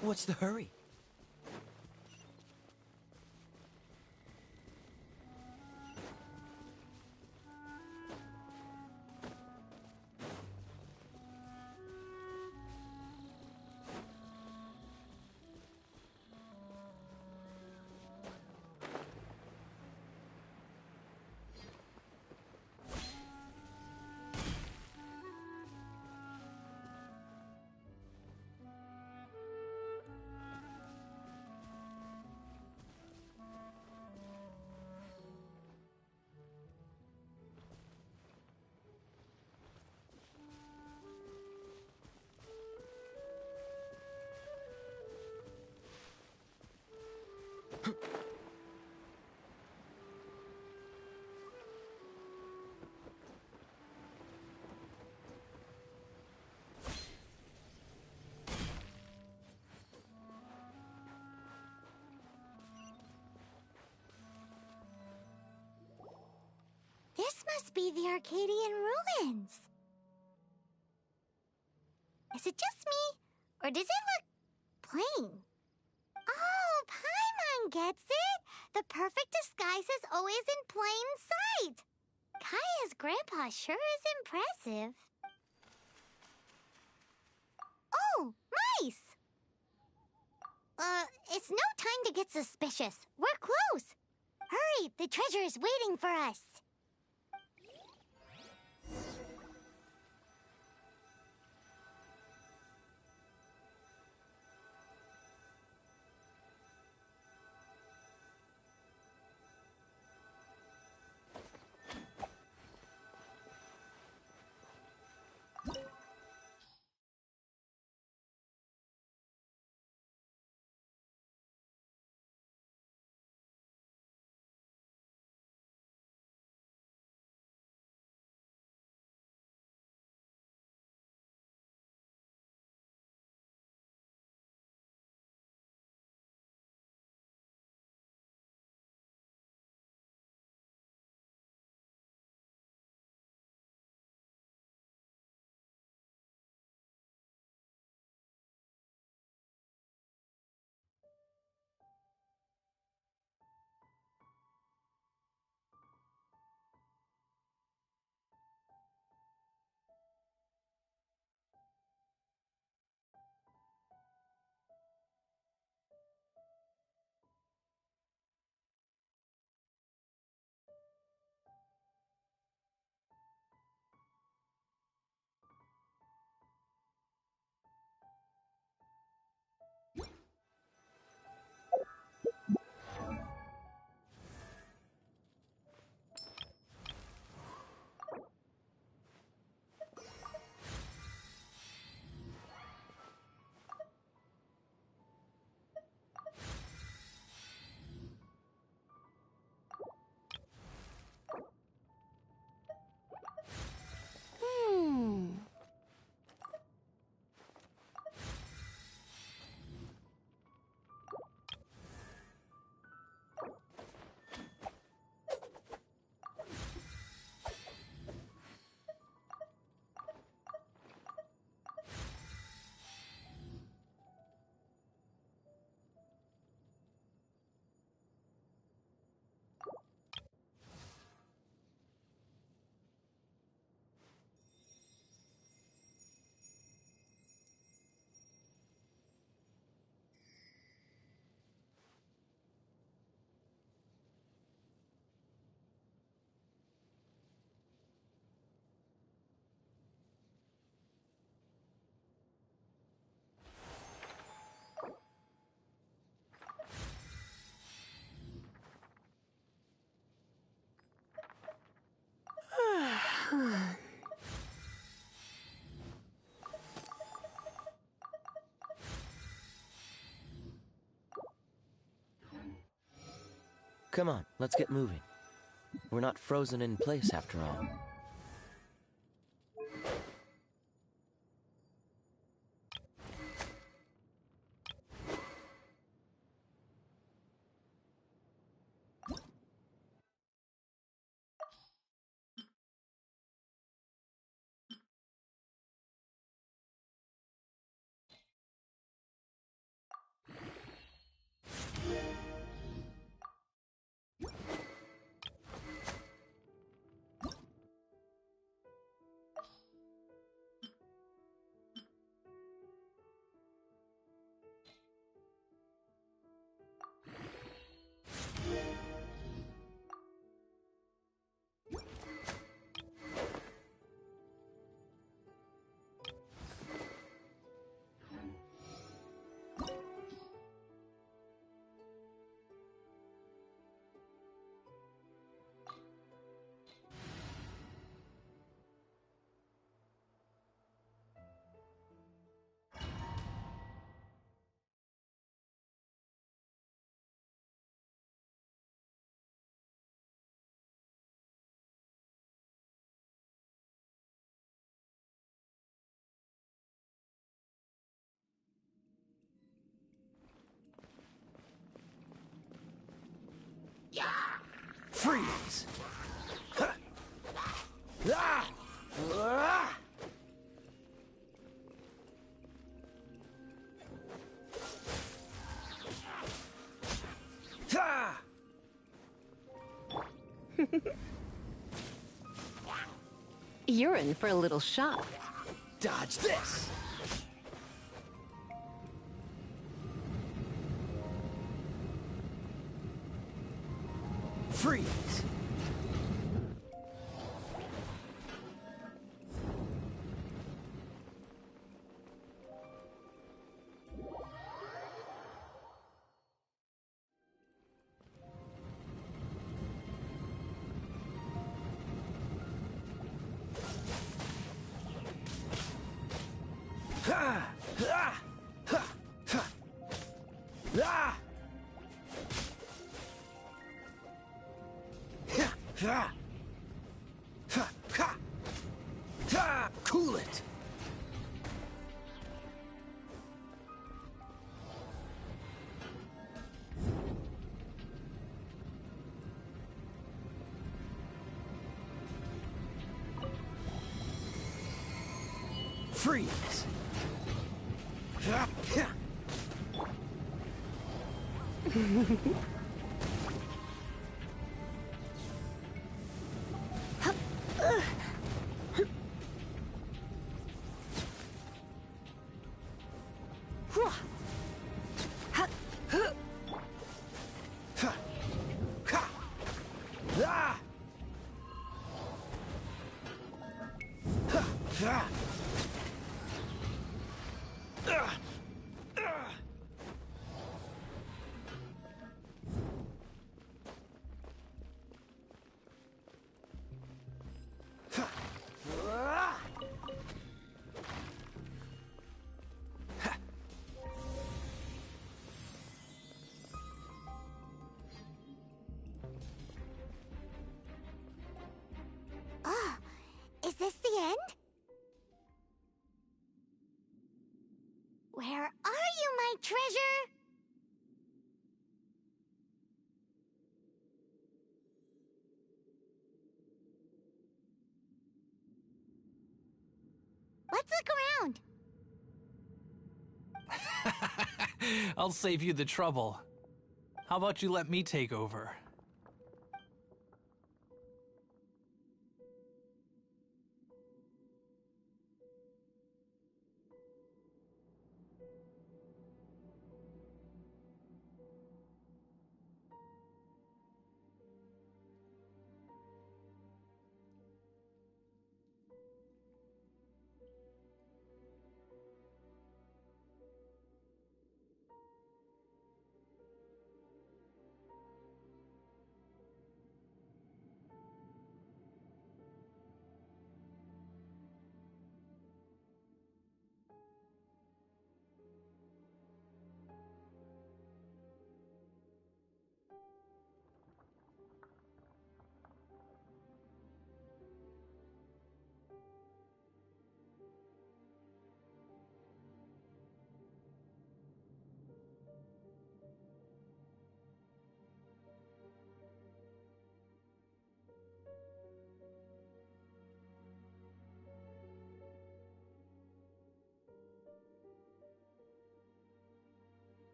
What's the hurry? This must be the Arcadian ruins. Is it just me, or does it look plain? Oh, Paimon gets it! The perfect disguise is always in plain sight! Kaya's grandpa sure is impressive. Oh, mice! It's no time to get suspicious. We're close. Hurry, the treasure is waiting for us. Come on, let's get moving. We're not frozen in place after all. Freeze! Ah! Ah! Ah! You're in for a little shock. Dodge this! Freeze! Ha! Ah! Ha! Ha! Ah! Ha! Ha! Ha! Ha! Ha! Cool it! Freeze! Ha! Ha! Ah, is this the end? Where are you, my treasure? Let's look around. I'll save you the trouble. How about you let me take over?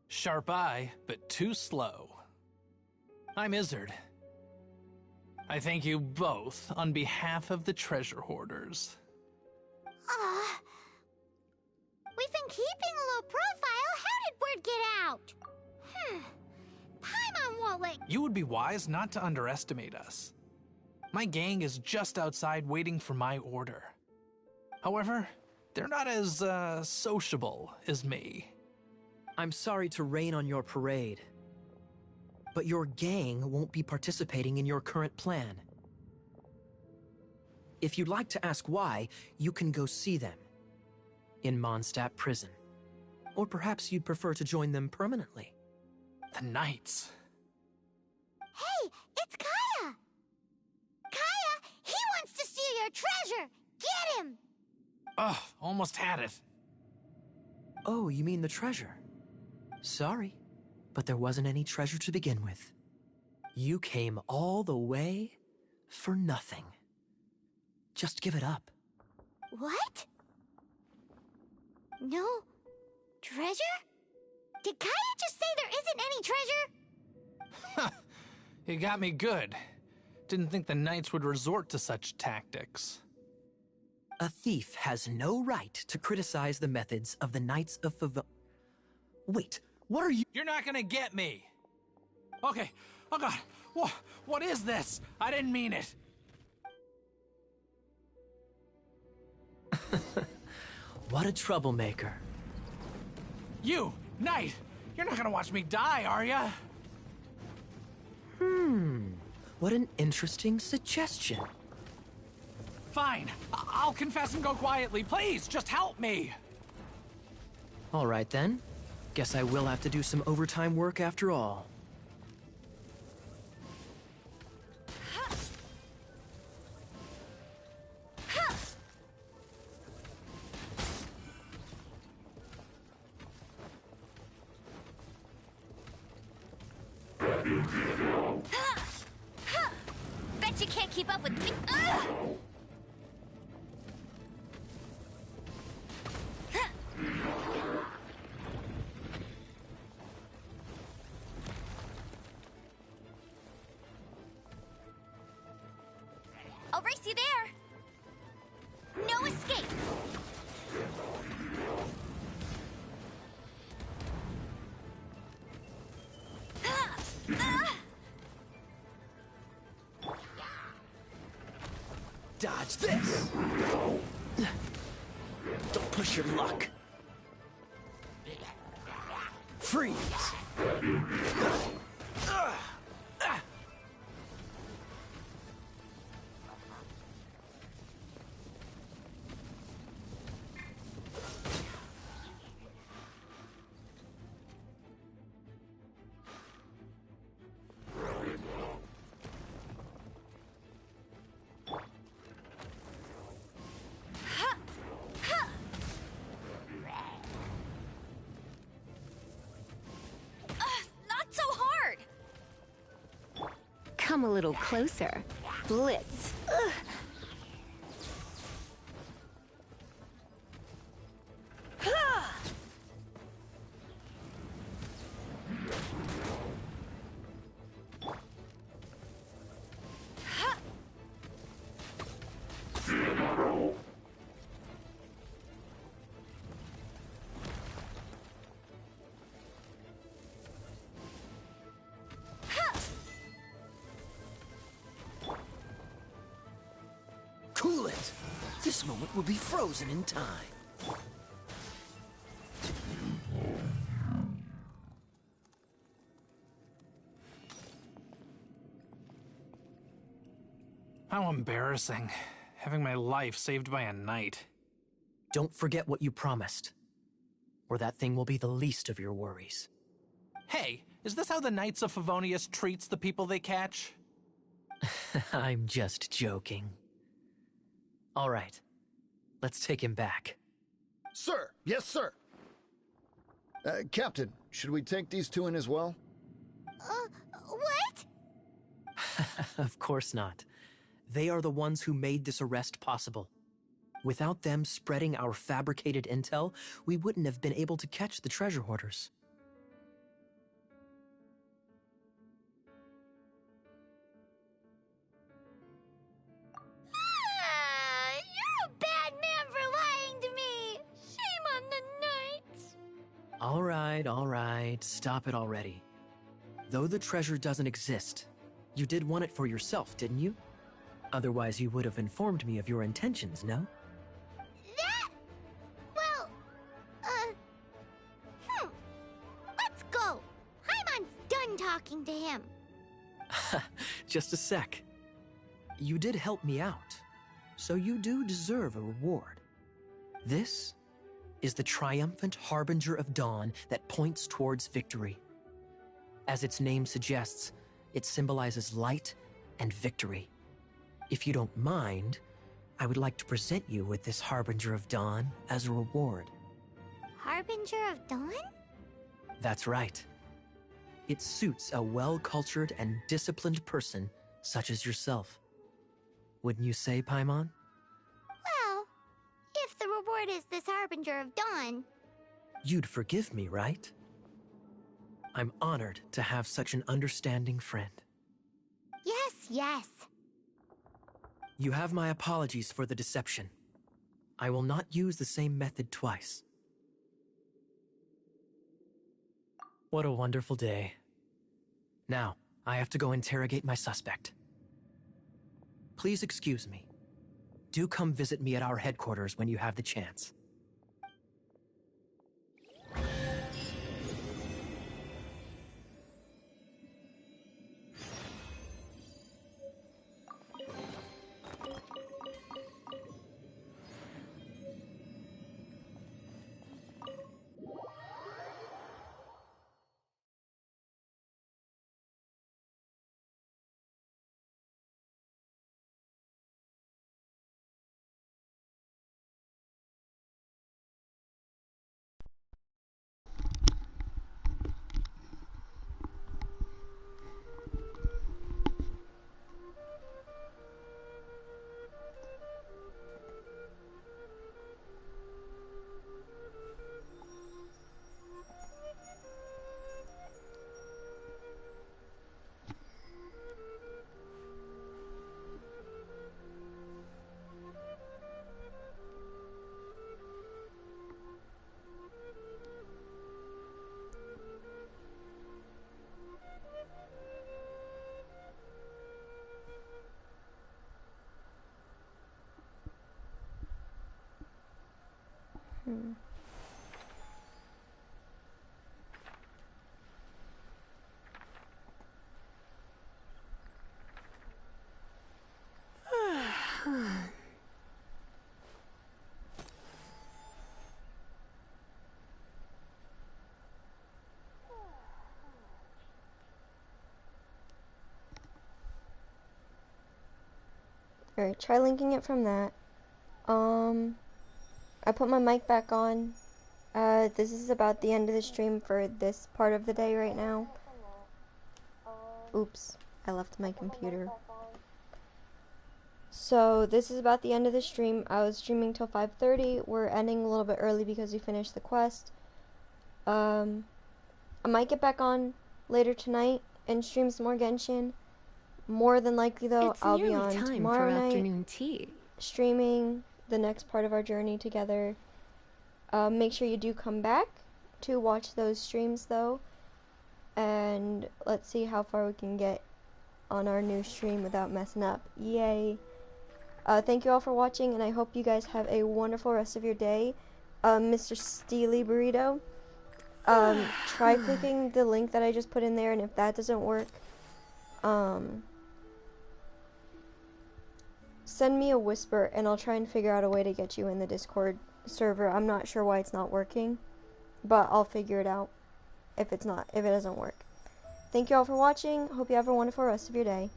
Sharp eye, but too slow. I'm Izzard. I thank you both on behalf of the treasure hoarders. We've been keeping a low profile. How did word get out? Paimon won't let... You would be wise not to underestimate us. My gang is just outside waiting for my order. However, they're not as, sociable as me. I'm sorry to rain on your parade, but your gang won't be participating in your current plan. If you'd like to ask why, you can go see them in Mondstadt Prison. Or perhaps you'd prefer to join them permanently. The Knights. Hey, it's Kaya! Kaya, he wants to steal your treasure! Get him! Ugh, almost had it. Oh, you mean the treasure? Sorry, but there wasn't any treasure to begin with. You came all the way for nothing. Just give it up. What? No treasure? Did Kaya just say there isn't any treasure? You got me good. Didn't think the Knights would resort to such tactics. A thief has no right to criticize the methods of the Knights of Wait, what are you— You're not gonna get me! Okay, oh god, what is this? I didn't mean it! What a troublemaker. You, Knight! You're not gonna watch me die, are ya? What an interesting suggestion. Fine, I'll confess and go quietly. Please, just help me! All right then. Guess I will have to do some overtime work after all. Bet you can't keep up with me. I'll race you there. No escape. Dodge this! Don't push your luck. Freeze! Come a little closer. Blitz. Ugh. Cool it! This moment will be frozen in time. How embarrassing. Having my life saved by a knight. Don't forget what you promised, or that thing will be the least of your worries. Hey, is this how the Knights of Favonius treats the people they catch? I'm just joking. All right, let's take him back. Sir! Yes, sir! Captain, should we take these two in as well? What? Of course not. They are the ones who made this arrest possible. Without them spreading our fabricated intel, we wouldn't have been able to catch the treasure hoarders. All right, stop it already. Though the treasure doesn't exist, you did want it for yourself, didn't you? Otherwise, you would have informed me of your intentions, no? That... Well... Let's go! Paimon's done talking to him. Just a sec. You did help me out, so you do deserve a reward. This is the triumphant harbinger of dawn that points towards victory. As its name suggests, it symbolizes light and victory. If you don't mind, I would like to present you with this harbinger of dawn as a reward. Harbinger of Dawn? That's right. It suits a well-cultured and disciplined person such as yourself. Wouldn't you say, Paimon? Well, if the reward is this Harbinger of Dawn... You'd forgive me, right? I'm honored to have such an understanding friend. Yes. You have my apologies for the deception. I will not use the same method twice. What a wonderful day. Now, I have to go interrogate my suspect. Please excuse me. Do come visit me at our headquarters when you have the chance. Alright, try linking it from that. I put my mic back on. This is about the end of the stream for this part of the day right now. Oops, I left my computer. So, this is about the end of the stream. I was streaming till 5:30. We're ending a little bit early because we finished the quest. I might get back on later tonight and stream some more Genshin. More than likely, though, I'll be on tomorrow night, afternoon tea. Streaming the next part of our journey together. Make sure you do come back to watch those streams, though, and let's see how far we can get on our new stream without messing up. Yay! Thank you all for watching, and I hope you guys have a wonderful rest of your day. Mr. Steely Burrito, try clicking the link that I just put in there, and if that doesn't work, send me a whisper and I'll try and figure out a way to get you in the Discord server. I'm not sure why it's not working, but I'll figure it out if it doesn't work. Thank you all for watching. Hope you have a wonderful rest of your day.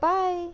Bye!